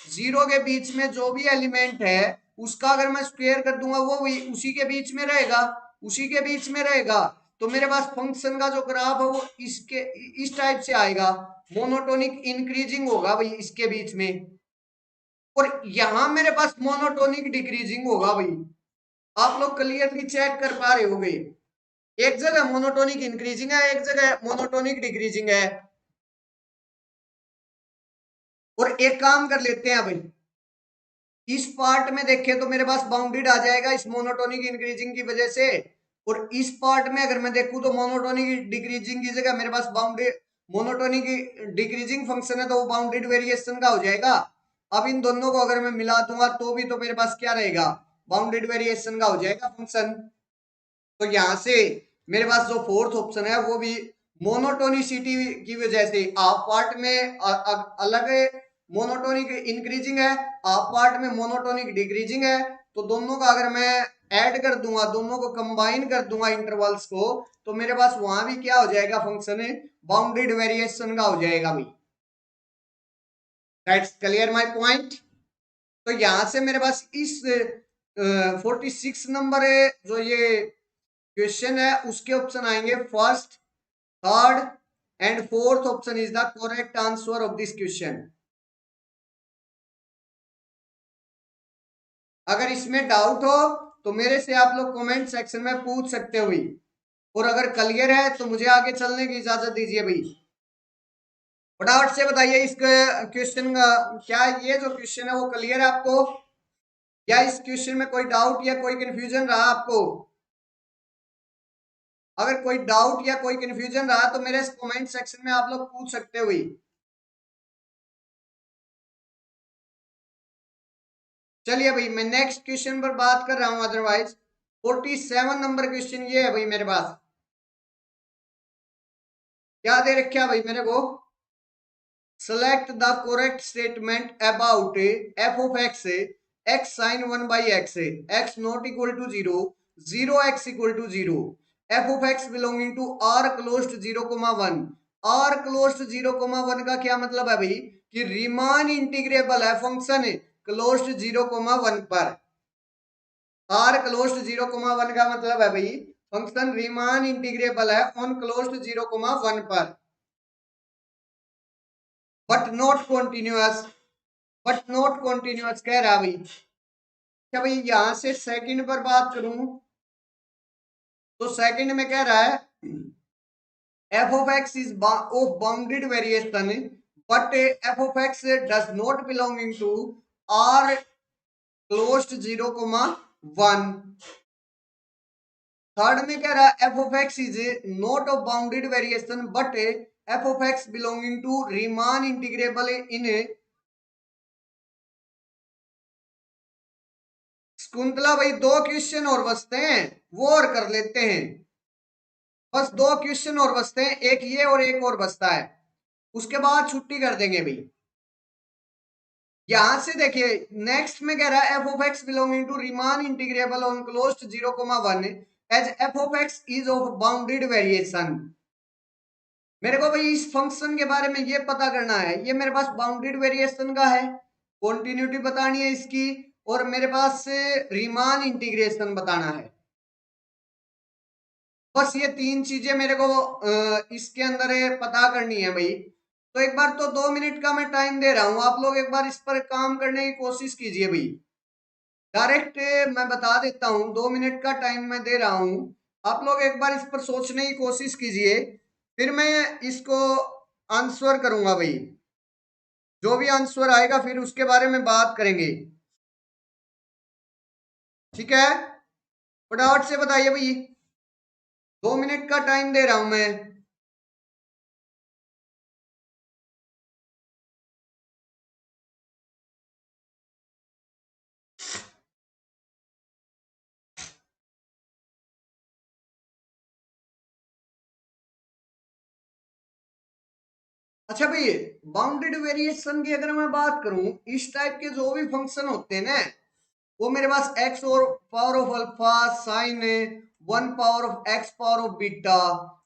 0 के बीच में जो भी एलिमेंट है उसका अगर मैं स्क्वेयर कर दूंगा वो भी उसी के बीच में रहेगा, उसी के बीच में रहेगा। तो मेरे पास फंक्शन का जो ग्राफ है वो इसके इस टाइप से आएगा, मोनोटोनिक इंक्रीजिंग होगा भाई इसके बीच में, और यहां मेरे पास मोनोटोनिक डिक्रीजिंग होगा भाई। आप लोग क्लियरली चेक कर पा रहे होगे, एक जगह मोनोटोनिक इंक्रीजिंग है, एक जगह मोनोटोनिक डिक्रीजिंग है। और एक काम कर लेते हैं भाई, इस पार्ट में देखें तो मेरे पास बाउंडेड आ जाएगा इस मोनोटोनिक इंक्रीजिंग की वजह से, और इस पार्ट में अगर मैं देखूं तो मोनोटोनिक डिक्रीजिंग की जगह मेरे पास बाउंडेड मोनोटोनिक डिक्रीजिंग फंक्शन है, तो वो बाउंडेड वेरिएशन का हो जाएगा। अब इन दोनों को अगर मैं मिला दूंगा तो भी तो मेरे पास क्या रहेगा, बाउंडेड वेरिएशन का हो जाएगा फंक्शन। तो यहां से मेरे पास जो फोर्थ ऑप्शन है वो भी मोनोटोनिसिटी की वजह से, आप पार्ट में अलग मोनोटोनिक इंक्रीजिंग है, आप पार्ट में मोनोटोनिक डिक्रीजिंग है, तो दोनों का अगर मैं ऐड कर दूंगा, दोनों को कंबाइन कर दूंगा इंटरवल्स को, तो मेरे पास वहां भी क्या हो जाएगा फंक्शन, बाउंडेड वेरिएशन का हो जाएगा भाई। That's clear my point. तो यहां से मेरे पास इस 46 नंबर है जो ये क्वेश्चन है उसके ऑप्शन आएंगे first, third and fourth option is the correct answer of this question. अगर इसमें डाउट हो तो मेरे से आप लोग कमेंट सेक्शन में पूछ सकते हो भाई, और अगर क्लियर है तो मुझे आगे चलने की इजाजत दीजिए भाई। फटाफट से बताइए इस क्वेश्चन का, क्या ये जो क्वेश्चन है वो क्लियर है आपको, या इस क्वेश्चन में कोई डाउट या कोई कंफ्यूजन रहा आपको। अगर कोई डाउट या कोई कंफ्यूजन रहा तो मेरे कमेंट सेक्शन में आप लोग पूछ सकते हो भाई। चलिए भाई मैं नेक्स्ट क्वेश्चन पर बात कर रहा हूं, अदरवाइज 47 नंबर क्वेश्चन ये है भाई मेरे पास। क्या दे रखा भाई मेरे को, select the correct statement about f of x sine 1/x, x not equal to 0, 0x equal to 0, f of x belonging to R closed 0,1। R closed 0,1 का क्या मतलब है भाई, कि रीमान इंटीग्रेबल है फंक्शन क्लोज 0,1 पर। आर क्लोज 0,1 का मतलब है भाई फंक्शन रीमान इंटीग्रेबल है ऑन क्लोज 0,1 पर, but not continuous, but not continuous कह रहा भाई। क्या भाई यहां से सेकंड पर बात करूं तो सेकंड में कह रहा है F of x is of bounded variation but f of x does not belonging to R closed 0,1। Third में कह रहा है F of x is not of bounded variation but f of x belonging to Riemann integrable in Shakuntala भाई 2 question और बचते हैं, वो और कर लेते हैं। बस 2 क्वेश्चन और बचते हैं, एक ये और एक और बचता है, उसके बाद छुट्टी कर देंगे भाई। यहां से देखिए नेक्स्ट में कह रहा है F of x belonging to Riemann integrable on closed 0,1 as f of x is of bounded variation. मेरे को भाई इस फंक्शन के बारे में ये पता करना है, ये मेरे पास बाउंडेड वेरिएशन का है, कॉन्टिन्यूटी बतानी है इसकी, और मेरे पास रीमान इंटीग्रेशन बताना है। बस ये 3 चीजें मेरे को इसके अंदर पता करनी है भाई। तो एक बार तो 2 मिनट का मैं टाइम दे रहा हूं, आप लोग एक बार इस पर काम करने की कोशिश कीजिए भाई। डायरेक्ट मैं बता देता हूं, 2 मिनट का टाइम मैं दे रहा हूं, आप लोग एक बार इस पर सोचने की कोशिश कीजिए, फिर मैं इसको आंसर करूंगा भाई। जो भी आंसर आएगा फिर उसके बारे में बात करेंगे, ठीक है? फटाफट से बताइए भाई, 2 मिनट का टाइम दे रहा हूं मैं। अच्छा भाई, बाउंडेड वेरिएशन की अगर मैं बात करूं, इस टाइप के जो भी फंक्शन होते हैं ना, वो मेरे पास एक्स और power of alpha sign 1 power of x power of beta,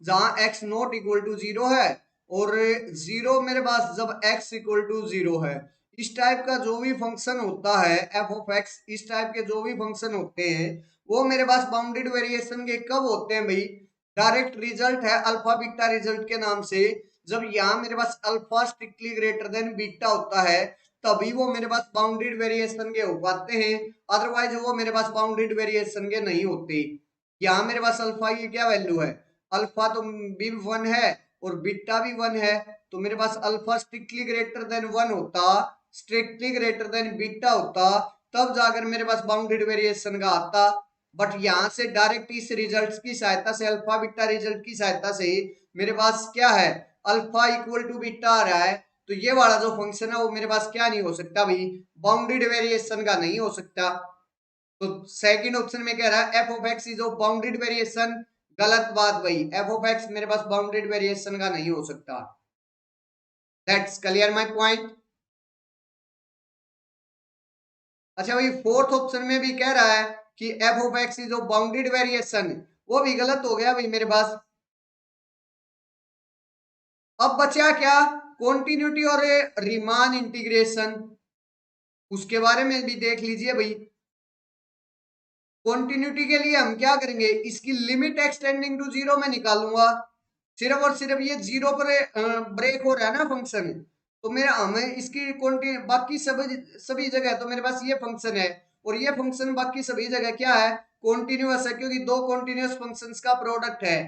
जहां x नॉट इक्वल टू 0 है और 0 मेरे पास जब x इक्वल टू 0 है, इस टाइप का जो भी फंक्शन होता है एफ ऑफ एक्स, इस टाइप के जो भी फंक्शन होते हैं वो मेरे पास बाउंडेड वेरिएशन के कब होते हैं भाई? डायरेक्ट रिजल्ट है अल्फा बीटा रिजल्ट के नाम से। जब यहाँ मेरे पास alpha strictly greater than beta होता है तभी वो मेरे पास बाउंडेड वेरिएशन के हो पाते हैं, अदरवाइज वो मेरे पास बाउंडेड वेरिएशन के नहीं होते। यहाँ मेरे पास अल्फा की क्या वैल्यू है? अल्फा तो भी 1 है और बीटा भी 1 है, तो मेरे पास अल्फा स्ट्रिक्टली ग्रेटर देन 1 होता, स्ट्रिक्टली ग्रेटर देन बीटा होता, तब जाकर मेरे पास बाउंडेड वेरिएशन का आता। बट यहाँ से डायरेक्ट इस रिजल्ट की सहायता से, अल्फा बीटा रिजल्ट की सहायता से मेरे पास क्या है? अल्फा इक्वल टू बीटा आ रहा है, तो ये वाला जो फंक्शन है वो मेरे पास क्या नहीं हो सकता भाई? बाउंडेड वेरिएशन का नहीं हो सकता। तो सेकंड ऑप्शन में कह रहा है F of x is of bounded variation, गलत बात भाई, एफ ऑफ एक्स मेरे पास बाउंडेड वेरिएशन का नहीं हो सकता। That's clear my point. अच्छा भाई, फोर्थ ऑप्शन में भी कह रहा है कि F of x is of bounded variation, वो भी गलत हो गया भाई मेरे पास। अब बचा क्या? कॉन्टिन्यूटी और रीमान इंटीग्रेशन, उसके बारे में भी देख लीजिए भाई। कॉन्टिन्यूटी के लिए हम क्या करेंगे, इसकी लिमिट एक्सटेंडिंग टू 0 में निकालूंगा, सिर्फ और सिर्फ ये 0 पर ब्रेक हो रहा है ना फंक्शन, तो मेरा हमें इसकी बाकी सभी जगह तो मेरे पास ये फंक्शन है और ये फंक्शन बाकी सभी जगह क्या है? कॉन्टिन्यूअस है, क्योंकि दो कॉन्टिन्यूअस फंक्शंस का प्रोडक्ट है।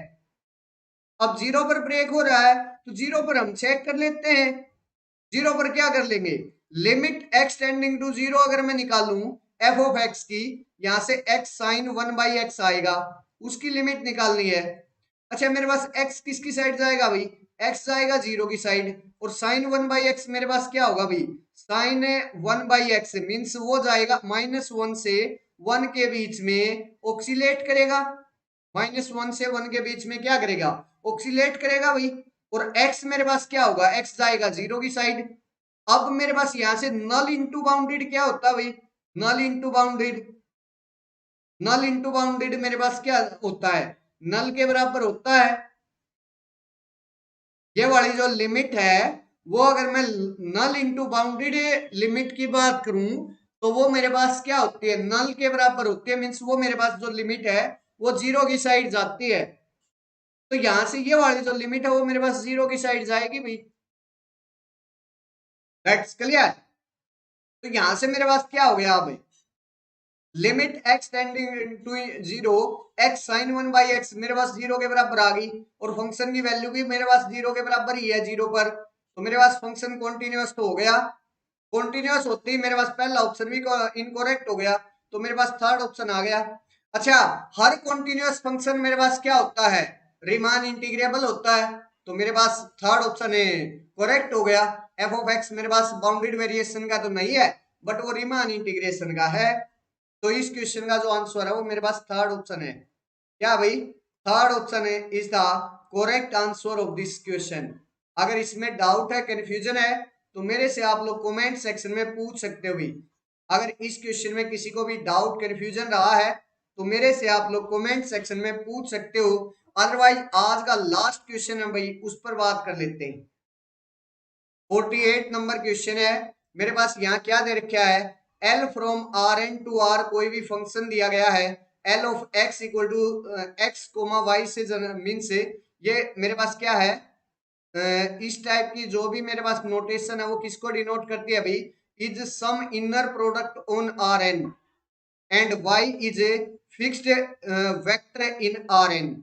अब 0 पर ब्रेक हो रहा है तो 0 पर हम चेक कर लेते हैं। 0 पर क्या कर लेंगे? लिमिट एक्स टेंडिंग टू 0 अगर मैं निकालूं एफ ऑफ एक्स की, यहां से एक्स साइन 1/x आएगा, उसकी लिमिट निकालनी है। अच्छा मेरे पास x किसकी साइड जाएगा भाई? x जाएगा 0 की साइड, और साइन 1/x मेरे पास क्या होगा भाई? साइन 1/x मीन्स वो जाएगा -1 से 1 के बीच में ऑक्सीलेट करेगा, -1 से 1 के बीच में क्या करेगा? ऑक्सीलेट करेगा भाई। और x मेरे पास क्या होगा? x जाएगा 0 की साइड। अब मेरे पास यहां से नल इंटू बाउंडेड क्या होता है भाई? नल इंटू बाउंडेड, नल इंटू बाउंडेड मेरे पास क्या होता है? नल के बराबर होता है। ये वाली जो लिमिट है वो अगर मैं नल इंटू बाउंडेड लिमिट की बात करूं तो वो मेरे पास क्या होती है? नल के बराबर होती है, मीन्स वो मेरे पास जो लिमिट है वो 0 की साइड जाती है। तो यहां से ये वाली जो लिमिट है वो मेरे पास 0 की साइड जाएगी भाई। That's clear. तो यहां से मेरे पास क्या हो गया? अब limit x tending to 0, x sine 1/x मेरे पास 0 के बराबर आ गई, और फंक्शन की वैल्यू भी मेरे पास 0 के बराबर ही है 0 पर। तो मेरे पास फंक्शन कॉन्टिन्यूअस तो हो गया, कॉन्टिन्यूअस होते ही मेरे पास पहला ऑप्शन भी इनकरेक्ट हो गया, तो मेरे पास थर्ड ऑप्शन आ गया। अच्छा, हर कॉन्टिन्यूअस फंक्शन मेरे पास क्या होता है, रीमान इंटीग्रेबल होता है, तो मेरे पास थर्ड ऑप्शन है करेक्ट हो गया। एफ ऑफ एक्स मेरे पास बाउंडेड वेरिएशन का तो नहीं है, बट वो रीमान इंटीग्रेशन का है, तो इस क्वेश्चन का जो आंसर है वो मेरे पास थर्ड ऑप्शन है। क्या भाई, थर्ड ऑप्शन है is the correct answer of this question. अगर इसमें डाउट है, कंफ्यूजन है, तो मेरे से आप लोग कमेंट सेक्शन में पूछ सकते हो भाई। अगर इस क्वेश्चन में किसी को भी डाउट कंफ्यूजन रहा है तो मेरे से आप लोग कमेंट सेक्शन में पूछ सकते हो। अदरवाइज आज का लास्ट क्वेश्चन है भाई, उस पर बात कर लेते हैं। 48 नंबर क्वेश्चन है मेरे पास। यहाँ क्या दे रखा है, L from R N to R कोई भी फंक्शन दिया गया है, L of x equal to x comma y से मीन से, ये मेरे पास क्या है, इस टाइप की जो भी मेरे पास नोटेशन है वो किसको डिनोट करती है भाई, is some inner product on R N and y is a fixed vector in R N,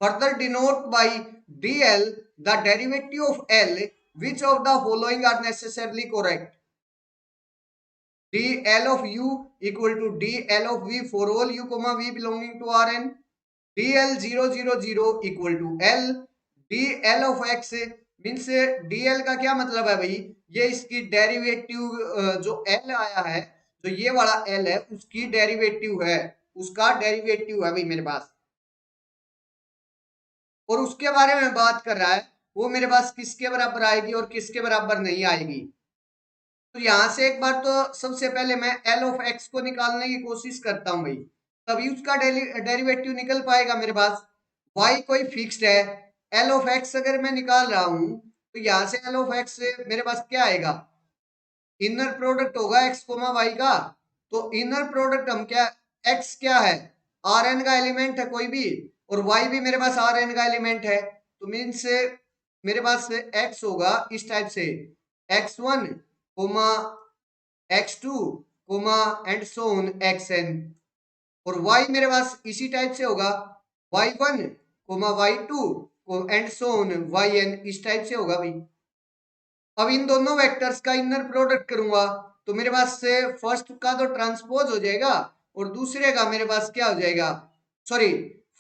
further denote by D L the derivative of L, which of the following are necessarily correct, dl of u equal to dl of v for all u comma v belonging to rn, dl 0 0 0 equal to l, dl of x means dl का क्या मतलब है भाई, ये इसकी derivative जो l आया है, जो ये वाला l है उसकी डेरिवेटिव है, उसका डेरिवेटिव है भाई मेरे पास, और उसके बारे में बात कर रहा है, वो मेरे पास किसके बराबर आएगी और किसके बराबर नहीं आएगी। तो यहां से एक बार तो सबसे पहले मैं एल ऑफ एक्स को निकालने की कोशिश करता हूं भाई, तभी उसका डेरिवेटिव निकल पाएगा मेरे पास। वाई कोई फिक्स्ड है, एल ऑफ एक्स अगर मैं निकाल रहा हूं तो यहां से एल ऑफ एक्स से मेरे पास क्या आएगा, इनर प्रोडक्ट होगा एक्स कोमा वाई का, तो इनर प्रोडक्ट हम क्या, एक्स क्या है, आर एन का एलिमेंट है कोई भी, और वाई भी मेरे पास आर एन का एलिमेंट है, तो मीन्स मेरे पास एक्स होगा इस टाइप से, x one comma x two comma and so on x n, और वाई मेरे पास इसी टाइप से होगा, y one comma y two and so on y n, इस टाइप से होगा भाई। अब इन दोनों वेक्टर्स का इनर प्रोडक्ट करूंगा तो मेरे पास से फर्स्ट का तो ट्रांसपोज हो जाएगा और दूसरे का मेरे पास क्या हो जाएगा, सॉरी,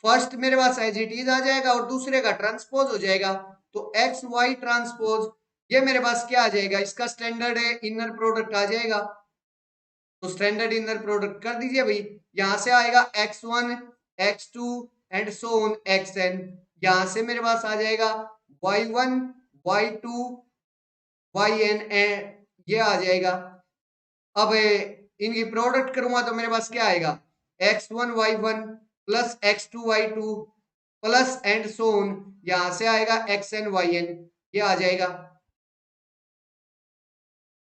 फर्स्ट मेरे पास एज इट इज आ जाएगा और दूसरे का ट्रांसपोज हो जाएगा, तो एक्स वाई ट्रांसपोज ये मेरे पास क्या आ जाएगा, इसका स्टैंडर्ड है इनर प्रोडक्ट आ जाएगा, तो स्टैंडर्ड इनर प्रोडक्ट कर दीजिए भाई। यहां से आएगा x1 x2 and so on xn, यहां से मेरे पास आ जाएगा y1 y2 yn ये आ जाएगा। अब इनकी प्रोडक्ट करूंगा तो मेरे पास क्या आएगा, x1 y1 plus x2 y2 plus and so on, यहां से आएगा xn yn, ये आ जाएगा।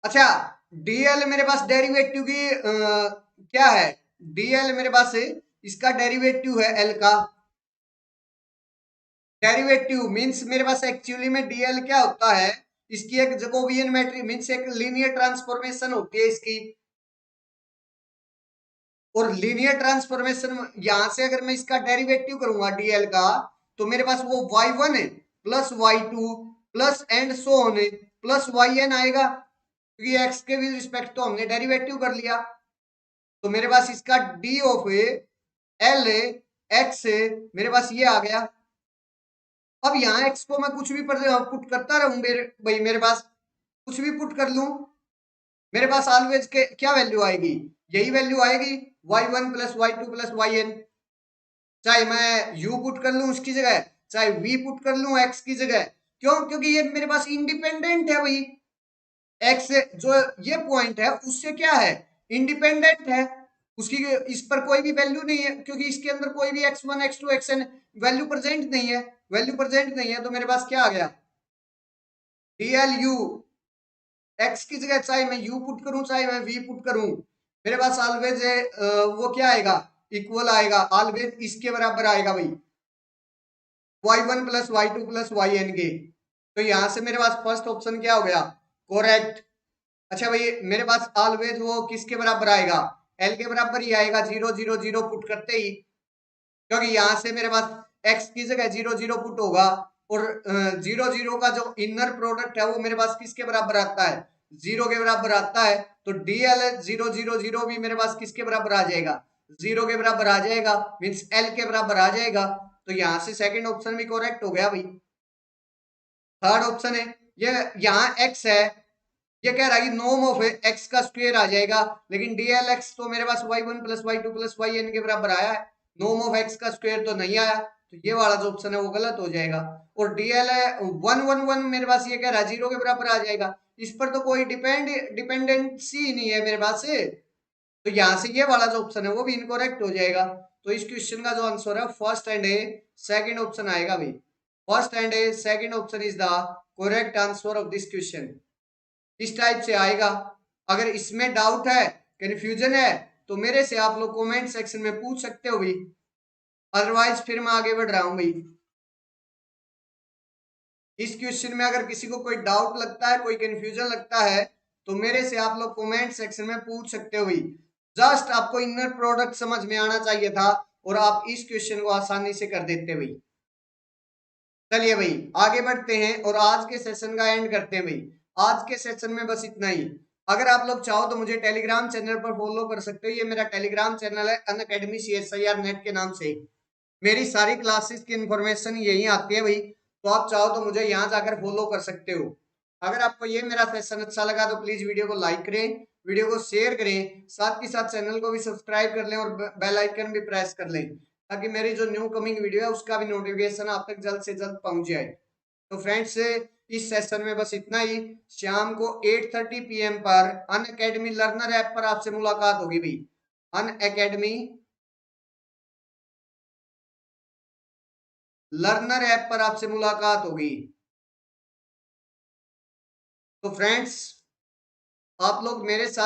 अच्छा, डीएल मेरे पास डेरिवेटिव की क्या है, डीएल मेरे पास इसका डेरिवेटिव है एल का, डेरिवेटिव मींस मेरे पास एक्चुअली में डीएल क्या होता है, इसकी एक जैकोबियन मैट्रिक्स मींस एक लीनियर ट्रांसफॉर्मेशन होती है इसकी, और लीनियर ट्रांसफॉर्मेशन यहां से अगर मैं इसका डेरिवेटिव करूंगा डीएल का, तो मेरे पास वो y1 है plus y2 plus and so on plus yn आएगा, क्योंकि x के भी रिस्पेक्ट तो हमने डेरिवेटिव कर लिया, तो मेरे पास इसका डी ऑफ एल एक्स मेरे पास ये आ गया। अब यहाँ एक्स को मैं कुछ भी पुट करता रहूं भाई, मेरे पास कुछ भी पुट कर लूं, मेरे पास ऑलवेज के क्या वैल्यू आएगी, यही वैल्यू आएगी y1 plus y2 plus yn, चाहे मैं u पुट कर लूं उसकी जगह, चाहे v पुट कर लूं x की जगह, क्यों, क्योंकि ये मेरे पास इंडिपेंडेंट है भाई, एक्स जो ये पॉइंट है उससे क्या है, इंडिपेंडेंट है, उसकी इस पर कोई भी वैल्यू नहीं है, क्योंकि इसके अंदर कोई भी x1 x2 xn value present नहीं है, वैल्यू प्रेजेंट नहीं है, तो मेरे पास क्या आ गया, dl u x की जगह चाहे मैं u पुट करूं चाहे मैं v पुट करूं, मेरे पास ऑलवेज वो क्या आएगा, इक्वल आएगा, ऑलवेज इसके बराबर आएगा भाई, y1 plus y2 plus yn के, तो यहां से मेरे पास फर्स्ट ऑप्शन क्या हो गया, करेक्ट। अच्छा भाई, मेरे पास ऑलवेज वो किसके बराबर आएगा, एल के बराबर ही आएगा, 0 0 0 पुट करते ही, क्योंकि यहां से मेरे पास एक्स की जगह 0 0 पुट होगा और 0 0 का जो इनर प्रोडक्ट है वो मेरे पास किसके बराबर आता है, 0 के बराबर आता है। तो DL 0 0 0 भी मेरे पास किसके बराबर आ जाएगा, 0 के बराबर आ जाएगा, मीन्स L के बराबर आ जाएगा। तो यहां से सेकंड ऑप्शन भी करेक्ट हो गया भाई। थर्ड ऑप्शन है, ये यहाँ x है, ये कह रहा है कि नॉर्म ऑफ x का स्क्वायर आ जाएगा, लेकिन DLX तो मेरे पास y1 + y2 + yn के बराबर आया है, नॉर्म ऑफ x का स्क्वायर तो नहीं आया, तो ये वाला जो ऑप्शन है वो गलत हो जाएगा। और DL 1 1 1 मेरे पास ये कह रहा है 0 के बराबर आ जाएगा, इस पर तो कोई डिपेंडेंसी ही नहीं है मेरे पास से, तो यहाँ से ये वाला जो ऑप्शन है वो भी इनकरेक्ट हो जाएगा। तो इस क्वेश्चन का जो आंसर है first and A second option आएगा भाई। First and A second option is the correct answer of this question. इस टाइप से आएगा। अगर इसमें डाउट है, कंफ्यूजन है, तो मेरे से आप लोग कमेंट सेक्शन में पूछ सकते हो भाई, अदरवाइज फिर मैं आगे बढ़ रहा हूं भाई। इस क्वेश्चन में अगर किसी को कोई डाउट लगता है, कोई कंफ्यूजन लगता है, तो मेरे से आप लोग कमेंट सेक्शन में पूछ सकते हो भाई। जस्ट आपको इनर प्रोडक्ट समझ में आना चाहिए था और आप इस क्वेश्चन को आसानी से कर देते भाई। चलिए भाई आगे बढ़ते हैं और आज के सेशन का एंड करते हैं भाई। आज के सेशन में बस इतना ही। अगर आप लोग चाहो तो मुझे टेलीग्राम चैनल पर फॉलो कर सकते हो, ये मेरा टेलीग्राम चैनल है अनअकैडमी CSIR नेट के नाम से। मेरी सारी क्लासेस की इंफॉर्मेशन यही आती है भाई, तो आप चाहो तो मुझे यहाँ जाकर फॉलो कर सकते हो। अगर आपको ये मेरा सेशन अच्छा लगा तो प्लीज वीडियो को लाइक करें, वीडियो को शेयर करें, साथ ही साथ चैनल को भी सब्सक्राइब कर लें और बेल आइकन भी प्रेस कर लें, ताकि मेरी जो न्यू कमिंग वीडियो है उसका भी नोटिफिकेशन आप तक जल्द से जल्द पहुंच जाए। तो फ्रेंड्स इस सेशन में बस इतना ही। शाम को 8:30 PM पर अनअकैडमी लर्नर ऐप पर आपसे मुलाकात होगी भाई। अनअकैडमी लर्नर ऐप पर आपसे मुलाकात होगी। तो फ्रेंड्स आप लोग मेरे साथ